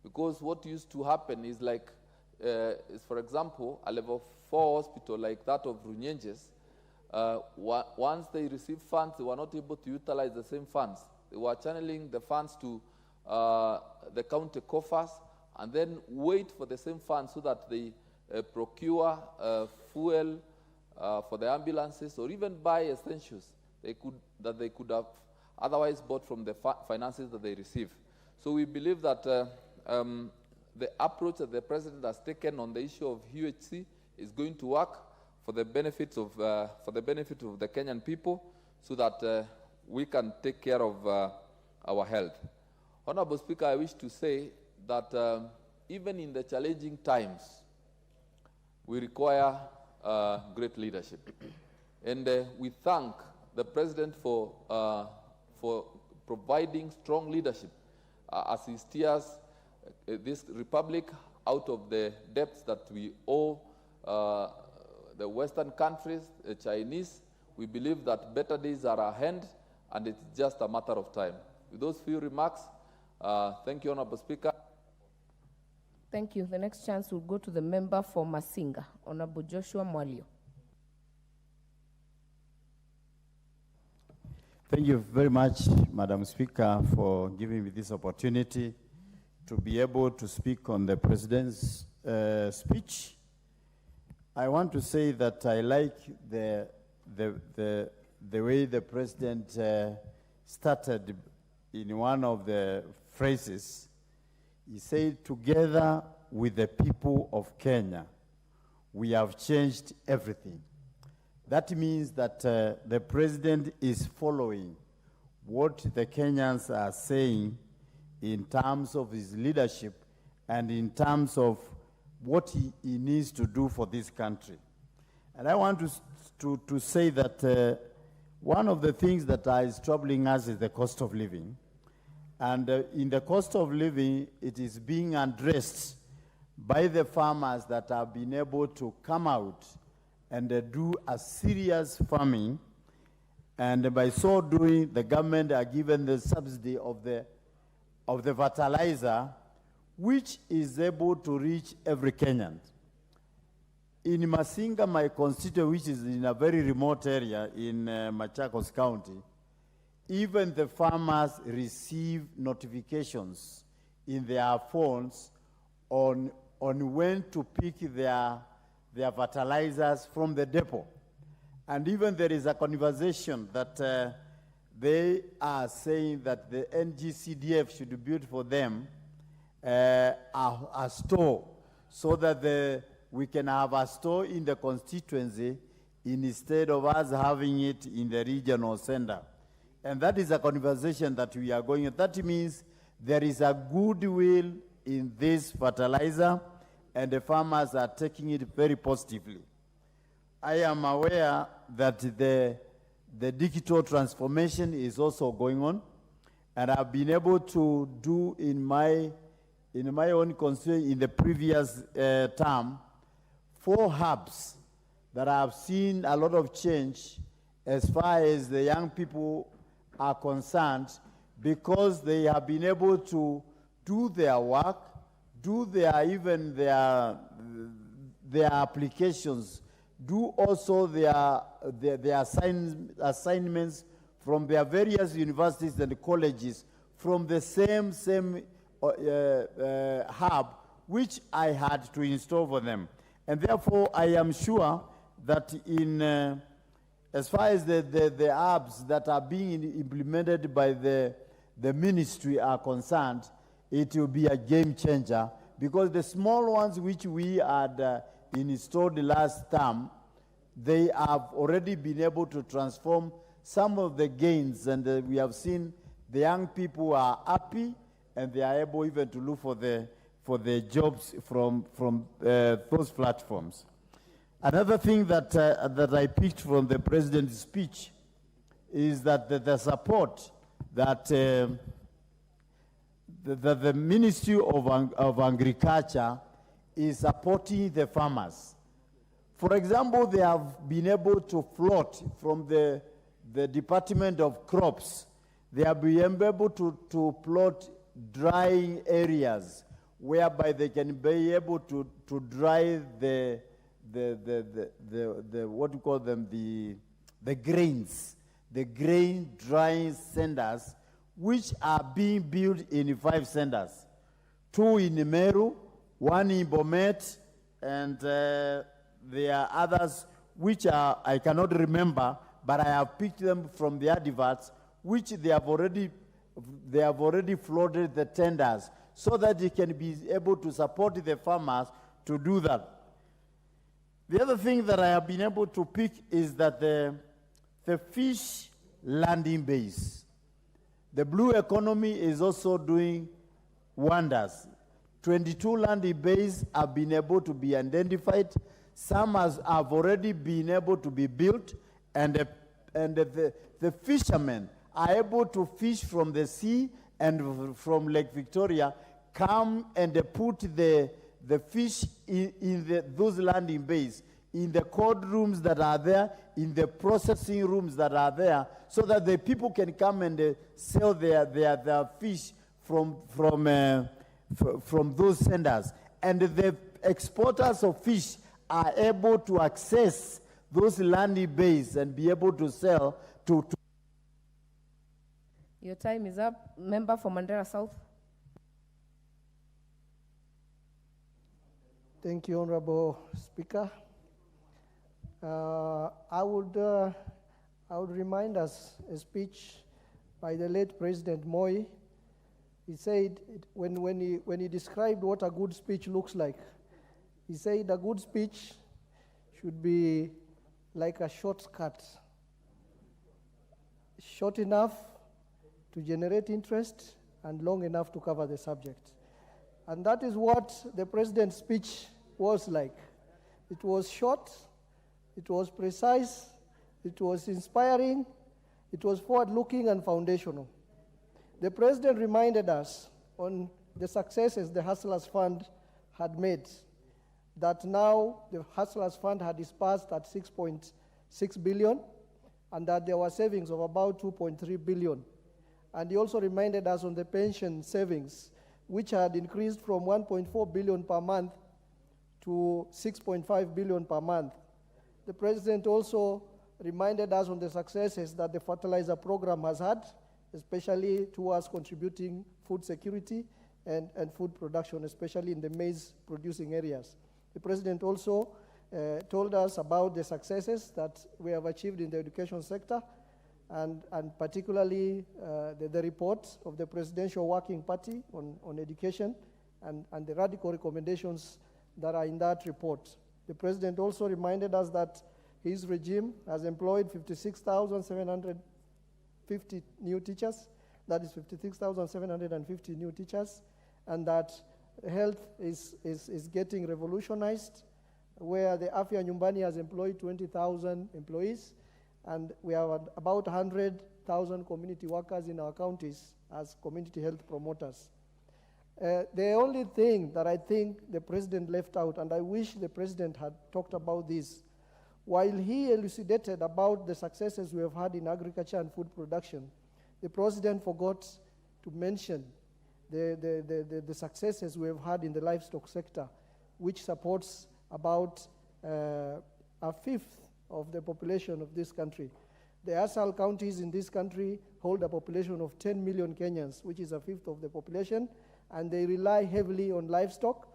Because what used to happen is like, for example, a level 4 hospital like that of Runyenjes, once they received funds, they were not able to utilize the same funds. They were channeling the funds to the county coffers, and then wait for the same funds so that they procure fuel for the ambulances, or even buy essentials that they could have otherwise bought from the finances that they receive. So we believe that the approach that the President has taken on the issue of UHC is going to work for the benefit of the Kenyan people, so that we can take care of our health. Honorable Speaker, I wish to say that even in the challenging times, we require great leadership. And we thank the President for providing strong leadership as he steers this republic out of the debts that we owe the Western countries, the Chinese. We believe that better days are ahead, and it's just a matter of time. With those few remarks, thank you, Honorable Speaker. Thank you. The next chance will go to the member for Masinga, Honorable Joshua Mwalio. Thank you very much, Madam Speaker, for giving me this opportunity to be able to speak on the President's speech. I want to say that I like the way the President started in one of the phrases. He said, together with the people of Kenya, we have changed everything. That means that the President is following what the Kenyans are saying in terms of his leadership and in terms of what he needs to do for this country. And I want to say that one of the things that is troubling us is the cost of living. And in the cost of living, it is being addressed by the farmers that have been able to come out and do a serious farming. And by so doing, the government are given the subsidy of the fertilizer, which is able to reach every Kenyan. In Masinga, my constituent, which is in a very remote area in Machakos County, even the farmers receive notifications in their phones on when to pick their fertilizers from the depot. And even there is a conversation that they are saying that the NGCDF should build for them a store, so that we can have a store in the constituency instead of us having it in the regional center. And that is a conversation that we are going. That means there is a goodwill in this fertilizer, and the farmers are taking it very positively. I am aware that the digital transformation is also going on, and I've been able to do in my own constituency in the previous term 4 hubs that I have seen a lot of change as far as the young people are concerned, because they have been able to do their work, do their applications, do also their assignments from their various universities and colleges from the same hub which I had to install for them. And therefore, I am sure that as far as the apps that are being implemented by the ministry are concerned, it will be a game changer, because the small ones which we had installed last term, they have already been able to transform some of the gains, and we have seen the young people are happy, and they are able even to look for the jobs from those platforms. Another thing that I picked from the President's speech is that the support that the Ministry of Agriculture is supporting the farmers. For example, they have been able to float from the Department of Crops. They have been able to plot drying areas whereby they can be able to dry the what do you call them, the grains, the grain drying centers, which are being built in 5 centers, 2 in Meru, 1 in Bomet, and there are others which I cannot remember, but I have picked them from the adverts, which they have already floated the tenders, so that they can be able to support the farmers to do that. The other thing that I have been able to pick is that the fish landing base, the blue economy is also doing wonders. 22 landing bases have been able to be identified. Some have already been able to be built, and the fishermen are able to fish from the sea and from Lake Victoria, come and put the fish in those landing bays, in the cold rooms that are there, in the processing rooms that are there, so that the people can come and sell their fish from those senders. And the exporters of fish are able to access those landing bays and be able to sell to. Your time is up. Member for Mandera South. Thank you, Honorable Speaker. I would remind us a speech by the late President Moi. He said, when he described what a good speech looks like, he said a good speech should be like a shortcut, short enough to generate interest and long enough to cover the subject. And that is what the President's speech was like. It was short, it was precise, it was inspiring, it was forward-looking and foundational. The President reminded us on the successes the Hustlers Fund had made, that now the Hustlers Fund had disbursed at 6.6 billion, and that there were savings of about 2.3 billion. And he also reminded us on the pension savings, which had increased from 1.4 billion per month to 6.5 billion per month. The President also reminded us on the successes that the fertilizer program has had, especially towards contributing food security and food production, especially in the maize-producing areas. The President also told us about the successes that we have achieved in the education sector, and particularly the report of the Presidential Working Party on education and the radical recommendations that are in that report. The President also reminded us that his regime has employed 56,750 new teachers, that is 56,750 new teachers, and that health is getting revolutionized, where the Afya Nyumbani has employed 20,000 employees, and we have about 100,000 community workers in our counties as community health promoters. The only thing that I think the President left out, and I wish the President had talked about this, while he elucidated about the successes we have had in agriculture and food production, the President forgot to mention the successes we have had in the livestock sector, which supports about a fifth of the population of this country. The ASAL counties in this country hold a population of 10 million Kenyans, which is a fifth of the population, and they rely heavily on livestock,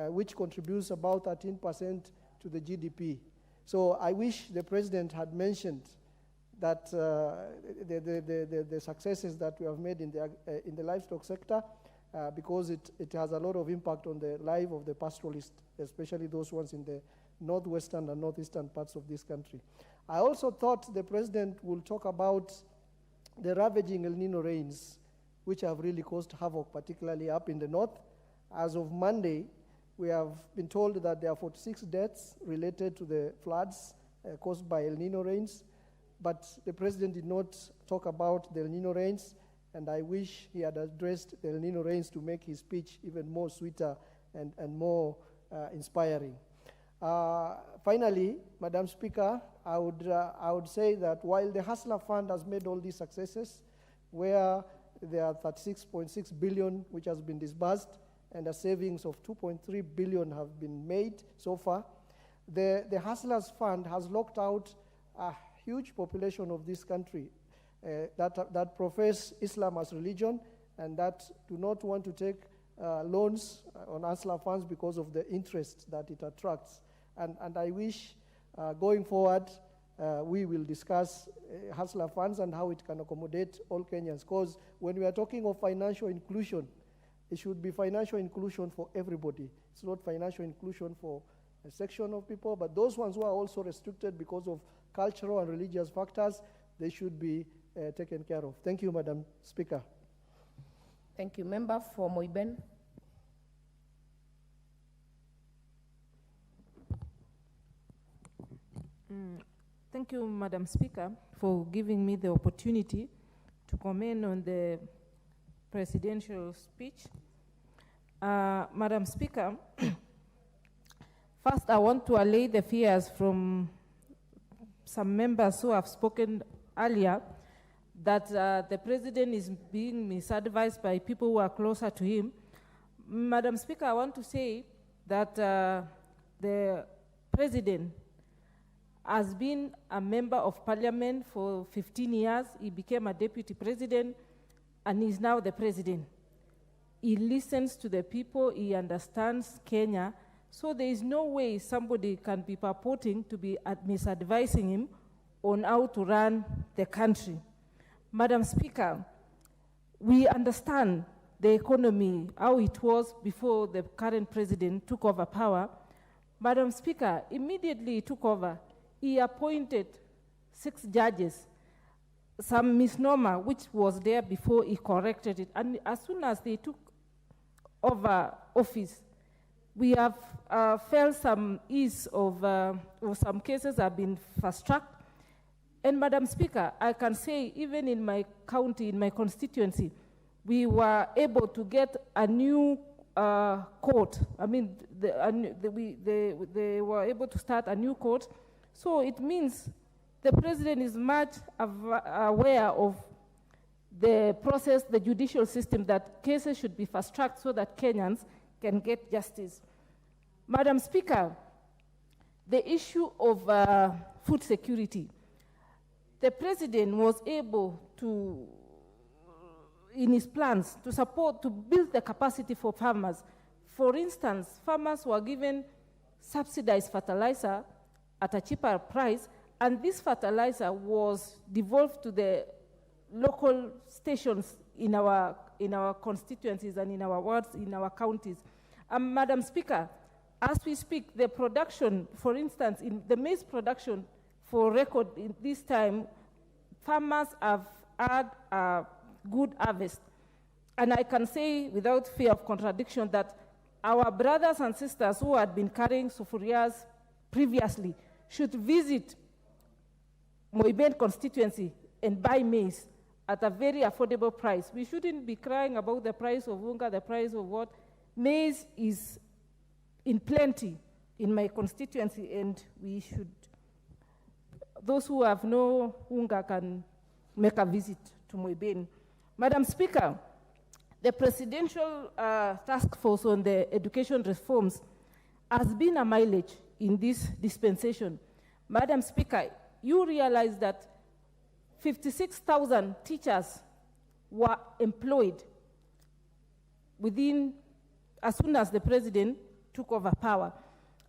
which contributes about 13% to the GDP. So I wish the President had mentioned that the successes that we have made in the livestock sector, because it has a lot of impact on the life of the pastoralists, especially those ones in the northwestern and northeastern parts of this country. I also thought the President will talk about the ravaging El Nino rains, which have really caused havoc, particularly up in the north. As of Monday, we have been told that there are 46 deaths related to the floods caused by El Nino rains, but the President did not talk about the El Nino rains, and I wish he had addressed the El Nino rains to make his speech even more sweeter and more inspiring. Finally, Madam Speaker, I would say that while the Hustler Fund has made all these successes, where there are 36.6 billion which has been disbursed and a savings of 2.3 billion have been made so far, the Hustlers Fund has locked out a huge population of this country that profess Islam as religion and that do not want to take loans on Hustler funds because of the interest that it attracts. And I wish going forward we will discuss Hustler funds and how it can accommodate all Kenyans. Because when we are talking of financial inclusion, it should be financial inclusion for everybody. It's not financial inclusion for section of people, but those ones who are also restricted because of cultural and religious factors, they should be taken care of. Thank you, Madam Speaker. Thank you. Member for Moiben. Thank you, Madam Speaker, for giving me the opportunity to comment on the presidential speech. Madam Speaker, first I want to allay the fears from some members who have spoken earlier that the president is being misadvised by people who are closer to him. Madam Speaker, I want to say that the president has been a member of parliament for 15 years. He became a deputy president and is now the president. He listens to the people, he understands Kenya, so there is no way somebody can be purporting to be misadvising him on how to run the country. Madam Speaker, we understand the economy, how it was before the current president took over power. Madam Speaker, immediately he took over, he appointed 6 judges, some misnomer which was there before he corrected it. And as soon as they took over office, we have felt some ease of some cases have been fast-tracked. And Madam Speaker, I can say even in my county, in my constituency, we were able to get a new court. I mean, they were able to start a new court. So it means the president is much aware of the process, the judicial system, that cases should be fast-tracked so that Kenyans can get justice. Madam Speaker, the issue of food security, the president was able to, in his plans, to build the capacity for farmers. For instance, farmers were given subsidized fertilizer at a cheaper price, and this fertilizer was devolved to the local stations in our constituencies and in our wards, in our counties. Madam Speaker, as we speak, the production, for instance, in the maize production, for record, in this time, farmers have had a good harvest. And I can say without fear of contradiction that our brothers and sisters who had been carrying sufurias previously should visit Moiben constituency and buy maize at a very affordable price. We shouldn't be crying about the price of unga, the price of what. Maize is in plenty in my constituency, and we should, those who have no unga can make a visit to Moiben. Madam Speaker, the presidential task force on the education reforms has been a mileage in this dispensation. Madam Speaker, you realize that 56,000 teachers were employed within, as soon as the president took over power.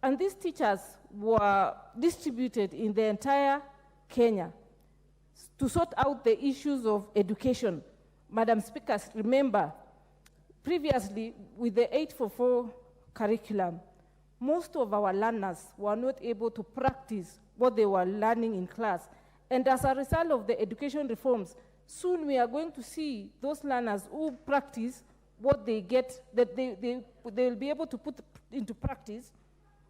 And these teachers were distributed in the entire Kenya to sort out the issues of education. Madam Speaker, remember, previously with the 844 curriculum, most of our learners were not able to practice what they were learning in class. And as a result of the education reforms, soon we are going to see those learners who practice what they get, that they will be able to put into practice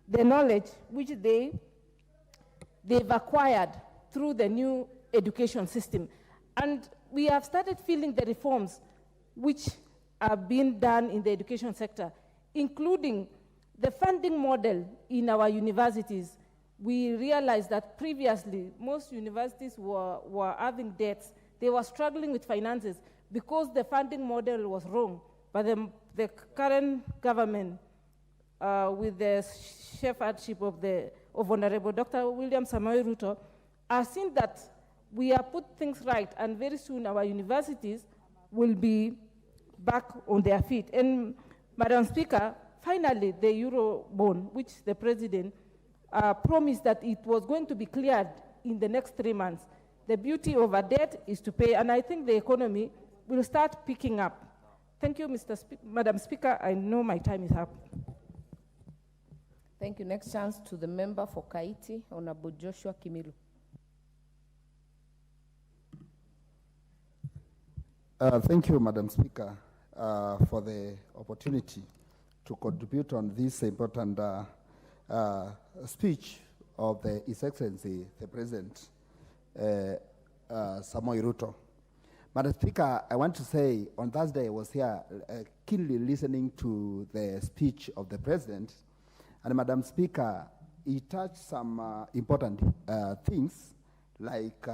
the knowledge which they've acquired through the new education system. And we have started feeling the reforms which are being done in the education sector, including the funding model in our universities. We realized that previously most universities were having debts. They were struggling with finances because the funding model was wrong. But the current government, with the shepherdship of Honorable Dr. William Samoei Ruto, have seen that we have put things right, and very soon our universities will be back on their feet. And Madam Speaker, finally, the Euro bond, which the President promised that it was going to be cleared in the next 3 months. The beauty of a debt is to pay, and I think the economy will start picking up. Thank you, Madam Speaker. I know my time is up. Thank you. Next chance to the member for Kaiti, Honorable Joshua Kimilu. Thank you, Madam Speaker, for the opportunity to contribute on this important speech of His Excellency, the President, Samoei Ruto. Madam Speaker, I want to say on Thursday I was here keenly listening to the speech of the President, and Madam Speaker, he touched some important things like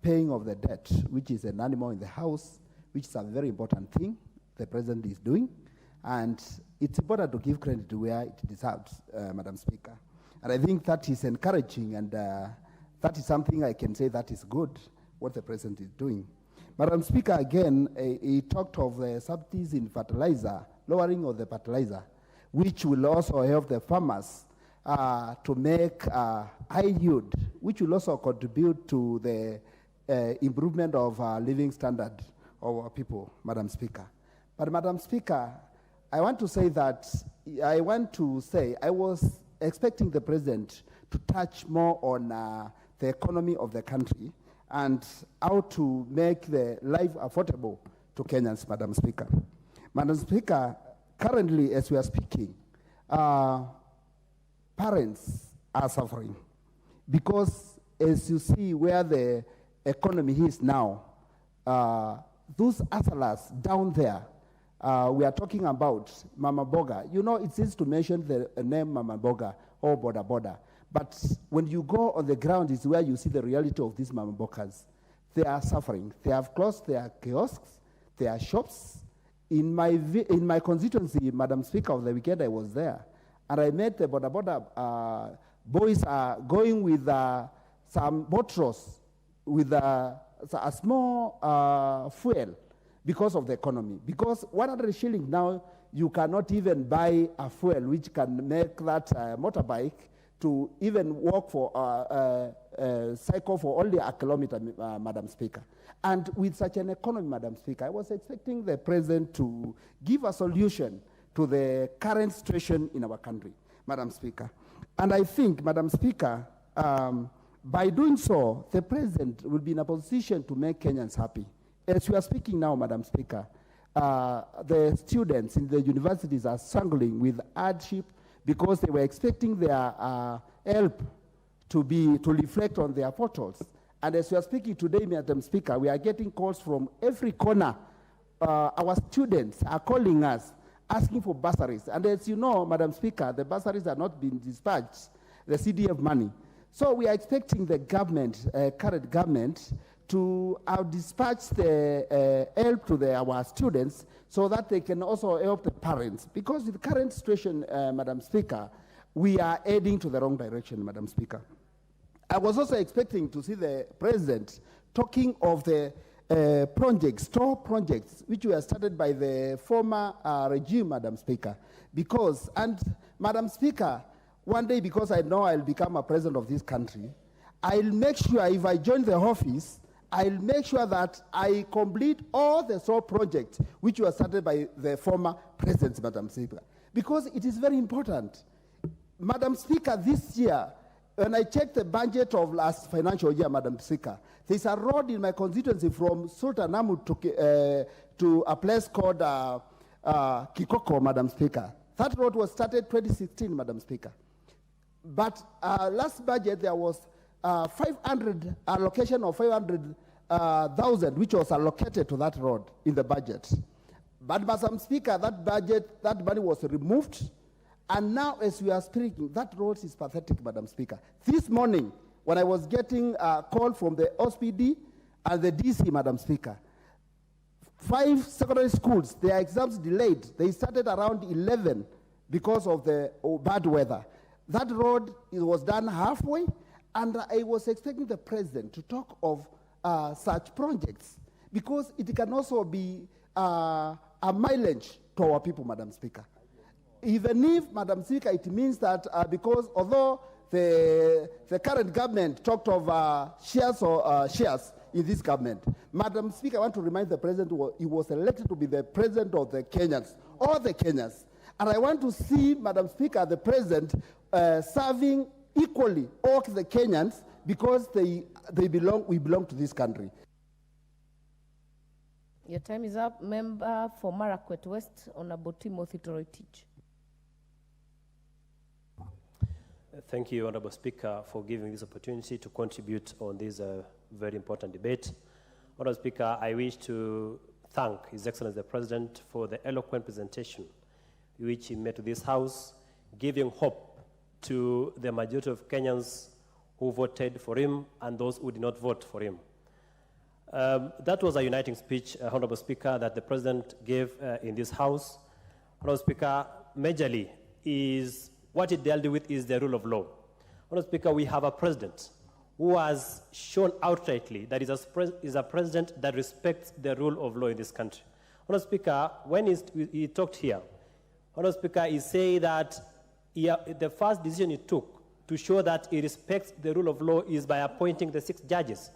paying of the debt, which is an animal in the house, which is a very important thing the President is doing, and it's important to give credit to where it deserves, Madam Speaker. And I think that is encouraging, and that is something I can say that is good, what the President is doing. Madam Speaker, again, he talked of the subsidies in fertilizer, lowering of the fertilizer, which will also help the farmers to make high yield, which will also contribute to the improvement of living standard of our people, Madam Speaker. But Madam Speaker, I want to say that I was expecting the President to touch more on the economy of the country and how to make the life affordable to Kenyans, Madam Speaker. Madam Speaker, currently, as we are speaking, parents are suffering because, as you see where the economy is now, those hustlers down there, we are talking about Mama Boga. You know, it's easy to mention the name Mama Boga or Boda Boda. But when you go on the ground is where you see the reality of these Mama Bogas. They are suffering. They have closed their kiosks, their shops. In my constituency, Madam Speaker, of the weekend I was there, and I met the Boda Boda boys are going with some bottles with a small fuel because of the economy. Because 100 shillings now, you cannot even buy a fuel which can make that motorbike to even walk for cycle for only a kilometer, Madam Speaker. And with such an economy, Madam Speaker, I was expecting the President to give a solution to the current situation in our country, Madam Speaker. And I think, Madam Speaker, by doing so, the President will be in a position to make Kenyans happy. As we are speaking now, Madam Speaker, the students in the universities are struggling with hardship because they were expecting their help to reflect on their portals. And as we are speaking today, Madam Speaker, we are getting calls from every corner. Our students are calling us, asking for bursaries. And as you know, Madam Speaker, the bursaries are not being dispatched, the CDF money. So we are expecting the government, current government, to dispatch the help to our students so that they can also help the parents. Because with the current situation, Madam Speaker, we are heading to the wrong direction, Madam Speaker. I was also expecting to see the President talking of the store projects, which were started by the former regime, Madam Speaker. Because, and Madam Speaker, one day, because I know I'll become a president of this country, I'll make sure if I join the office, I'll make sure that I complete all the store projects which were started by the former presidents, Madam Speaker. Because it is very important. Madam Speaker, this year, when I checked the budget of last financial year, Madam Speaker, there's a road in my constituency from Sultanahmud to a place called Kikoko, Madam Speaker. That road was started 2016, Madam Speaker. But last budget, there was 500 allocation of 500,000, which was allocated to that road in the budget. But Madam Speaker, that money was removed. And now, as we are speaking, that road is pathetic, Madam Speaker. This morning, when I was getting a call from the OSPD and the DC, Madam Speaker, 5 secondary schools, their exams delayed. They started around 11 because of the bad weather. That road was done halfway, and I was expecting the President to talk of such projects because it can also be a mileage to our people, Madam Speaker. Even if, Madam Speaker, it means that because although the current government talked of shares in this government, Madam Speaker, I want to remind the President he was elected to be the President of the Kenyans, all the Kenyans. And I want to see, Madam Speaker, the President serving equally all the Kenyans because we belong to this country. Your time is up. Member for Marakwet West, Honorable Timothy Toroitich. Thank you, Honorable Speaker, for giving this opportunity to contribute on this very important debate. Honorable Speaker, I wish to thank His Excellency the President for the eloquent presentation which he made to this House, giving hope to the majority of Kenyans who voted for him and those who did not vote for him. That was a uniting speech, Honorable Speaker, that the President gave in this House. Honorable Speaker, majorly is what it dealt with is the rule of law. Honorable Speaker, we have a President who has shown outrightly that is a President that respects the rule of law in this country. Honorable Speaker, when he talked here, Honorable Speaker, he said that the first decision he took to show that he respects the rule of law is by appointing the 6 judges.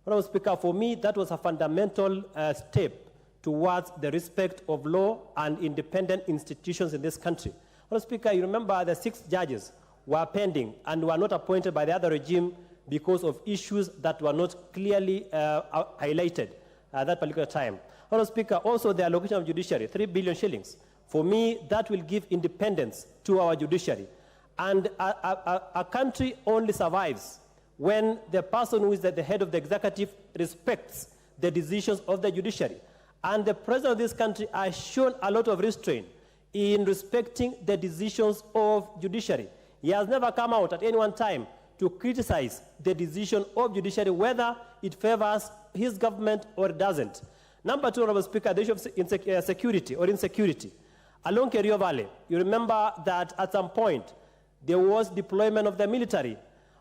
Honorable Speaker, for me, that was a fundamental step towards the respect of law and independent institutions in this country. Honorable Speaker, you remember the 6 judges were pending and were not appointed by the other regime because of issues that were not clearly highlighted at that particular time. Honorable Speaker, also the allocation of judiciary, 3 billion shillings. For me, that will give independence to our judiciary. And a country only survives when the person who is at the head of the executive respects the decisions of the judiciary. And the President of this country has shown a lot of restraint in respecting the decisions of judiciary. He has never come out at any one time to criticize the decision of judiciary, whether it favors his government or it doesn't. Number 2, Honorable Speaker, the issue of security or insecurity. Along Kerio Valley, you remember that at some point there was deployment of the military.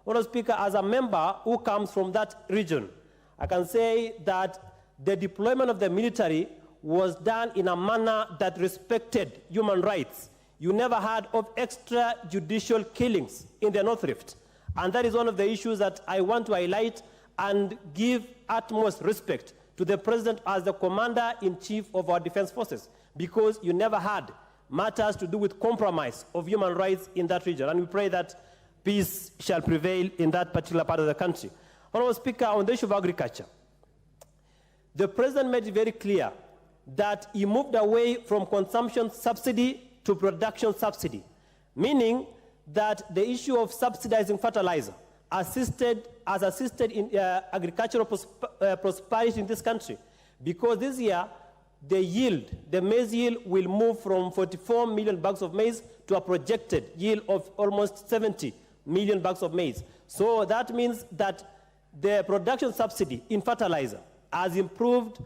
Honorable Speaker, as a member who comes from that region, I can say that the deployment of the military was done in a manner that respected human rights. You never heard of extrajudicial killings in the North Rift. And that is one of the issues that I want to highlight and give utmost respect to the President as the Commander-in-Chief of our defense forces, because you never had matters to do with compromise of human rights in that region. And we pray that peace shall prevail in that particular part of the country. Honorable Speaker, on the issue of agriculture, the President made it very clear that he moved away from consumption subsidy to production subsidy, meaning that the issue of subsidizing fertilizer has assisted in agricultural prosperity in this country, because this year the maize yield will move from 44 million bags of maize to a projected yield of almost 70 million bags of maize. So that means that the production subsidy in fertilizer has improved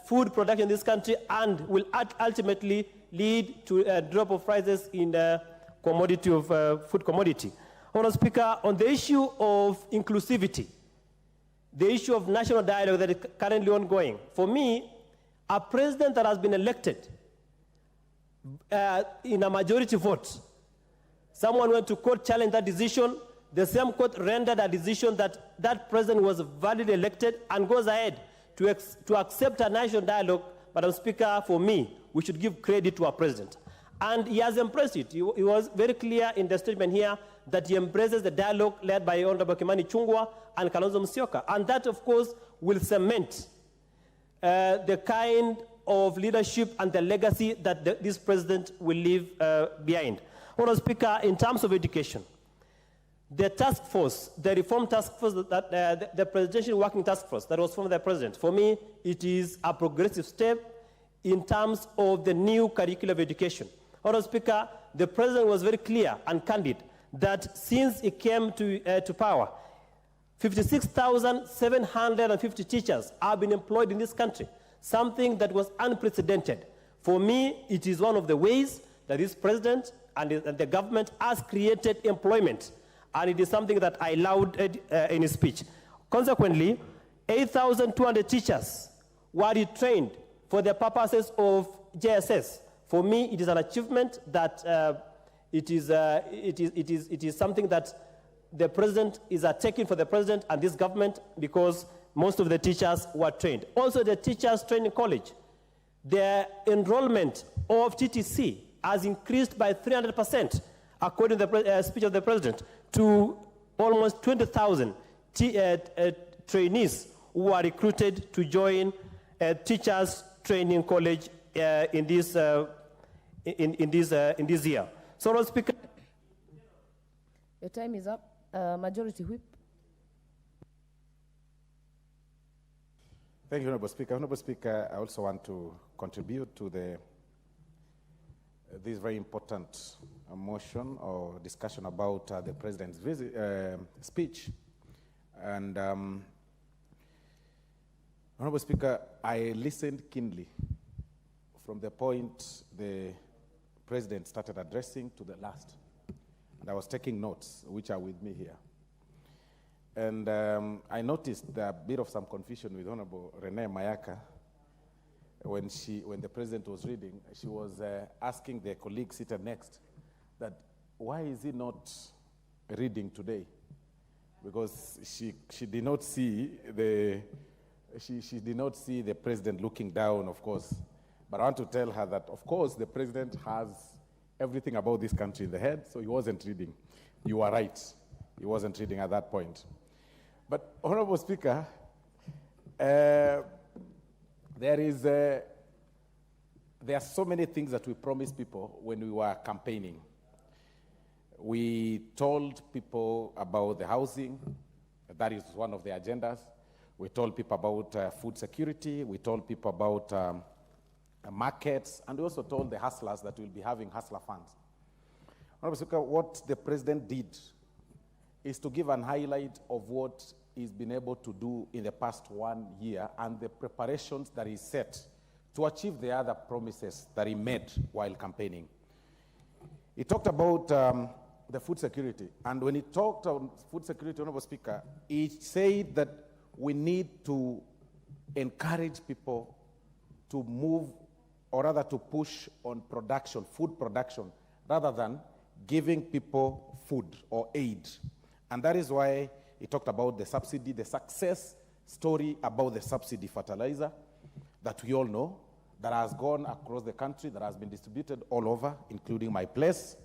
food production in this country and will ultimately lead to a drop of prices in the commodity of food commodity. Honorable Speaker, on the issue of inclusivity, the issue of national dialogue that is currently ongoing, for me, a president that has been elected in a majority vote, someone went to court, challenged that decision, the same court rendered a decision that that president was validly elected and goes ahead to accept a national dialogue. Madam Speaker, for me, we should give credit to our president. And he has embraced it. He was very clear in the statement here that he embraces the dialogue led by Honorable Kimani Ichung'wah and Kalonzo Musyoka. And that, of course, will cement the kind of leadership and the legacy that this president will leave behind. Honorable Speaker, in terms of education, the task force, the reform task force, the presidential working task force that was formed by the president, for me, it is a progressive step in terms of the new curriculum of education. Honorable Speaker, the president was very clear and candid that since he came to power, 56,750 teachers have been employed in this country, something that was unprecedented. For me, it is one of the ways that this president and the government has created employment, and it is something that I lauded in his speech. Consequently, 8,200 teachers were retrained for the purposes of JSS. For me, it is an achievement that it is something that the president is taking for the president and this government, because most of the teachers were trained. Also, the teachers training college, the enrollment of TTC has increased by 300%, according to the speech of the president, to almost 20,000 trainees who are recruited to join teachers training college in this year. So, Lord Speaker. Your time is up. Majority Whip. Thank you, Honorable Speaker. Honorable Speaker, I also want to contribute to this very important motion or discussion about the President's speech. And Honorable Speaker, I listened keenly from the point the President started addressing to the last. And I was taking notes, which are with me here. And I noticed a bit of some confusion with Honorable Renee Mayaka when the President was reading. She was asking the colleague seated next that why is he not reading today? Because she did not see the President looking down, of course. But I want to tell her that, of course, the President has everything about this country in the head, so he wasn't reading. You are right. He wasn't reading at that point. But, Honorable Speaker, there are so many things that we promised people when we were campaigning. We told people about the housing. That is one of the agendas. We told people about food security. We told people about markets. And we also told the hustlers that we'll be having hustler funds. Honorable Speaker, what the President did is to give an highlight of what he's been able to do in the past 1 year and the preparations that he set to achieve the other promises that he made while campaigning. He talked about the food security. And when he talked on food security, Honorable Speaker, he said that we need to encourage people to move, or rather to push on production, food production, rather than giving people food or aid. And that is why he talked about the subsidy, the success story about the subsidy fertilizer that we all know, that has gone across the country, that has been distributed all over, including my place.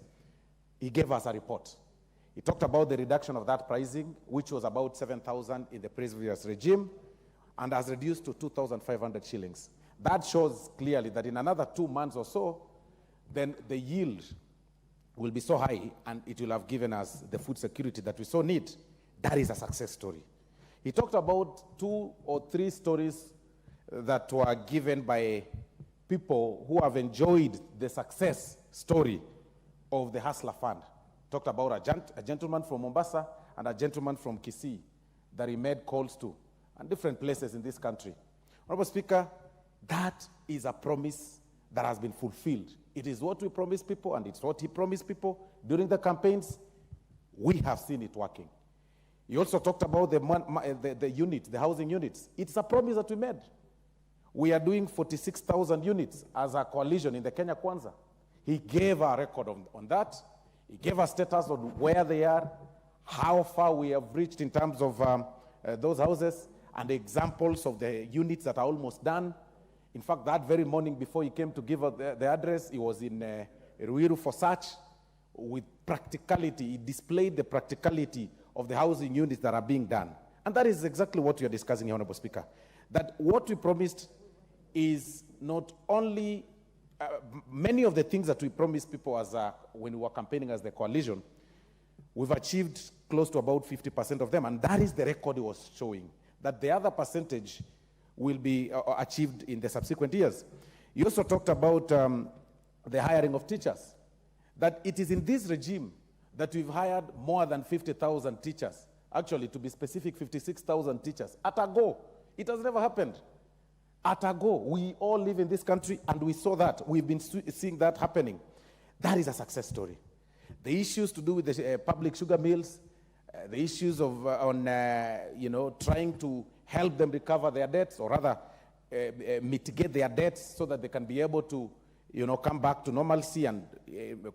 He gave us a report. He talked about the reduction of that pricing, which was about 7,000 in the previous regime, and has reduced to 2,500 shillings. That shows clearly that in another 2 months or so, then the yield will be so high, and it will have given us the food security that we so need. That is a success story. He talked about 2 or 3 stories that were given by people who have enjoyed the success story of the Hustler Fund. Talked about a gentleman from Mombasa and a gentleman from Kisii that he made calls to, and different places in this country. Honorable Speaker, that is a promise that has been fulfilled. It is what we promised people, and it's what he promised people during the campaigns. We have seen it working. He also talked about the unit, the housing units. It's a promise that we made. We are doing 46,000 units as a coalition in the Kenya Kwanza. He gave a record on that. He gave a status on where they are, how far we have reached in terms of those houses, and examples of the units that are almost done. In fact, that very morning before he came to give us the address, he was in Ruiru for such, with practicality. He displayed the practicality of the housing units that are being done. And that is exactly what we are discussing here, Honorable Speaker. That what we promised is not only many of the things that we promised people as when we were campaigning as the coalition, we've achieved close to about 50% of them. And that is the record he was showing, that the other percentage will be achieved in the subsequent years. He also talked about the hiring of teachers, that it is in this regime that we've hired more than 50,000 teachers. Actually, to be specific, 56,000 teachers. At a go. It has never happened. At a go. We all live in this country, and we saw that. We've been seeing that happening. That is a success story. The issues to do with the public sugar mills, the issues of trying to help them recover their debts, or rather mitigate their debts so that they can be able to come back to normalcy and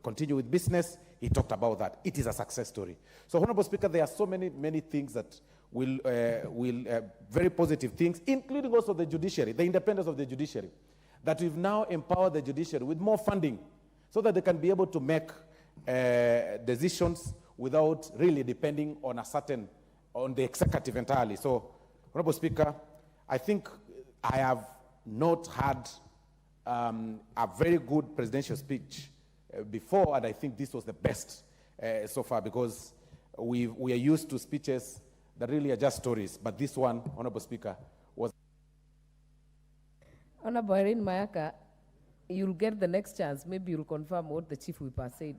continue with business. He talked about that. It is a success story. So, Honorable Speaker, there are so many things that will very positive things, including also the judiciary, the independence of the judiciary, that we've now empowered the judiciary with more funding so that they can be able to make decisions without really depending on on the executive entirely. So, Honorable Speaker, I think I have not had a very good presidential speech before, and I think this was the best so far, because we are used to speeches that really are just stories, but this one, Honorable Speaker, was... Honorable Irene Mayaka, you'll get the next chance. Maybe you'll confirm what the Chief Whip has said.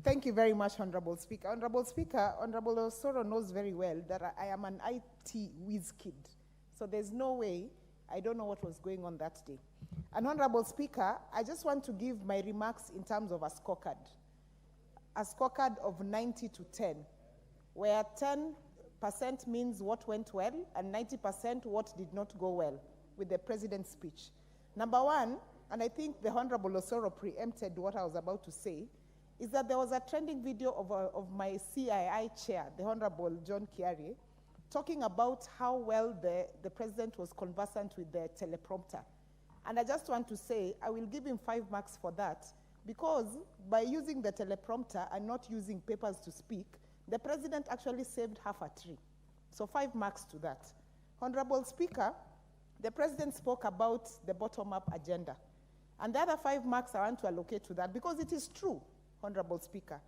Thank you very much, Honorable Speaker. Honorable Speaker, Honorable Osoro knows very well that I am an IT whiz kid. So there's no way I don't know what was going on that day. And Honorable Speaker, I just want to give my remarks in terms of a scorecard of 90 to 10, where 10% means what went well and 90% what did not go well with the President's speech. Number one, and I think the Honorable Osoro preempted what I was about to say, is that there was a trending video of my CII chair, the Honorable John Kiari, talking about how well the President was conversant with the teleprompter. And I just want to say, I will give him 5 marks for that, because by using the teleprompter and not using papers to speak, the President actually saved half a tree. So 5 marks to that. Honorable Speaker, the President spoke about the bottom-up agenda. And the other 5 marks I want to allocate to that, because it is true, Honorable Speaker.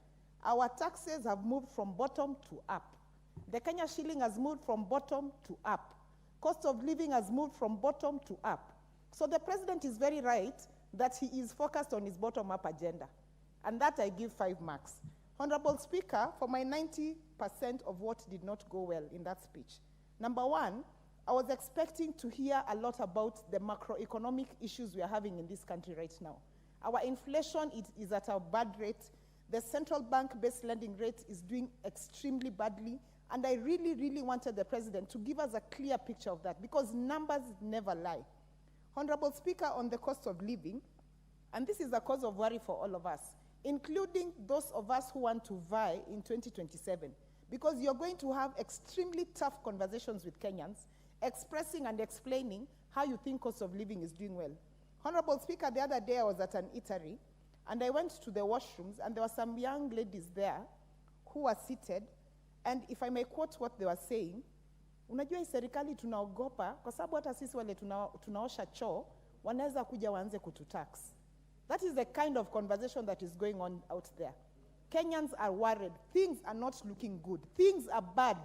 Our taxes have moved from bottom to up. The Kenya shilling has moved from bottom to up. Cost of living has moved from bottom to up. So the President is very right that he is focused on his bottom-up agenda. And that I give 5 marks. Honorable Speaker, for my 90% of what did not go well in that speech. Number one, I was expecting to hear a lot about the macroeconomic issues we are having in this country right now. Our inflation is at a bad rate. The central bank-based lending rate is doing extremely badly. And I really, really wanted the President to give us a clear picture of that, because numbers never lie. Honorable Speaker, on the cost of living, and this is a cause of worry for all of us, including those of us who want to vie in 2027, because you're going to have extremely tough conversations with Kenyans, expressing and explaining how you think cost of living is doing well. Honorable Speaker, the other day I was at an eatery, and I went to the washrooms, and there were some young ladies there who were seated, and if I may quote what they were saying, unajua hii serikali tunaogopa kwa sababu hata sisi wale tunaosha choo wanaweza kuja waanze kututax. That is the kind of conversation that is going on out there. Kenyans are worried. Things are not looking good. Things are bad.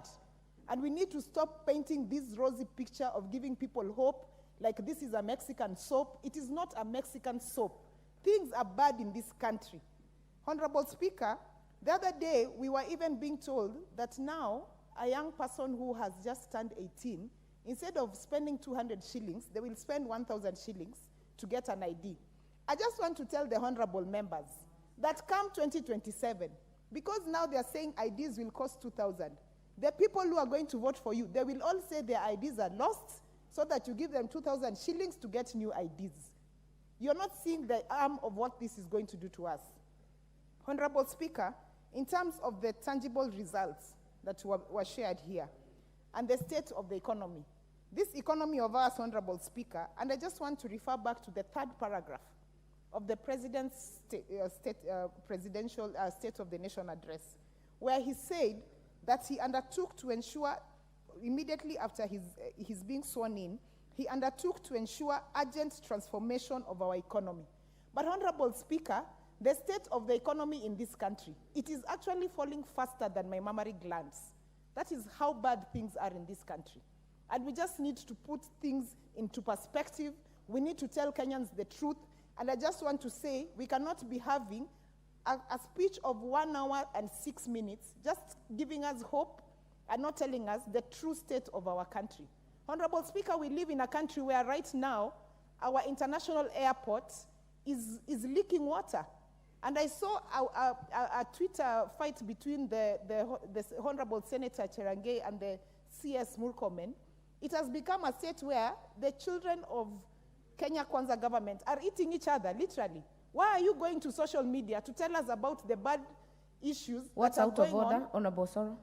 And we need to stop painting this rosy picture of giving people hope like this is a Mexican soap. It is not a Mexican soap. Things are bad in this country. Honorable Speaker, the other day we were even being told that now a young person who has just turned 18, instead of spending 200 shillings, they will spend 1,000 shillings to get an ID. I just want to tell the honorable members that come 2027, because now they are saying IDs will cost 2,000, the people who are going to vote for you, they will all say their IDs are lost, so that you give them 2,000 shillings to get new IDs. You're not seeing the arm of what this is going to do to us. Honorable Speaker, in terms of the tangible results that were shared here, and the state of the economy, this economy of ours, Honorable Speaker, and I just want to refer back to the 3rd paragraph of the President's presidential State of the Nation address, where he said that he undertook to ensure, immediately after his being sworn in, he undertook to ensure urgent transformation of our economy. But Honorable Speaker, the state of the economy in this country, it is actually falling faster than my mammary glands. That is how bad things are in this country. And we just need to put things into perspective. We need to tell Kenyans the truth. And I just want to say, we cannot be having a speech of 1 hour and 6 minutes, just giving us hope and not telling us the true state of our country. Honorable Speaker, we live in a country where right now, our international airport is leaking water. And I saw a Twitter fight between the Honorable Senator Cherangei and the CS Murkomen. It has become a state where the children of Kenya Kwanza government are eating each other, literally. Why are you going to social media to tell us about the bad issues What's that are out of going order, on? Honorable Soro?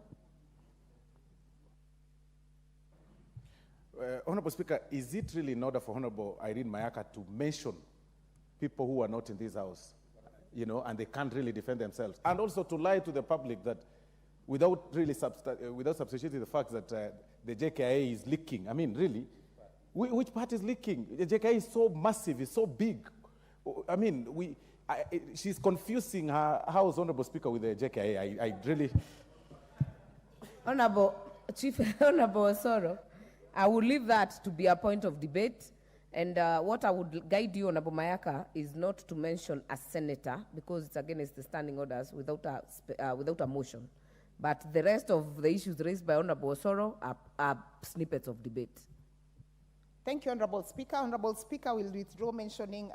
Honorable Speaker, is it really in order for Honorable Irene Mayaka to mention people who are not in this house, you know, and they can't really defend themselves, and also to lie to the public that without really without substantiating the fact that the JKIA is leaking? I mean, really, which part is leaking? The JKIA is so massive, it's so big. I mean, she's confusing her House, Honorable Speaker, with the JKIA. I really... Honorable Osoro, I will leave that to be a point of debate. And what I would guide you, Honorable Mayaka, is not to mention a senator, because it's against the standing orders without a motion. But the rest of the issues raised by Honorable Osoro are snippets of debate. Thank you, Honorable Speaker. Honorable Speaker will withdraw mentioning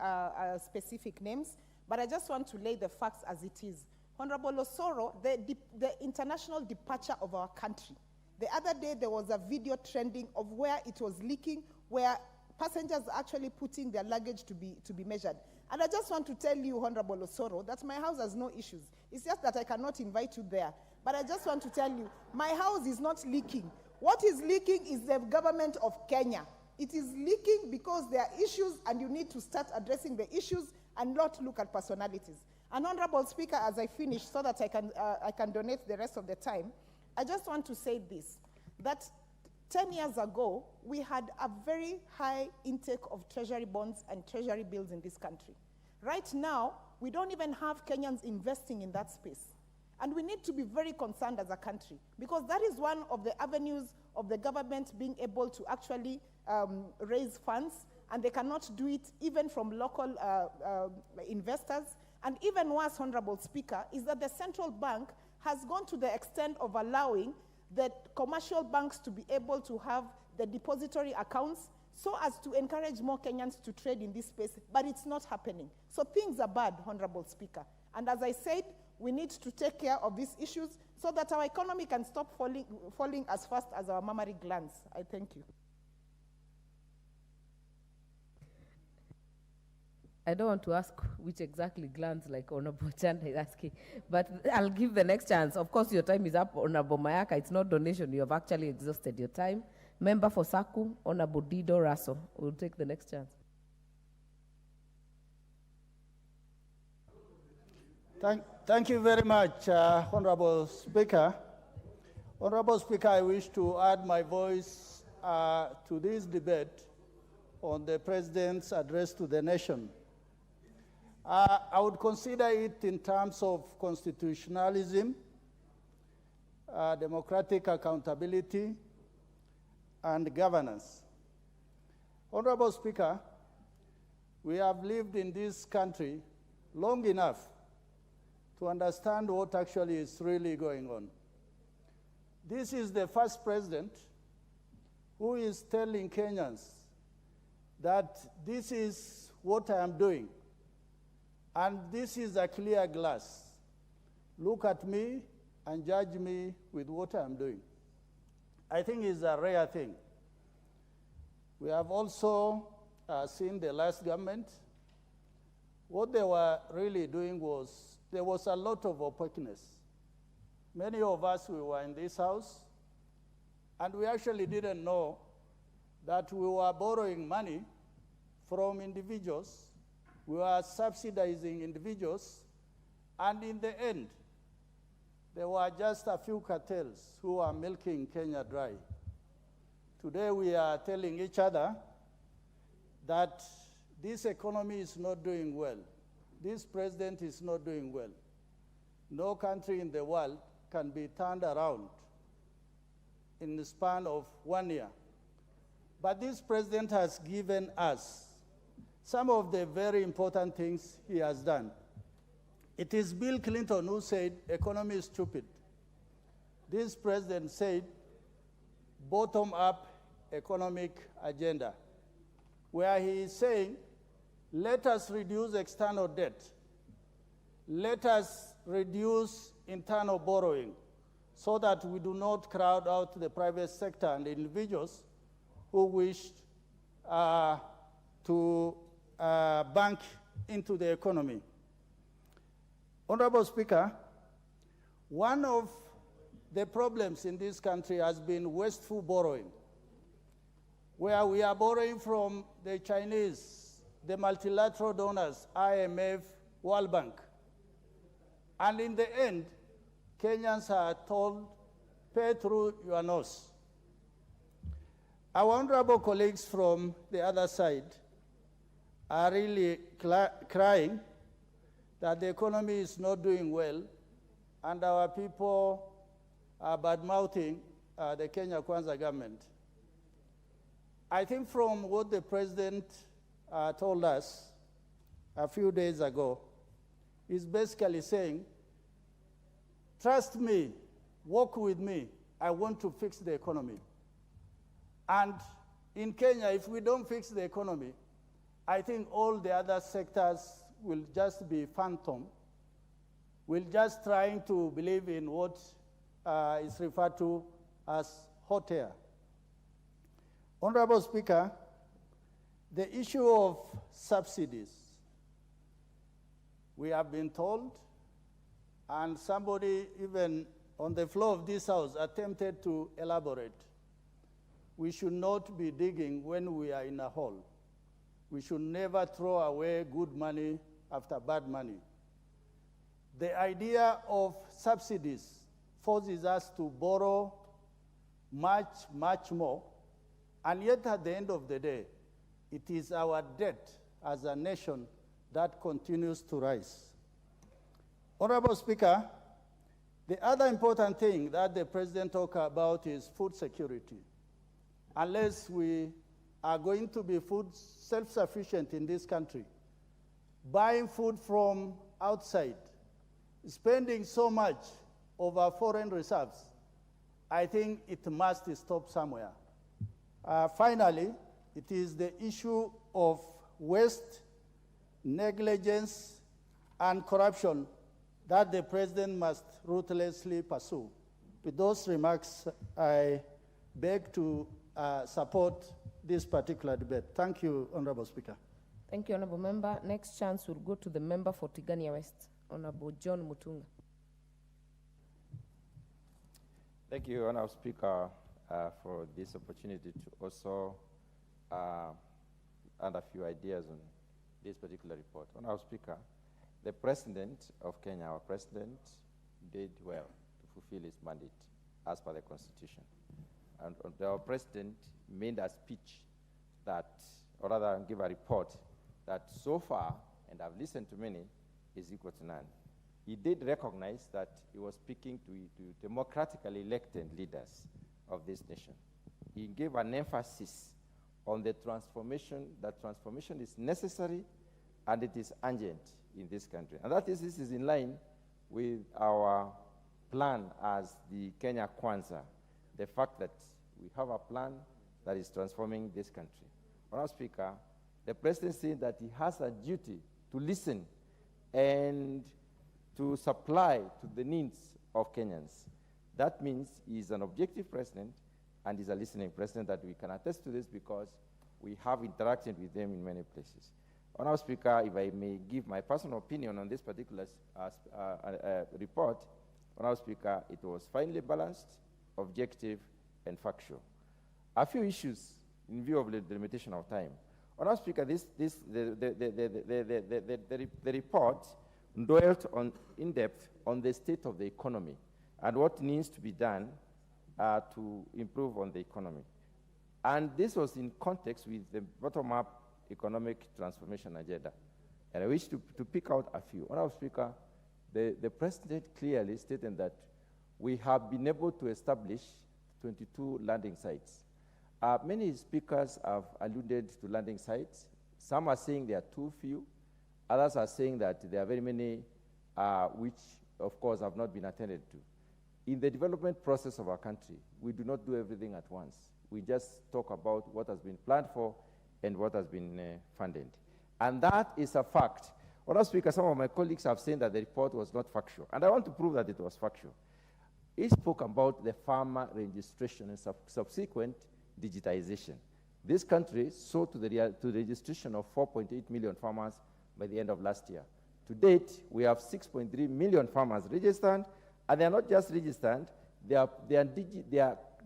specific names, but I just want to lay the facts as it is. Honorable Osoro, the international departure of our country. The other day, there was a video trending of where it was leaking, where passengers are actually putting their luggage to be measured. And I just want to tell you, Honorable Osoro, that my house has no issues. It's just that I cannot invite you there. But I just want to tell you, my house is not leaking. What is leaking is the government of Kenya. It is leaking because there are issues, and you need to start addressing the issues and not look at personalities. And Honorable Speaker, as I finish, so that I can donate the rest of the time, I just want to say this, that 10 years ago, we had a very high intake of treasury bonds and treasury bills in this country. Right now, we don't even have Kenyans investing in that space. And we need to be very concerned as a country, because that is one of the avenues of the government being able to actually raise funds, and they cannot do it even from local investors. And even worse, Honorable Speaker, is that the central bank has gone to the extent of allowing the commercial banks to be able to have the depository accounts so as to encourage more Kenyans to trade in this space, but it's not happening. So things are bad, Honorable Speaker. And as I said, we need to take care of these issues so that our economy can stop falling as fast as our mammary glands. I thank you. I don't want to ask which exactly glands, like Honorable Chanda is asking, but I'll give the next chance. Of course, your time is up, Honorable Mayaka. It's not donation. You have actually exhausted your time. Member for Saku, Honorable Dido Raso. We'll take the next chance. Thank you very much, Honorable Speaker. Honorable Speaker, I wish to add my voice to this debate on the President's address to the nation. I would consider it in terms of constitutionalism, democratic accountability, and governance. Honorable Speaker, we have lived in this country long enough to understand what actually is really going on. This is the first president who is telling Kenyans that this is what I am doing, and this is a clear glass. Look at me and judge me with what I am doing. I think it's a rare thing. We have also seen the last government. What they were really doing was, there was a lot of opaqueness. Many of us, we were in this house, and we actually didn't know that we were borrowing money from individuals, we were subsidizing individuals, and in the end, there were just a few cartels who are milking Kenya dry. Today we are telling each other that this economy is not doing well. This president is not doing well. No country in the world can be turned around in the span of 1 year. But this president has given us some of the very important things he has done. It is Bill Clinton who said, economy is stupid. This president said, bottom-up economic agenda, where he is saying, let us reduce external debt. Let us reduce internal borrowing so that we do not crowd out the private sector and the individuals who wish to bank into the economy. Honorable Speaker, one of the problems in this country has been wasteful borrowing. where we are borrowing from the Chinese, the multilateral donors, IMF, World Bank. And in the end, Kenyans are told, pay through your nose. Our honorable colleagues from the other side are really crying that the economy is not doing well, and our people are bad-mouthing the Kenya Kwanza government. I think from what the president told us a few days ago, is basically saying, trust me, work with me, I want to fix the economy. And in Kenya, if we don't fix the economy, I think all the other sectors will just be phantom. We're just trying to believe in what is referred to as hot air. Honorable Speaker, the issue of subsidies, we have been told, and somebody even on the floor of this House attempted to elaborate, we should not be digging when we are in a hole. We should never throw away good money after bad money. The idea of subsidies forces us to borrow much, much more, and yet at the end of the day, it is our debt as a nation that continues to rise. Honorable Speaker, the other important thing that the President talked about is food security. Unless we are going to be food self-sufficient in this country, buying food from outside, spending so much of our foreign reserves, I think it must stop somewhere. Finally, it is the issue of waste, negligence, and corruption that the President must ruthlessly pursue. With those remarks, I beg to support this particular debate. Thank you, Honorable Speaker. Thank you, Honorable Member. Next chance will go to the member for Tigania West, Honorable John Mutunga. Thank you, Honorable Speaker, for this opportunity to also add a few ideas on this particular report. Honorable Speaker, the President of Kenya, our President, did well to fulfill his mandate as per the Constitution. And our President made a speech that, or rather give a report that so far, and I've listened to many, is equal to none. He did recognize that he was speaking to democratically elected leaders of this nation. He gave an emphasis on the transformation, that transformation is necessary and it is urgent in this country. And this is in line with our plan as the Kenya Kwanza, the fact that we have a plan that is transforming this country. Honorable Speaker, the President said that he has a duty to listen and to supply to the needs of Kenyans. That means he is an objective president and is a listening president, that we can attest to this because we have interacted with them in many places. Honorable Speaker, if I may give my personal opinion on this particular report, Honorable Speaker, it was finely balanced, objective, and factual. A few issues in view of the limitation of time. Honorable Speaker, the report dwelt in depth on the state of the economy and what needs to be done to improve on the economy. And this was in context with the bottom-up economic transformation agenda. And I wish to pick out a few. Honorable Speaker, the President clearly stated that we have been able to establish 22 landing sites. Many speakers have alluded to landing sites. Some are saying they are too few. Others are saying that there are very many which, of course, have not been attended to. In the development process of our country, we do not do everything at once. We just talk about what has been planned for and what has been funded. And that is a fact. Honorable Speaker, some of my colleagues have said that the report was not factual, and I want to prove that it was factual. He spoke about the farmer registration and subsequent digitization. This country saw to the registration of 4.8 million farmers by the end of last year. To date, we have 6.3 million farmers registered, and they are not just registered, their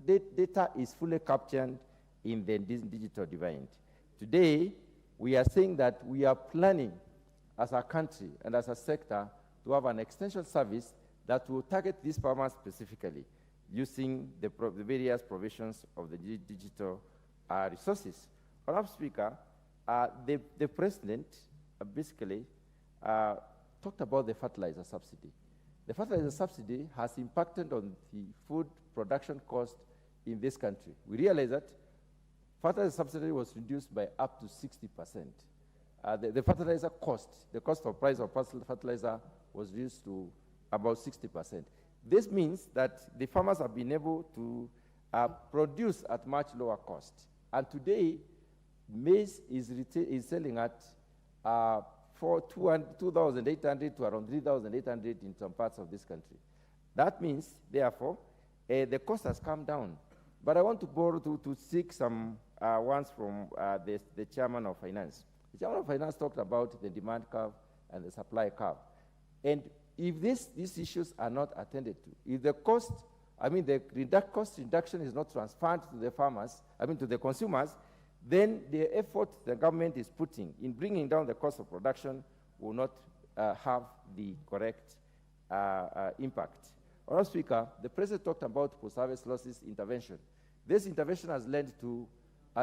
data is fully captured in the digital divide. Today, we are saying that we are planning as a country and as a sector to have an extension service that will target these farmers specifically using the various provisions of the digital resources. Madam Speaker, the President basically talked about the fertilizer subsidy. The fertilizer subsidy has impacted on the food production cost in this country. We realize that fertilizer subsidy was reduced by up to 60%. The fertilizer cost, the cost of price of fertilizer was reduced to about 60%. This means that the farmers have been able to produce at much lower cost. And today, maize is selling at 2,800 to around 3,800 in some parts of this country. That means, therefore, the cost has come down. But I want to borrow to seek some ones from the Chairman of Finance. The Chairman of Finance talked about the demand curve and the supply curve. And if these issues are not attended to, if the cost, the cost reduction is not transferred to the farmers, to the consumers, then the effort the government is putting in bringing down the cost of production will not have the correct impact. Honourable Speaker, the President talked about post-harvest losses intervention. This intervention has led to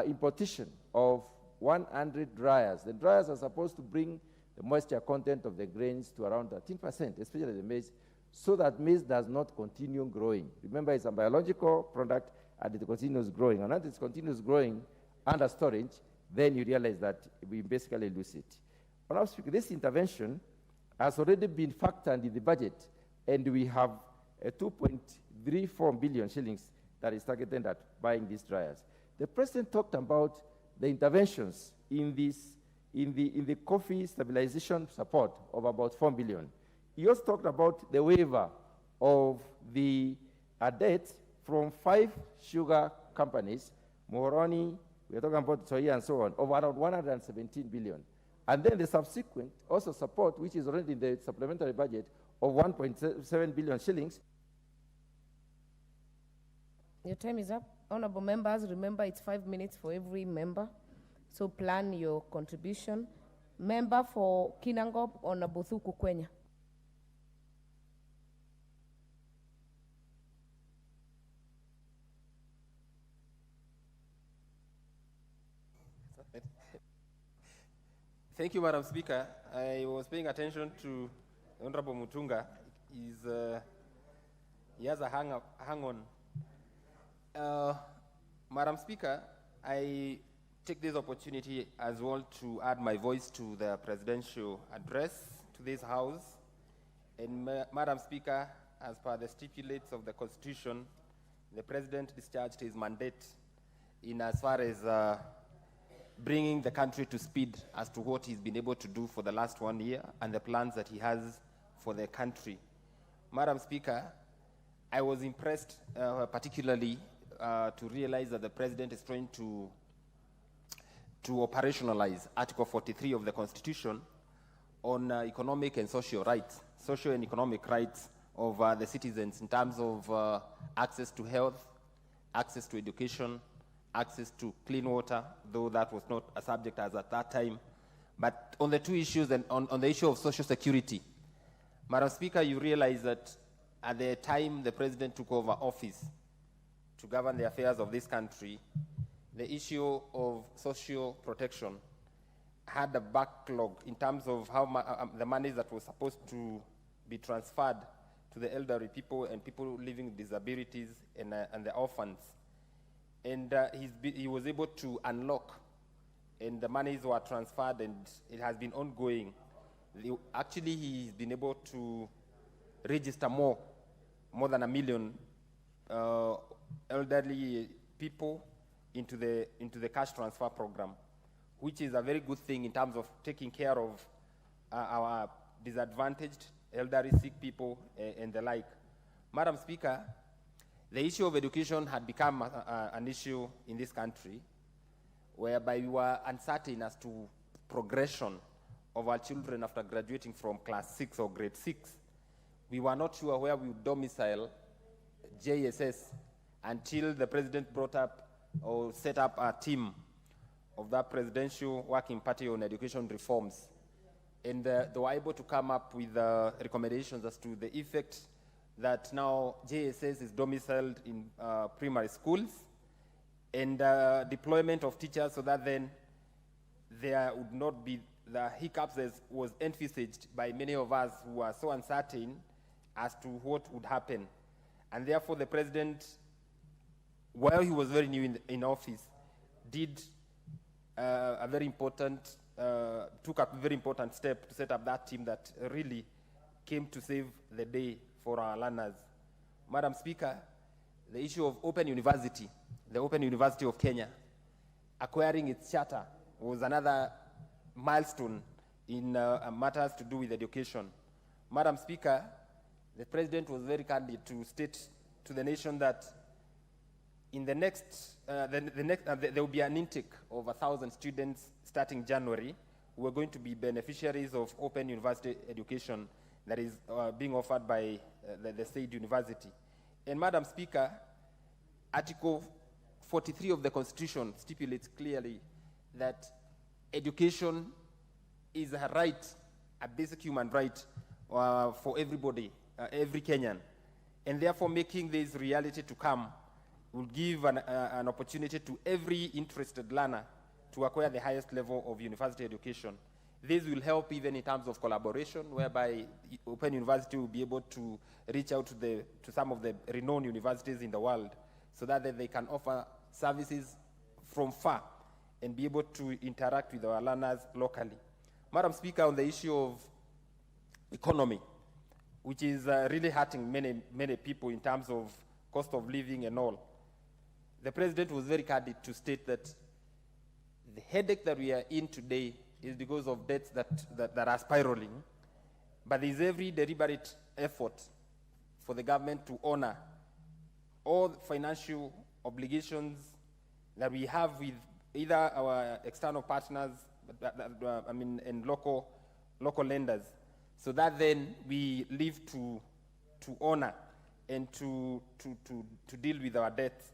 importation of 100 dryers. The dryers are supposed to bring the moisture content of the grains to around 13%, especially the maize, so that maize does not continue growing. Remember, it's a biological product and it continues growing. And as it continues growing under storage, then you realize that we basically lose it. Honourable Speaker, this intervention has already been factored in the budget, and we have 2.34 billion shillings that is targeted at buying these dryers. The President talked about the interventions in the coffee stabilization support of about 4 billion. He also talked about the waiver of the debt from 5 sugar companies, Moroni, we are talking about Soya and so on, of around 117 billion. And then the subsequent also support, which is already in the supplementary budget, of 1.7 billion shillings. Your time is up. Honorable members, remember it's 5 minutes for every member. So plan your contribution. Member for Kinangop, Honorable Thuku Kwenya. Thank you, Madam Speaker. I was paying attention to Honorable Mutunga. He has a hang-on. Madam Speaker, I take this opportunity as well to add my voice to the presidential address to this House. And Madam Speaker, as per the stipulates of the Constitution, the President discharged his mandate in as far as bringing the country to speed as to what he's been able to do for the last 1 year and the plans that he has for the country. Madam Speaker, I was impressed particularly to realize that the President is trying to operationalize Article 43 of the Constitution on economic and social rights, social and economic rights of the citizens in terms of access to health, access to education, access to clean water, though that was not a subject as at that time. But on the two issues, and on the issue of social security, Madam Speaker, you realize that at the time the President took over office to govern the affairs of this country, the issue of social protection had a backlog in terms of how the money that was supposed to be transferred to the elderly people and people living with disabilities and the orphans. And he was able to unlock, and the monies were transferred, and it has been ongoing. Actually, he's been able to register more than 1 million elderly people into the cash transfer program, which is a very good thing in terms of taking care of our disadvantaged, elderly, sick people, and the like. Madam Speaker, the issue of education had become an issue in this country, whereby we were uncertain as to progression of our children after graduating from class 6 or grade 6. We were not sure where we would domicile JSS until the President brought up or set up a team of that presidential working party on education reforms. And they were able to come up with recommendations as to the effect that now JSS is domiciled in primary schools, and deployment of teachers so that then there would not be the hiccups as was envisaged by many of us who are so uncertain as to what would happen. And therefore the president, while he was very new in office, did a very important, took a very important step to set up that team that really came to save the day for our learners. Madam Speaker, the issue of Open University, the Open University of Kenya, acquiring its charter was another milestone in matters to do with education. Madam Speaker, the President was very candid to state to the nation that in the next, there will be an intake of 1,000 students starting January who are going to be beneficiaries of Open University education that is being offered by the state university. And Madam Speaker, Article 43 of the Constitution stipulates clearly that education is a right, a basic human right for everybody, every Kenyan. And therefore making this reality to come will give an opportunity to every interested learner to acquire the highest level of university education. This will help even in terms of collaboration, whereby Open University will be able to reach out to some of the renowned universities in the world so that they can offer services from far and be able to interact with our learners locally. Madam Speaker, on the issue of economy, which is really hurting many people in terms of cost of living and all, the President was very candid to state that the headache that we are in today is because of debts that are spiraling, but there is every deliberate effort for the government to honor all the financial obligations that we have with either our external partners, and local lenders, so that then we live to honor and to deal with our debts.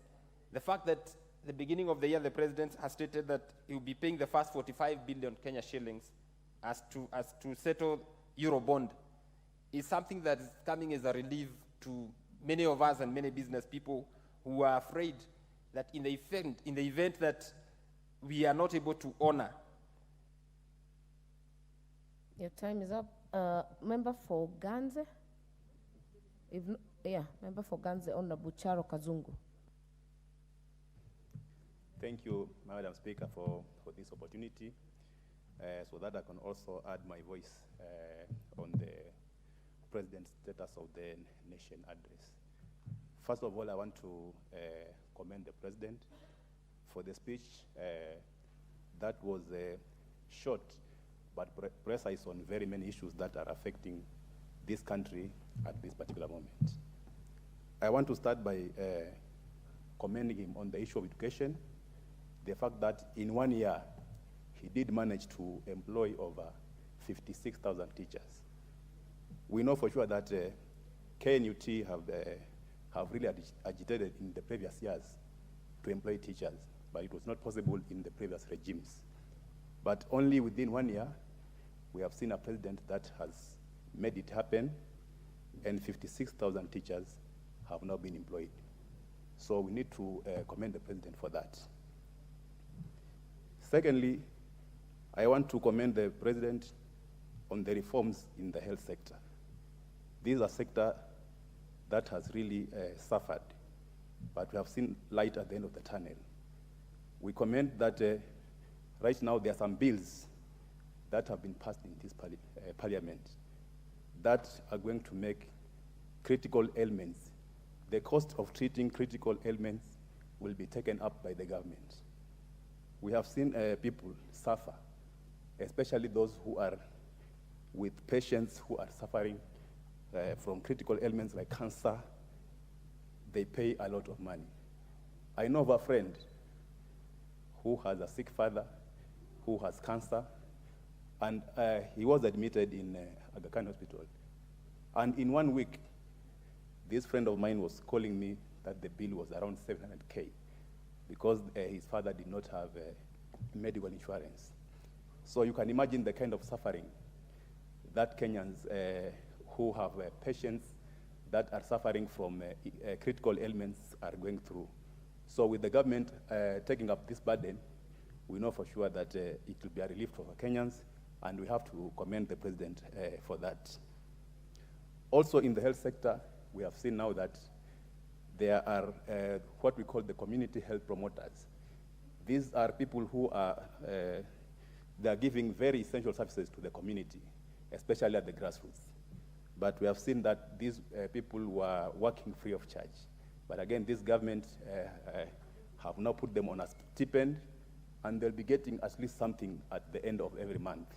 The fact that the beginning of the year, the President has stated that he will be paying the first 45 billion Kenya shillings as to settle Eurobond is something that is coming as a relief to many of us and many business people who are afraid that in the event that we are not able to honor. Your time is up. Member for Ganze? Member for Ganze, Honorable Charo Kazungu. Thank you, Madam Speaker, for this opportunity, so that I can also add my voice on the President's status of the nation address. First of all, I want to commend the President for the speech that was short but precise on very many issues that are affecting this country at this particular moment. I want to start by commending him on the issue of education, the fact that in 1 year, he did manage to employ over 56,000 teachers. We know for sure that KNUT have really agitated in the previous years to employ teachers, but it was not possible in the previous regimes. But only within 1 year, we have seen a president that has made it happen, and 56,000 teachers have now been employed. So we need to commend the president for that. Secondly, I want to commend the president on the reforms in the health sector. This is a sector that has really suffered, but we have seen light at the end of the tunnel. We commend that right now there are some bills that have been passed in this parliament that are going to make critical ailments, the cost of treating critical ailments will be taken up by the government. We have seen people suffer, especially those who are with patients who are suffering from critical ailments like cancer. They pay a lot of money. I know of a friend who has a sick father who has cancer, and he was admitted in Aga Khan Hospital. And in 1 week, this friend of mine was calling me that the bill was around 700K. because his father did not have medical insurance. So you can imagine the kind of suffering that Kenyans who have patients that are suffering from critical ailments are going through. So with the government taking up this burden, we know for sure that it will be a relief for Kenyans, and we have to commend the president for that. Also in the health sector, we have seen now that there are what we call the community health promoters. These are people who are they are giving very essential services to the community, especially at the grassroots. But we have seen that these people were working free of charge. But again, this government have now put them on a stipend, and they'll be getting at least something at the end of every month.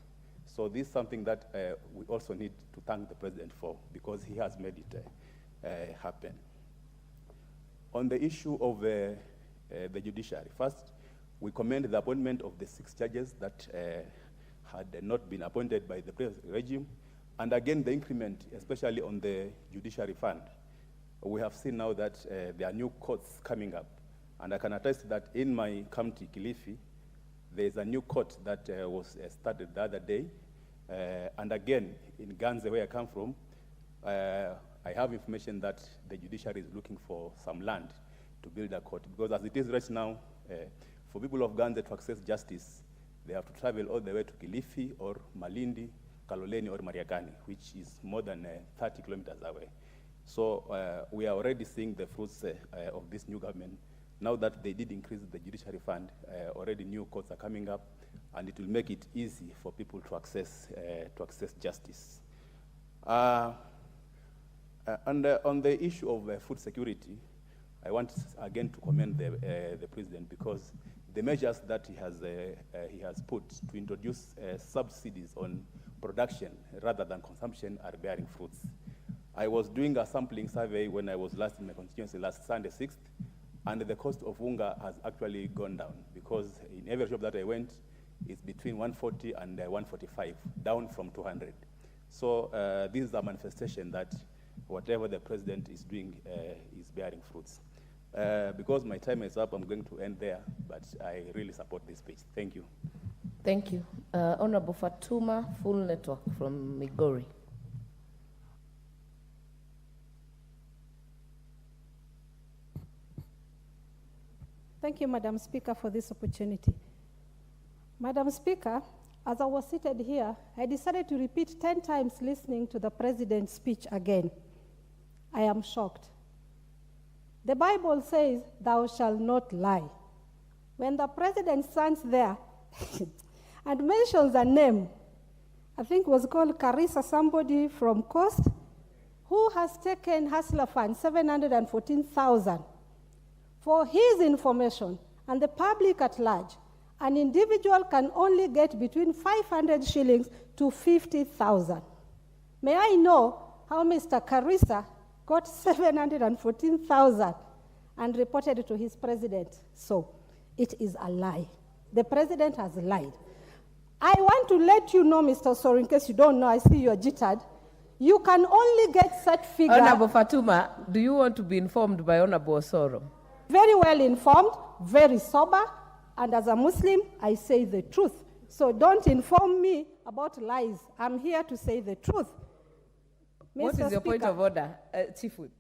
So this is something that we also need to thank the president for, because he has made it happen. On the issue of the judiciary, first, we commend the appointment of the 6 judges that had not been appointed by the previous regime, and again, the increment, especially on the judiciary fund. We have seen now that there are new courts coming up, and I can attest that in my county, Kilifi, there is a new court that was started the other day, and again, in Ganze, where I come from, I have information that the judiciary is looking for some land to build a court, because as it is right now, for people of Ganze to access justice, they have to travel all the way to Kilifi or Malindi, Kaloleni or Mariakani, which is more than 30 kilometers away. So we are already seeing the fruits of this new government. Now that they did increase the judiciary fund, already new courts are coming up, and it will make it easy for people to access justice. And on the issue of food security, I want again to commend the president, because the measures that he has put to introduce subsidies on production rather than consumption are bearing fruits. I was doing a sampling survey when I was last in my constituency last Sunday 6th, and the cost of unga has actually gone down, because in every shop that I went, it's between 140 and 145, down from 200. So this is a manifestation that whatever the president is doing is bearing fruits. Because my time is up, I'm going to end there, but I really support this speech. Thank you. Thank you. Honorable Fatuma, Full Network from Migori. Thank you, Madam Speaker, for this opportunity. Madam Speaker, as I was seated here, I decided to repeat 10 times listening to the president's speech again. I am shocked. The Bible says, "Thou shalt not lie." When the president stands there and mentions a name, I think it was called Carissa, somebody from Coast, who has taken Hustler Fund, 714,000. For his information and the public at large, an individual can only get between 500 shillings to 50,000. May I know how Mr. Carissa got 714,000 and reported it to his president? So it is a lie. The president has lied. I want to let you know, Mr. Soro, in case you don't know, I see you are jittered. You can only get such figure. Honorable Fatuma, do you want to be informed by Honorable Soro? Very well informed, very sober, and as a Muslim, I say the truth. So don't inform me about lies. I'm here to say the truth. What is your point of order, Chief Whip?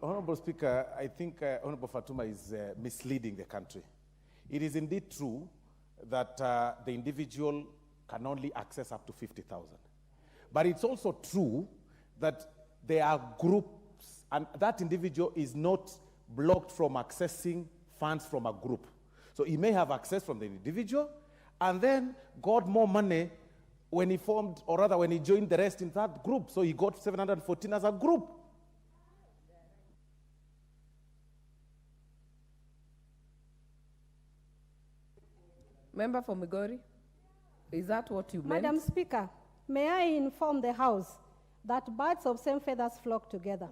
Honorable Speaker, I think Honorable Fatuma is misleading the country. It is indeed true that the individual can only access up to 50,000. But it's also true that there are groups, and that individual is not blocked from accessing funds from a group. So he may have access from the individual, and then got more money when he formed, or rather when he joined the rest in that group. So he got 714 as a group. Member for Migori, is that what you meant? Madam Speaker, may I inform the House that birds of same feathers flock together?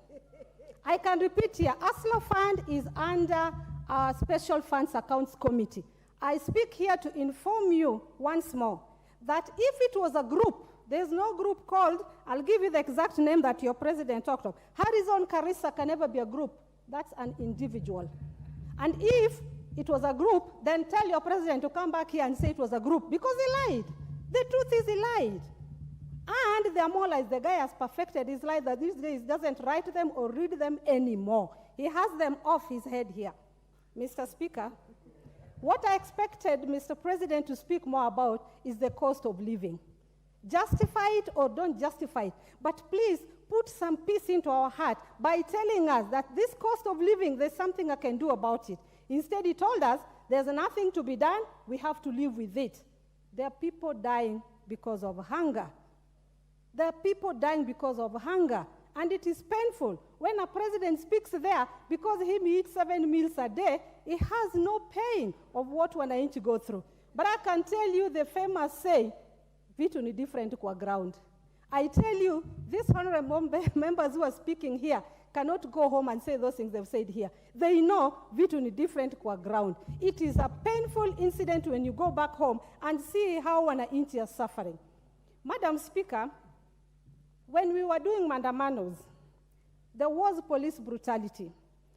I can repeat here, Hustler Fund is under our Special Funds Accounts Committee. I speak here to inform you once more that if it was a group, there's no group called, I'll give you the exact name that your president talked of. Harrison Carissa can never be a group. That's an individual. And if it was a group, then tell your president to come back here and say it was a group, because he lied. The truth is he lied. And they are more like the guy has perfected his life that these days doesn't write them or read them anymore. He has them off his head here. Mr. Speaker, what I expected Mr. President to speak more about is the cost of living. Justify it or don't justify it, but please put some peace into our heart by telling us that this cost of living, there's something I can do about it. Instead, he told us there's nothing to be done, we have to live with it. There are people dying because of hunger. There are people dying because of hunger, and it is painful. When a president speaks there, because he eats 7 meals a day, he has no pain of what wananchi go through. But I can tell you the famous saying, vitu ni different kwa ground. I tell you, these honorable members who are speaking here cannot go home and say those things they've said here. They know vitu ni different kwa ground. It is a painful incident when you go back home and see how wananchi are suffering. Madam Speaker, when we were doing mandamanos, there was police brutality.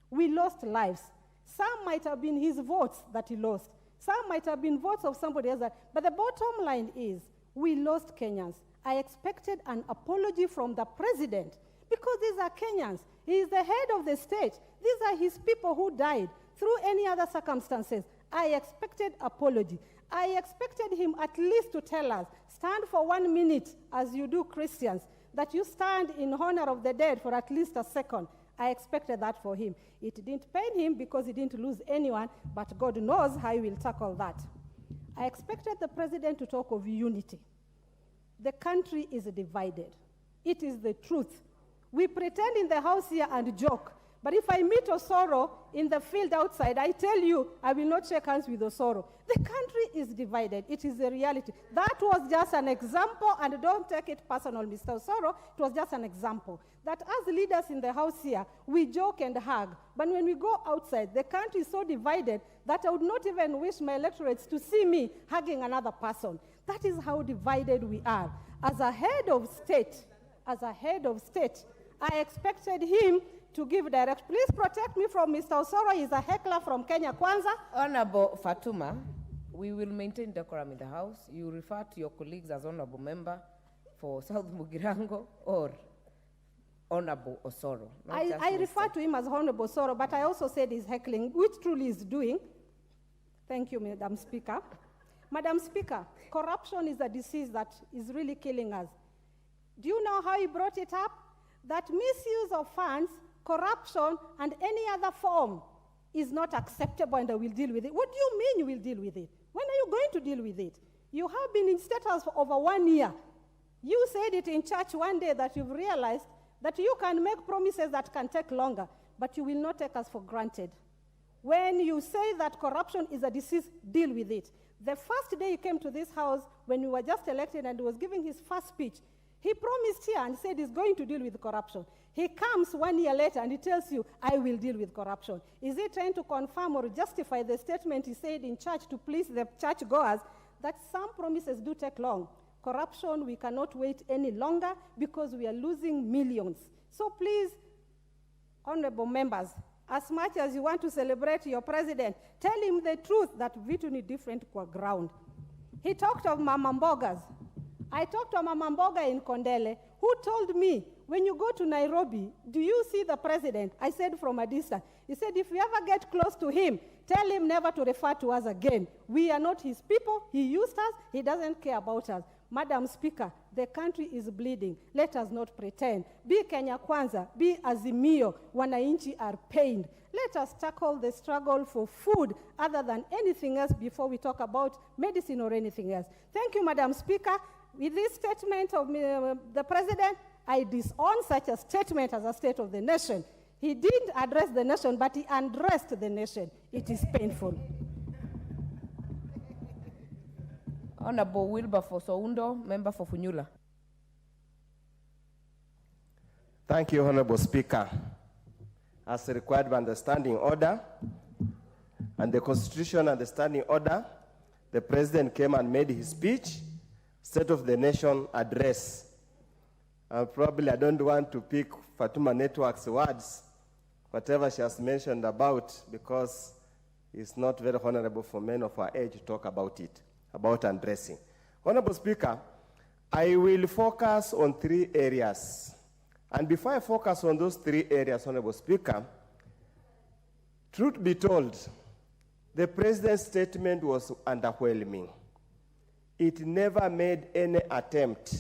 We lost lives. Some might have been his votes that he lost. Some might have been votes of somebody else. But the bottom line is, we lost Kenyans. I expected an apology from the president because these are Kenyans. He is the head of the state. These are his people who died through any other circumstances. I expected apology. I expected him at least to tell us, stand for 1 minute as you do Christians, that you stand in honor of the dead for at least a second. I expected that for him. It didn't pain him because he didn't lose anyone, but God knows how he will tackle that. I expected the president to talk of unity. The country is divided. It is the truth. We pretend in the house here and joke, but if I meet Osoro in the field outside, I tell you, I will not shake hands with Osoro. The country is divided. It is a reality. That was just an example, and don't take it personal, Mr. Osoro. It was just an example. That as leaders in the house here, we joke and hug, but when we go outside, the country is so divided that I would not even wish my electorates to see me hugging another person. That is how divided we are. As a head of state, I expected him to give direct. Please protect me from Mr. Osoro. He's a heckler from Kenya Kwanza. Honorable Fatuma, we will maintain decorum in the House. You refer to your colleagues as honorable member for South Mugirango or Honorable Osoro. I refer to him as Honorable Osoro, but I also said he's heckling, which truly is doing. Thank you, Madam Speaker. Madam Speaker, corruption is a disease that is really killing us. Do you know how he brought it up? That misuse of funds, corruption, and any other form is not acceptable, and I will deal with it. What do you mean you will deal with it? When are you going to deal with it? You have been in State House for over 1 year. You said it in church one day that you've realized that you can make promises that can take longer, but you will not take us for granted. When you say that corruption is a disease, deal with it. The first day he came to this house, when we were just elected and he was giving his first speech, he promised here and said he's going to deal with corruption. He comes 1 year later and he tells you, I will deal with corruption. Is he trying to confirm or justify the statement he said in church to please the churchgoers that some promises do take long? Corruption, we cannot wait any longer because we are losing millions. So please, honorable members, as much as you want to celebrate your president, tell him the truth that vitu ni different kwa ground. He talked of Mama Mbogas. I talked to Mama Mboga in Kondele, who told me, when you go to Nairobi, do you see the president? I said from a distance. He said, if you ever get close to him, tell him never to refer to us again. We are not his people. He used us. He doesn't care about us. Madam Speaker, the country is bleeding. Let us not pretend. Be Kenya Kwanza, be Azimio, wananchi are pained. Let us tackle the struggle for food other than anything else before we talk about medicine or anything else. Thank you, Madam Speaker. With this statement of the president, I disown such a statement as a state of the nation. He didn't address the nation, but he undressed the nation. It is painful. Honorable Wilberforce Oundo, member for Funyula. Thank you, Honorable Speaker. As required by the standing order and the Constitution and the standing order, the President came and made his speech, State of the Nation address. Probably I don't want to pick Fatuma Network's words, whatever she has mentioned about, because it's not very honorable for men of our age to talk about it, about undressing. Honorable Speaker, I will focus on 3 areas. And before I focus on those 3 areas, Honorable Speaker, truth be told, the President's statement was underwhelming. It never made any attempt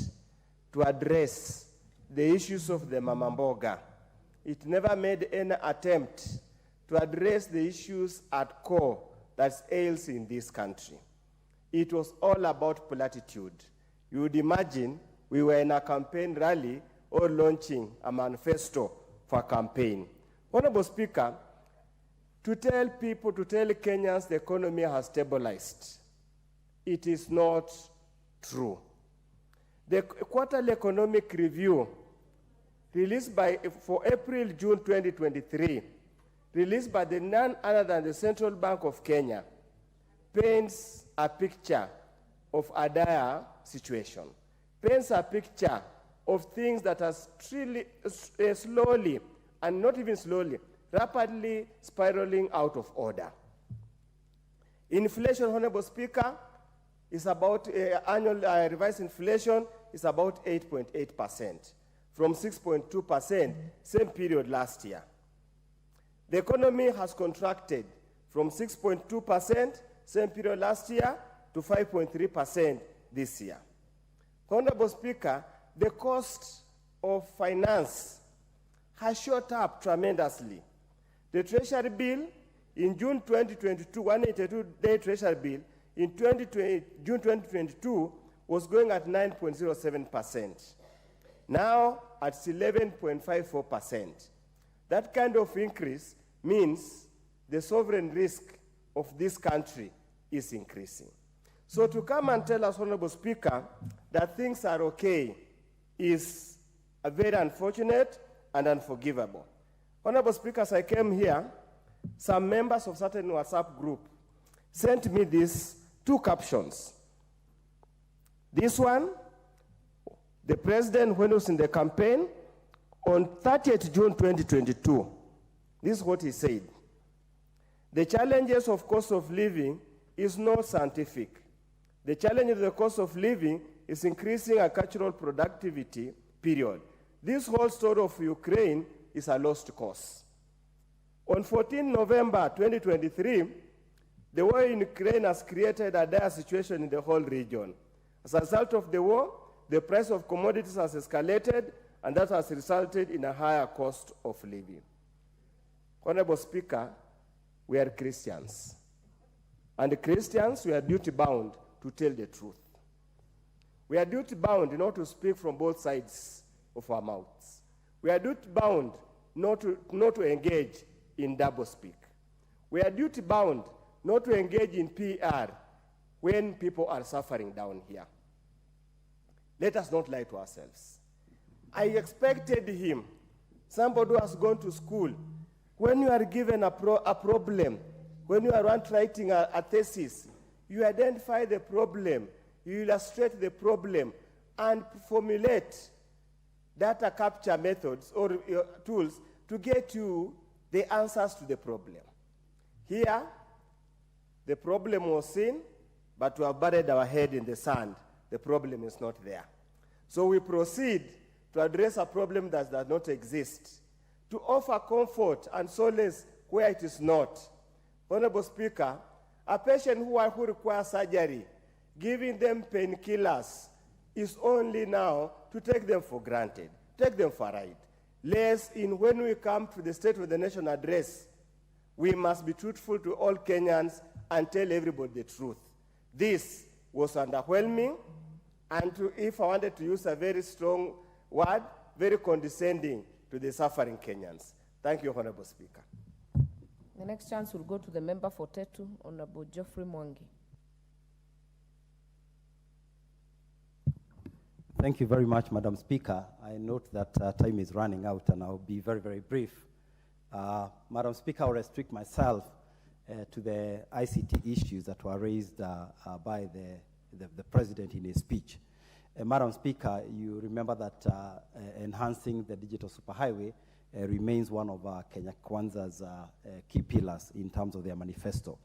to address the issues of the Mamamboga. It never made any attempt to address the issues at core that ails in this country. It was all about platitude. You would imagine we were in a campaign rally or launching a manifesto for a campaign. Honorable Speaker, to tell people, to tell Kenyans the economy has stabilized, it is not true. The quarterly economic review released for April-June 2023, released by none other than the Central Bank of Kenya, paints a picture of a dire situation, paints a picture of things that are slowly, and not even slowly, rapidly spiraling out of order. Inflation, Honorable Speaker, is about annual revised inflation is about 8.8%, from 6.2% same period last year. The economy has contracted from 6.2% same period last year to 5.3% this year. Honorable Speaker, the cost of finance has shot up tremendously. The Treasury bill in June 2022, 182-day Treasury bill in June 2022 was going at 9.07%. Now at 11.54%. That kind of increase means the sovereign risk of this country is increasing. So to come and tell us, Honorable Speaker, that things are okay is very unfortunate and unforgivable. Honorable Speaker, as I came here, some members of certain WhatsApp group sent me these 2 captions. This one, the President, when he was in the campaign, on 30th June 2022, this is what he said. The challenges of cost of living is not scientific. The challenge of the cost of living is increasing agricultural productivity, period. This whole story of Ukraine is a lost cause. On 14 November 2023, the war in Ukraine has created a dire situation in the whole region. As a result of the war, the price of commodities has escalated, and that has resulted in a higher cost of living. Honorable Speaker, we are Christians. And Christians, we are duty-bound to tell the truth. We are duty-bound not to speak from both sides of our mouths. We are duty-bound not to engage in double-speak. We are duty-bound not to engage in PR when people are suffering down here. Let us not lie to ourselves. I expected him, somebody who has gone to school, when you are given a problem, when you are writing a thesis, you identify the problem, you illustrate the problem, and formulate data capture methods or tools to get you the answers to the problem. Here, the problem was seen, but we have buried our head in the sand. The problem is not there. So we proceed to address a problem that does not exist, to offer comfort and solace where it is not. Honorable Speaker, a patient who requires surgery, giving them painkillers is only now to take them for granted, take them for a ride. Lest when we come to the State of the Nation address, we must be truthful to all Kenyans and tell everybody the truth. This was underwhelming, and if I wanted to use a very strong word, very condescending to the suffering Kenyans. Thank you, Honorable Speaker. The next chance will go to the member for Tetu, Honorable Geoffrey Mwangi. Thank you very much, Madam Speaker. I note that time is running out, and I'll be very, very brief. Madam Speaker, I'll restrict myself to the ICT issues that were raised by the President in his speech. Madam Speaker, you remember that enhancing the digital superhighway remains one of Kenya Kwanza's key pillars in terms of their manifesto.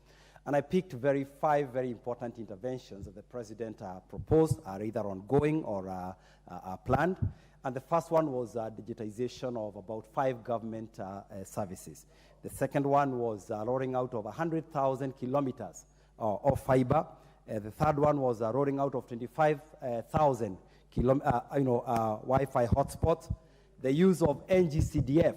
And I picked five very important interventions that the president proposed, are either ongoing or are planned. And the first one was digitization of about 5 government services. The second one was rolling out of 100,000 kilometers of fiber. The third one was rolling out of 25,000 Wi-Fi hotspots. The use of NGCDF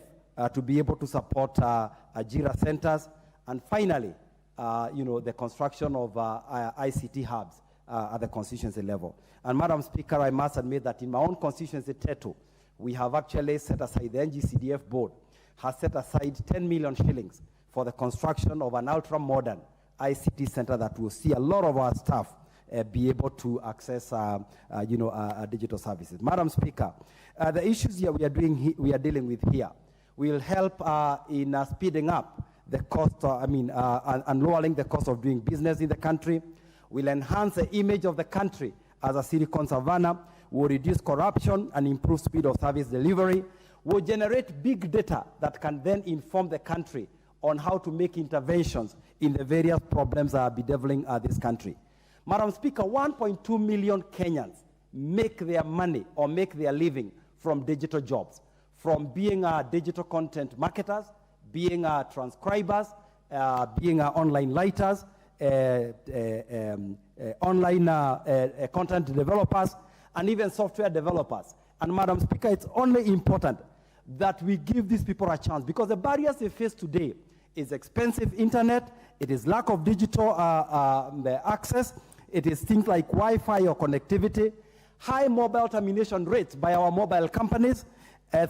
to be able to support Ajira centers. And finally, the construction of ICT hubs at the constituency level. And Madam Speaker, I must admit that in my own constituency, Tetu, we have actually set aside, the NGCDF board has set aside 10 million shillings for the construction of an ultra-modern ICT center that will see a lot of our staff be able to access digital services. Madam Speaker, the issues here we are dealing with here will help in speeding up the cost, and lowering the cost of doing business in the country, will enhance the image of the country as a Silicon Savannah, will reduce corruption and improve speed of service delivery, will generate big data that can then inform the country on how to make interventions in the various problems that are bedeviling this country. Madam Speaker, 1.2 million Kenyans make their money or make their living from digital jobs, from being digital content marketers, being transcribers, being online writers, online content developers, and even software developers. And Madam Speaker, it's only important that we give these people a chance, because the barriers they face today is expensive internet, it is lack of digital access, it is things like Wi-Fi or connectivity, high mobile termination rates by our mobile companies,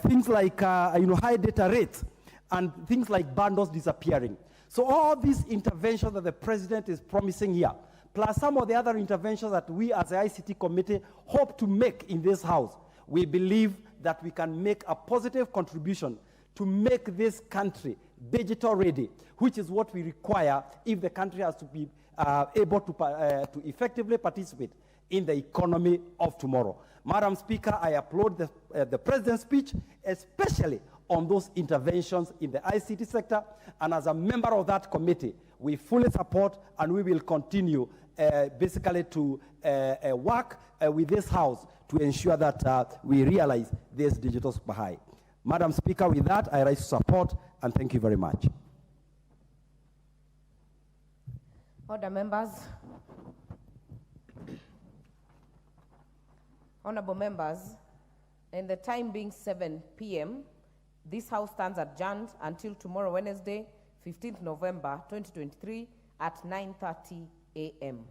things like high data rates, and things like bundles disappearing. So all these interventions that the president is promising here, plus some of the other interventions that we as the ICT committee hope to make in this house, we believe that we can make a positive contribution to make this country digital ready, which is what we require if the country has to be able to effectively participate in the economy of tomorrow. Madam Speaker, I applaud the president's speech, especially on those interventions in the ICT sector, and as a member of that committee, we fully support and we will continue basically to work with this House to ensure that we realize this digital super high. Madam Speaker, with that, I rise to support and thank you very much. Order, members. Honorable members, in the time being 7 p.m., this House stands adjourned until tomorrow, Wednesday, 15th November 2023 at 9:30 a.m.